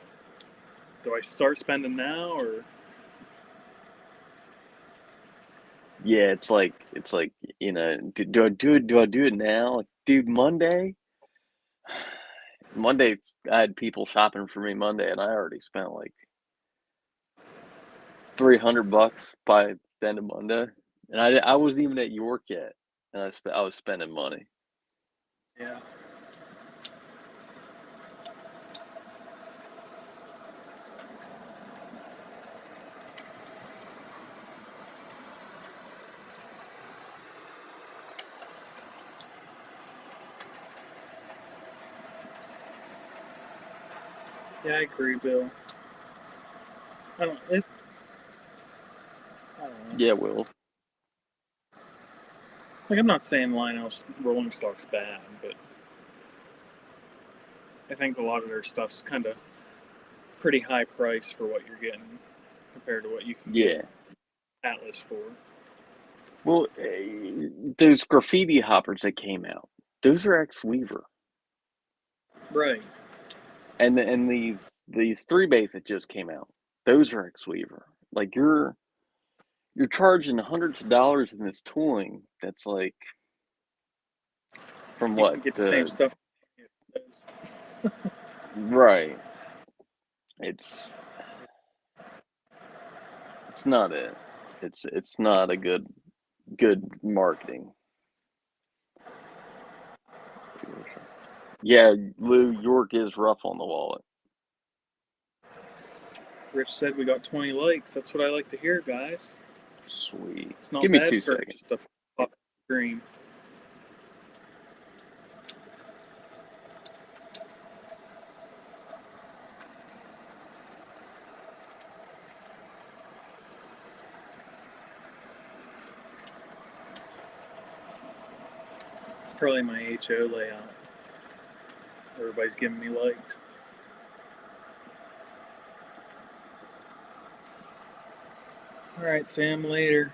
do I start spending now or? Yeah, it's like do I do it now? Like, dude, Monday, I had people shopping for me Monday, and I already spent like $300 by the end of Monday, and I wasn't even at York yet, and I was spending money. Yeah. Yeah, I agree, Bill. I don't. I don't know. Yeah, Will. Like, I'm not saying Lionel's rolling stock's bad, but I think a lot of their stuff's kind of pretty high price for what you're getting compared to what you can Yeah. get Atlas for. Well, those graffiti hoppers that came out, those are ex Weaver. Right. And these 3-bays that just came out, those are ex Weaver. Like you're charging hundreds of dollars in this tooling that's like from You what can get the same stuff. right. It's not it. It's not a good marketing. Yeah, Lou, York is rough on the wallet. Rich said we got 20 likes. That's what I like to hear, guys. Sweet. It's not Give me bad 2 for seconds. just a pop screen. It's probably my HO layout. Everybody's giving me likes. All right, Sam, later.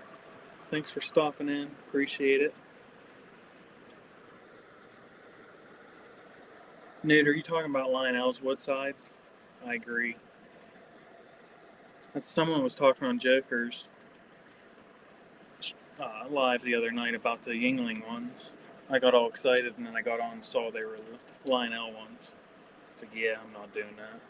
Thanks for stopping in. Appreciate it. Nate, are you talking about Lionel's Woodsides? I agree. That's someone was talking on Joker's live the other night about the Yingling ones. I got all excited and then I got on and saw they were the Lionel ones. It's like, yeah, I'm not doing that.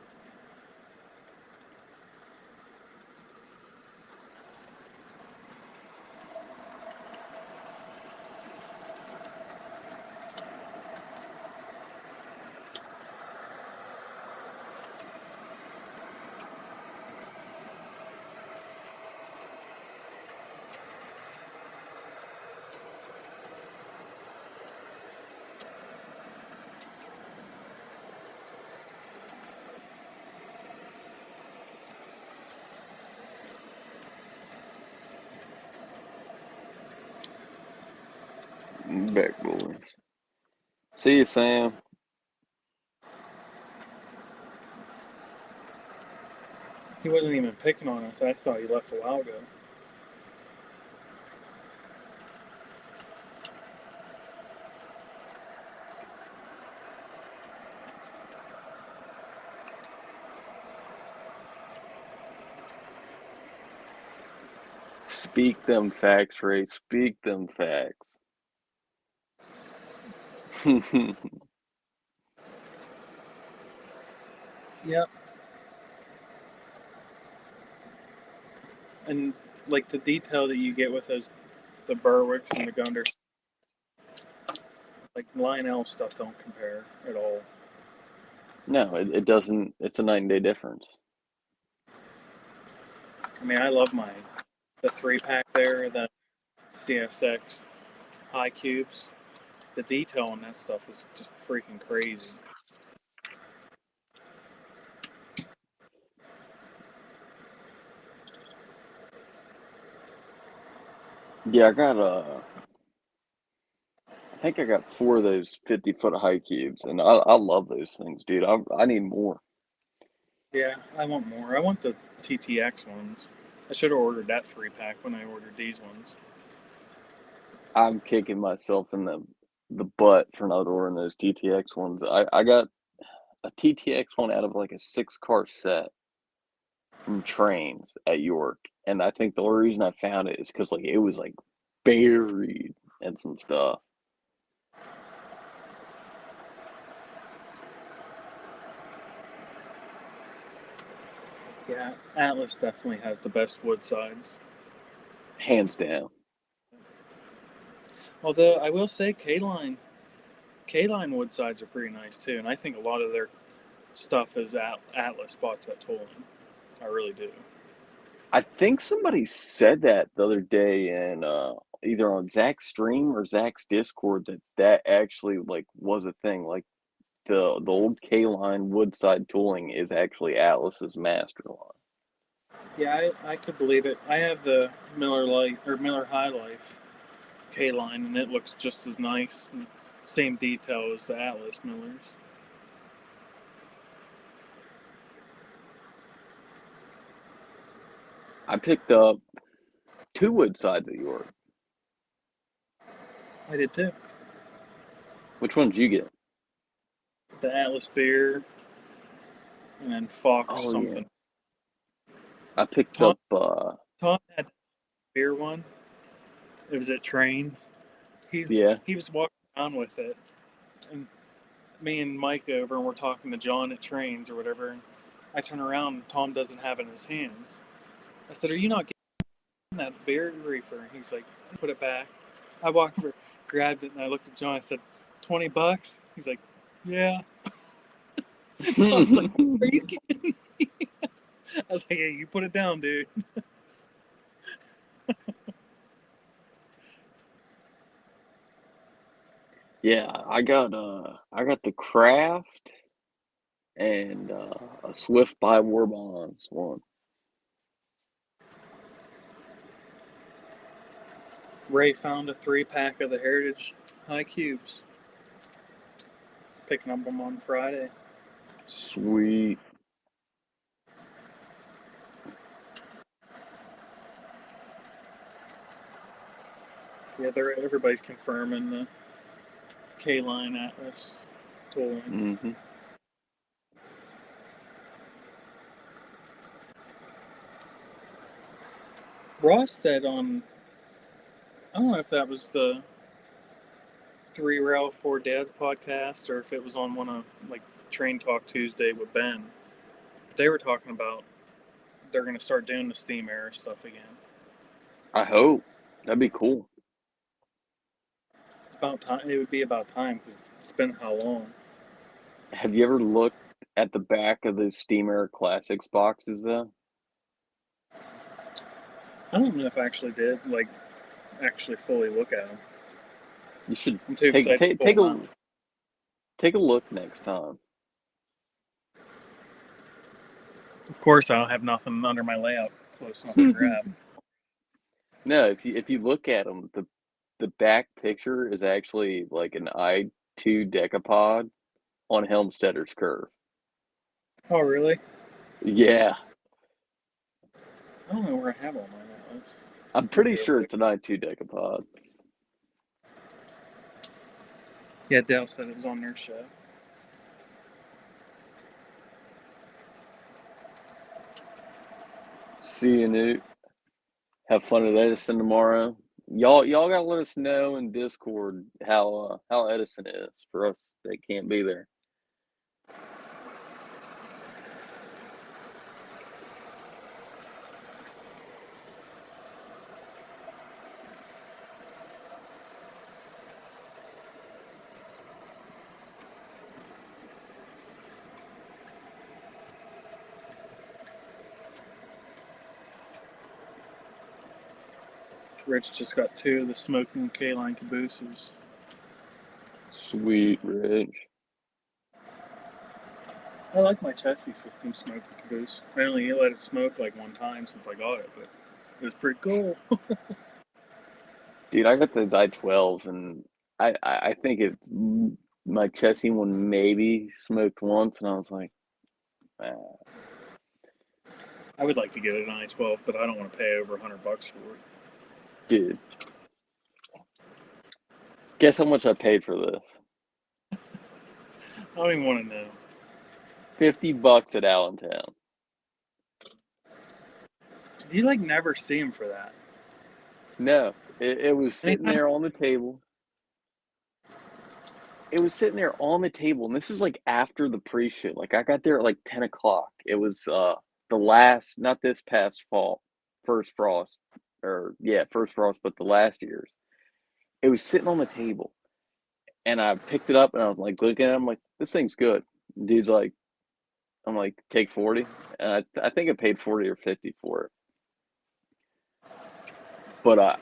Back boys. See you, Sam. He wasn't even picking on us. I thought he left a while ago. Speak them facts, Ray. Speak them facts. Yep. And like the detail that you get with those, the Berwicks and the Gunders, like Lionel stuff don't compare at all. No, it doesn't. It's a night and day difference. I mean, I love the 3-pack there, the CSX high cubes. The detail on that stuff is just freaking crazy. Yeah, I think I got 4 of those 50-foot high cubes, and I love those things, dude. I need more. Yeah, I want more. I want the TTX ones. I should have ordered that 3-pack when I ordered these ones. I'm kicking myself in the butt for not ordering those TTX ones. I got a TTX one out of like a 6-car set from Trains at York, and I think the only reason I found it is because like it was like buried in some stuff. Yeah, Atlas definitely has the best wood sides. Hands down. Although I will say K-Line wood sides are pretty nice too, and I think a lot of their stuff is Atlas bought that tooling. I really do. I think somebody said that the other day in either on Zach's stream or Zach's Discord that actually like was a thing. Like the old K-Line Woodside tooling is actually Atlas's master line. Yeah, I could believe it. I have the Miller High Life K-Line, and it looks just as nice. And same detail as the Atlas Millers. I picked up 2 Woodsides at York. I did too. Which one did you get? The Atlas beer and then Fox Oh yeah, something. I picked Tom, up. Tom had beer one. It was at Trains. Yeah. He was walking around with it, and me and Mike over, and we're talking to John at Trains or whatever. And I turn around, and Tom doesn't have it in his hands. I said, "Are you not getting that beer reefer?" And he's like, "Put it back." I walked over, grabbed it, and I looked at John. I said, $20. He's like, "Yeah." Tom's like, "Are you kidding me?" I was like, "Hey, you put it down, dude." Yeah, I got the Craft and a Swift by War Bonds one. Ray found a 3-pack of the Heritage High Cubes. Picking up them on Friday. Sweet. Yeah, everybody's confirming the K-Line Atlas tooling. Mm-hmm. Ross said on, I don't know if that was the 3 Rail 4 Dads podcast or if it was on one of like Train Talk Tuesday with Ben. But they were talking about they're going to start doing the steam era stuff again. I hope. That'd be cool. It's about time. It would be about time because it's been how long? Have you ever looked at the back of the Steam Era Classics boxes though? I don't know if I actually did actually fully look at them. You should I'm too take excited. take a look next time. Of course, I don't have nothing under my layout close enough to grab. No, if you look at them, the back picture is actually like an I-2 decapod on Helmstedter's curve. Oh, really? Yeah, I don't know where I have all mine at. I'm pretty sure it's an I-2 decapod. Yeah, Dale said it was on their show. See you, Newt. Have fun at Edison tomorrow. Y'all gotta let us know in Discord how Edison is for us that can't be there. Rich just got 2 of the smoking K-Line cabooses. Sweet, Rich. I like my chassis system smoking caboose. I only let it smoke like one time since I got it, but it was pretty cool. Dude, I got those I-12s, and I think my chassis one maybe smoked once, and I was like, ah. I would like to get an I-12, but I don't want to pay over $100 for it. Dude, guess how much I paid for this? I don't even want to know. $50 at Allentown. You never see him for that. No, it was sitting there on the table. It was sitting there on the table, and this is after the pre-show. I got there at 10 o'clock. It was the last, not this past fall, first frost, first frost, but the last year's. It was sitting on the table, and I picked it up, and I was looking at it. I'm like, this thing's good. Dude's like, I'm like, take 40, and I think I paid 40 or 50 for it. But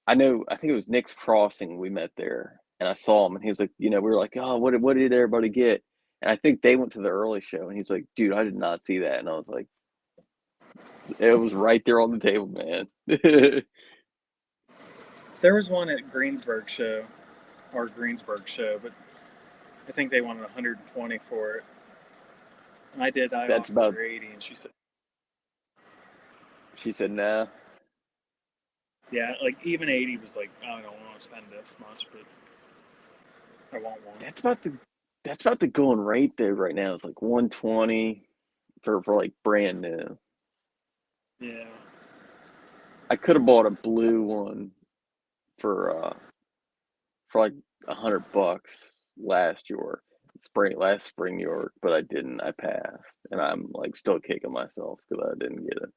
I know, I think it was Nick's Crossing we met there, and I saw him, and he was like, we were like, oh, what did everybody get? And I think they went to the early show, and he's like, dude, I did not see that. And I was like, it was right there on the table, man. There was one at Greensburg show, but I think they wanted 120 for it. And I offered That's about her 80, and she said, She said no. Yeah, like even 80 was like, oh, I don't want to spend this much, but I want one. That's about the going rate though right now. It's like 120 for like brand new. Yeah. I could have bought a blue one for like $100 last spring York, but I didn't. I passed, and I'm like still kicking myself because I didn't get it.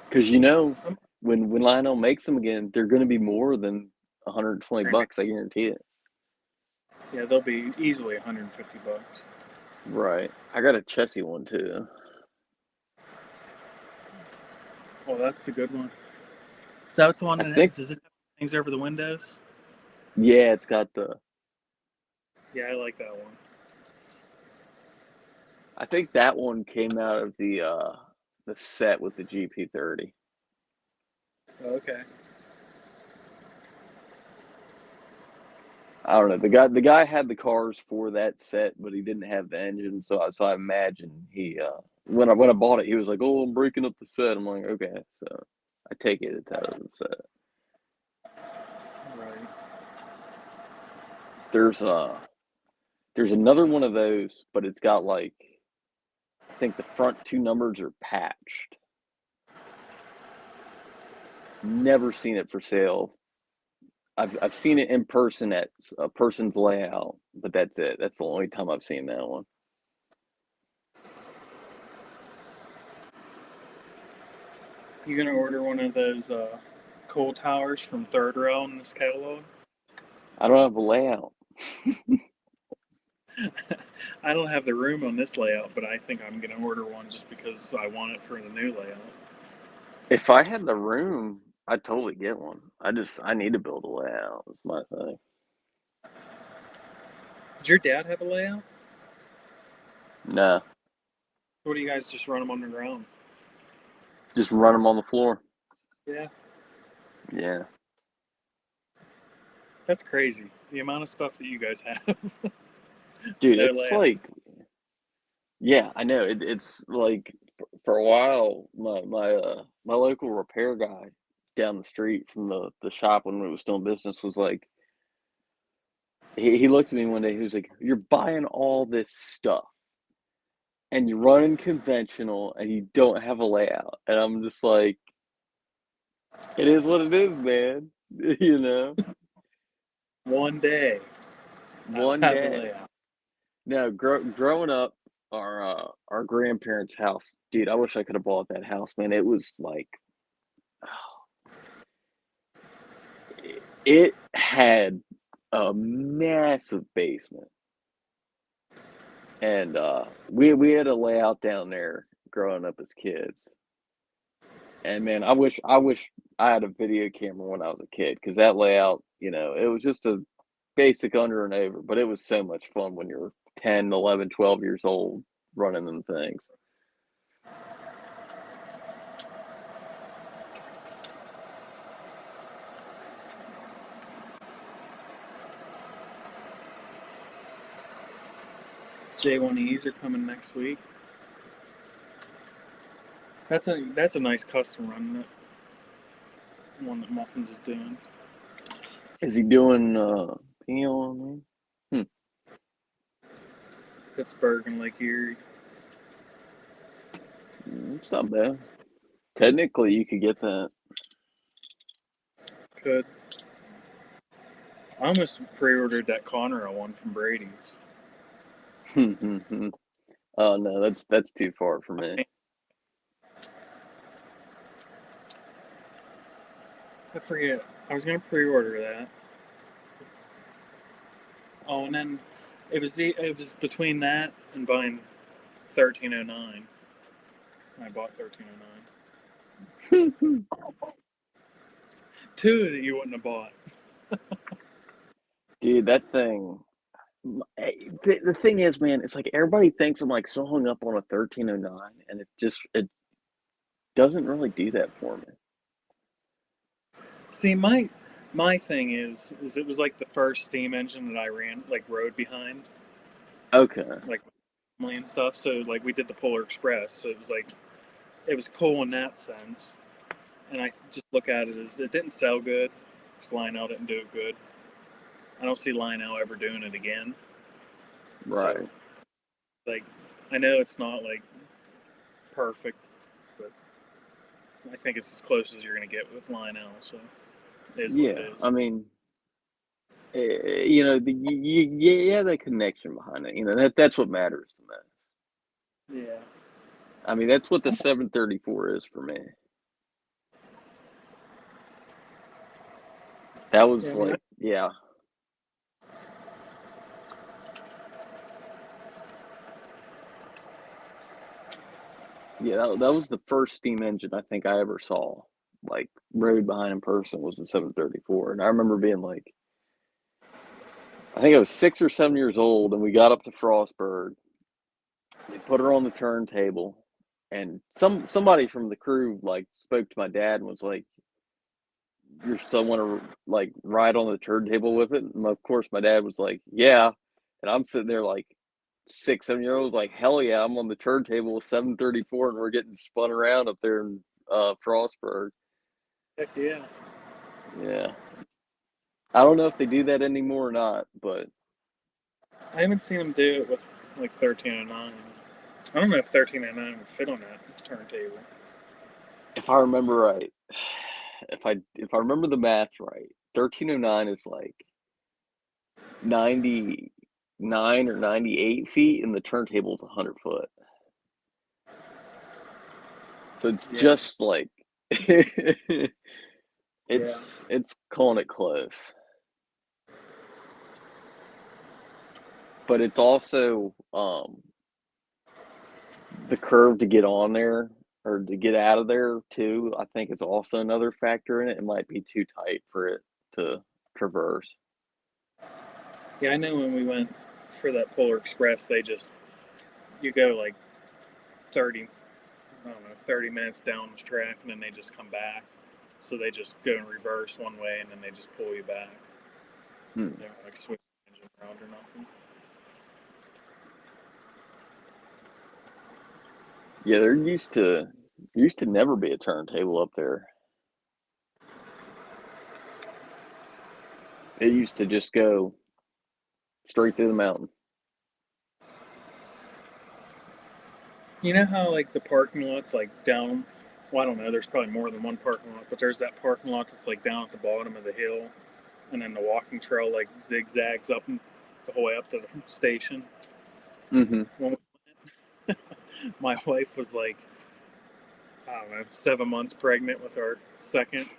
Because when Lionel makes them again, they're going to be more than $120. I guarantee it. Yeah, they'll be easily $150. Right. I got a Chessie one too. Oh, that's the good one. Is that the one I that think, does it have things over the windows? yeah, it's got the. Yeah, I like that one. I think that one came out of the set with the GP30. Oh, okay. I don't know. The guy had the cars for that set, but he didn't have the engine. So I imagine he when I bought it, he was like, "Oh, I'm breaking up the set." I'm like, "Okay." So I take it it's out of the set. Right. There's another one of those, but it's got like I think the front two numbers are patched. Never seen it for sale. I've seen it in person at a person's layout, but that's it. That's the only time I've seen that one. You gonna order one of those coal towers from Third Rail in this catalog? I don't have a layout. I don't have the room on this layout, but I think I'm gonna order one just because I want it for the new layout. If I had the room, I'd totally get one. I need to build a layout. That's my thing. Did your dad have a layout? Nah, Or do you guys just run them on the ground? just run them on the floor. Yeah, Yeah, that's crazy. The amount of stuff that you guys have. dude, No it's layout. like, yeah, I know. It's like for a while, my local repair guy down the street from the shop when it was still in business was like, he looked at me one day. He was like, "You're buying all this stuff, and you're running conventional, and you don't have a layout." And I'm just like, "It is what it is, man." You know, One day I'll one have a day. layout. Now, growing up, our grandparents' house, dude. I wish I could have bought that house, man. It was like, it had a massive basement, and we had a layout down there growing up as kids. And man, I wish I had a video camera when I was a kid because that layout, it was just a basic under and over, but it was so much fun when you're 10, 11, 12 years old running them things. J1Es are coming next week. That's a nice custom run. That one that Muffins is doing. Is he doing Pino on there? Pittsburgh and Lake Erie. It's not bad. Technically, you could get that. Could. I almost pre-ordered that Conrail one from Brady's. Oh no, that's too far for me. I forget. I was gonna pre-order that. Oh, and then it was between that and buying 1309. I bought 1309. Two that you wouldn't have bought. Dude, that thing. The thing is, man, it's like everybody thinks I'm like so hung up on a 1309, and it doesn't really do that for me. See, my thing is it was like the first steam engine that I rode behind. Okay. Like family and stuff. So like we did the Polar Express. So it was cool in that sense. And I just look at it as it didn't sell good because Lionel didn't do it good. I don't see Lionel ever doing it again. Right. So, like, I know it's not like perfect, but I think it's as close as you're gonna get with Lionel. So it is what it Yeah. is. I mean, you know, yeah, the connection behind it. You know, that's what matters the most. Yeah. I mean, that's what the 734 is for me. That was Yeah, I mean, like, yeah. Yeah, that was the first steam engine I think I ever saw, like, rode behind in person was the 734. And I remember being like, I think I was 6 or 7 years old, and we got up to Frostburg. They put her on the turntable, and somebody from the crew like spoke to my dad and was like, "Your son want to like ride on the turntable with it?" And of course, my dad was like, "Yeah," and I'm sitting there like 6, 7 year olds like, "Hell yeah, I'm on the turntable with 734, and we're getting spun around up there in Frostburg." heck yeah. Yeah, I don't know if they do that anymore or not, but I haven't seen him do it with like 1309. I don't know if 1309 would fit on that turntable. if I remember right, if I remember the math right, 1309 is like 99 or 98 feet, and the turntable is 100 foot. So it's Yeah. just like Yeah. it's calling it close. But it's also the curve to get on there or to get out of there too. I think it's also another factor in it. It might be too tight for it to traverse. Yeah, I know when we went for that Polar Express, you go like 30, I don't know, 30 minutes down the track, and then they just come back. So they just go in reverse one way, and then they just pull you back. Hmm. They don't like switch the engine around or nothing. Yeah, there used to never be a turntable up there. It used to just go straight through the mountain. You know how like the parking lot's like down? Well, I don't know. There's probably more than one parking lot, but there's that parking lot that's like down at the bottom of the hill, and then the walking trail like zigzags up the whole way up to the station. Mm-hmm. When my wife was like, I don't know, 7 months pregnant with our second,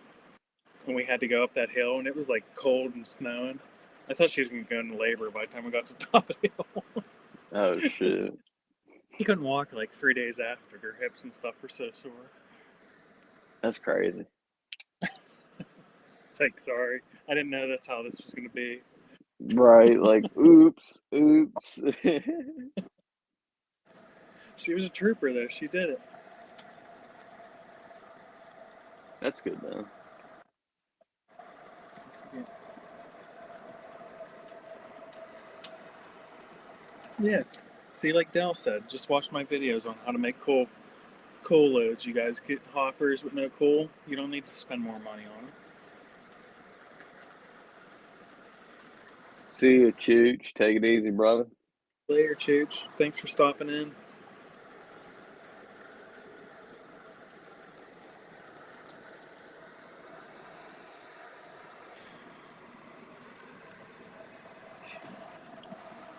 and we had to go up that hill, and it was like cold and snowing. I thought she was going to go into labor by the time we got to the top of the hill. Oh shit. He couldn't walk like 3 days after. Her hips and stuff were so sore. That's crazy. It's like, sorry, I didn't know that's how this was going to be. Right, like oops. She was a trooper, though. She did it. That's good though. Yeah. See, like Dell said, just watch my videos on how to make cool loads. You guys get hoppers with no cool. You don't need to spend more money on them. See you, Chooch. Take it easy, brother. Later, Chooch. Thanks for stopping in.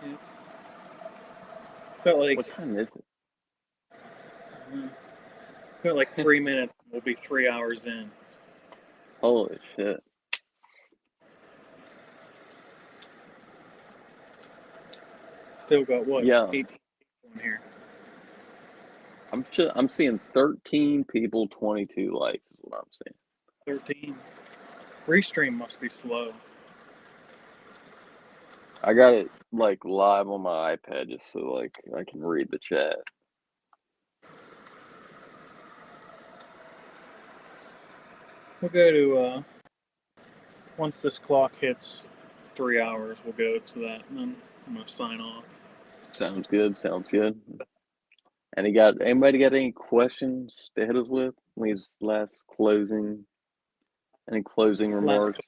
It's felt like What time is it? got like 3 minutes. We'll be 3 hours in. Holy shit. Still got what? Yeah. 18 people in here. I'm seeing 13 people, 22 likes is what I'm seeing. 13. Restream must be slow. I got it like live on my iPad just so like I can read the chat. We'll go to once this clock hits 3 hours, we'll go to that, and then I'm gonna sign off. Sounds good. Sounds good. Anybody got any questions to hit us with? Leaves last closing. Any closing Last remarks?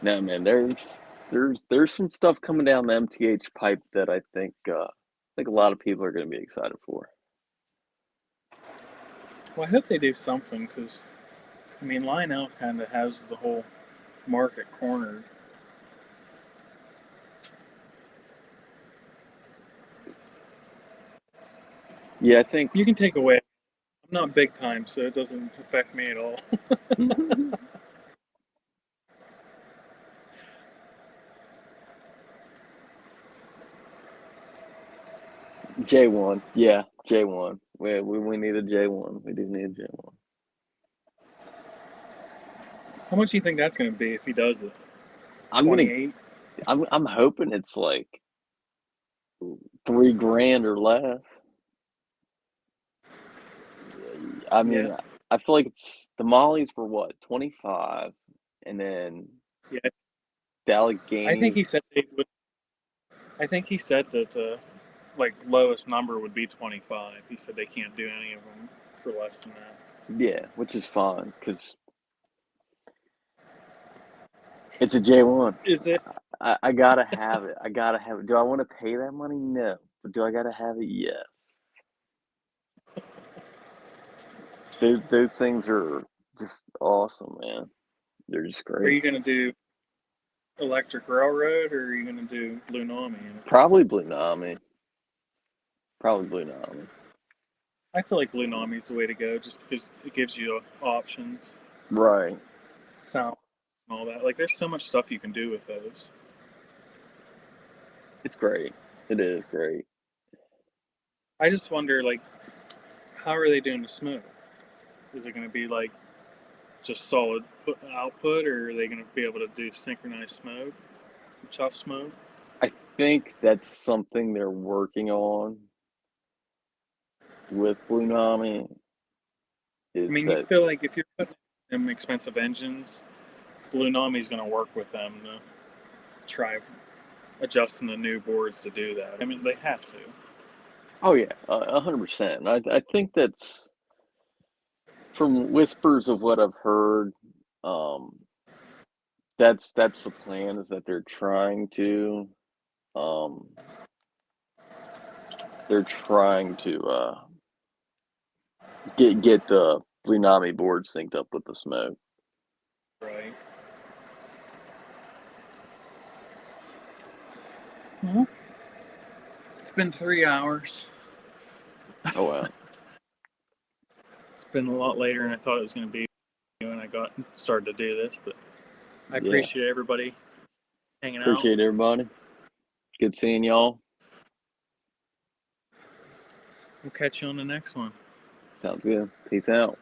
No, man. There's some stuff coming down the MTH pipe that I think a lot of people are going to be excited for. Well, I hope they do something because, I mean, Lionel kind of has the whole market cornered. Yeah, I think. You can take away. I'm not big time, so it doesn't affect me at all. J1. Yeah, J1. We need a J1. We do need a J1. How much do you think that's going to be if he does it? I'm gonna. 28? I'm hoping it's like $3,000 or less. I mean, Yeah. I feel like it's the Mollies were what 25, and then Yeah. the I Allegheny. think he said they would. I think he said that the lowest number would be 25. He said they can't do any of them for less than that. Yeah, which is fine because it's a J1. Is it? I gotta have it. I gotta have it. Do I want to pay that money? No. But do I gotta have it? Yes. Those things are just awesome, man. They're just Are you great. going to do Electric Railroad or are you going to do Blue Nami? Probably Blue Nami. Probably Blue Nami. I feel like Blue Nami is the way to go just because it gives you options, Right. sound, and all that. Like, there's so much stuff you can do with those. It's great. It is great. I just wonder, like, how are they doing the smoke? Is it going to be like just solid output, or are they going to be able to do synchronized smoke, chuff smoke? I think that's something they're working on with Blue Nami. I Is mean, you that feel like if you're putting them expensive engines, Blue Nami's going to work with them to try adjusting the new boards to do that. I mean, they have to. Oh yeah, 100%. I think that's from whispers of what I've heard. Um, that's the plan is that um, they're trying to get the Blue Nami board synced up with the smoke. Right. Well, it's been 3 hours. Oh wow. It's been a lot later than I thought it was going to be when I got started to do this, but I Yeah. appreciate everybody hanging out. Appreciate everybody. Good seeing y'all. We'll catch you on the next one. Sounds good. Peace out.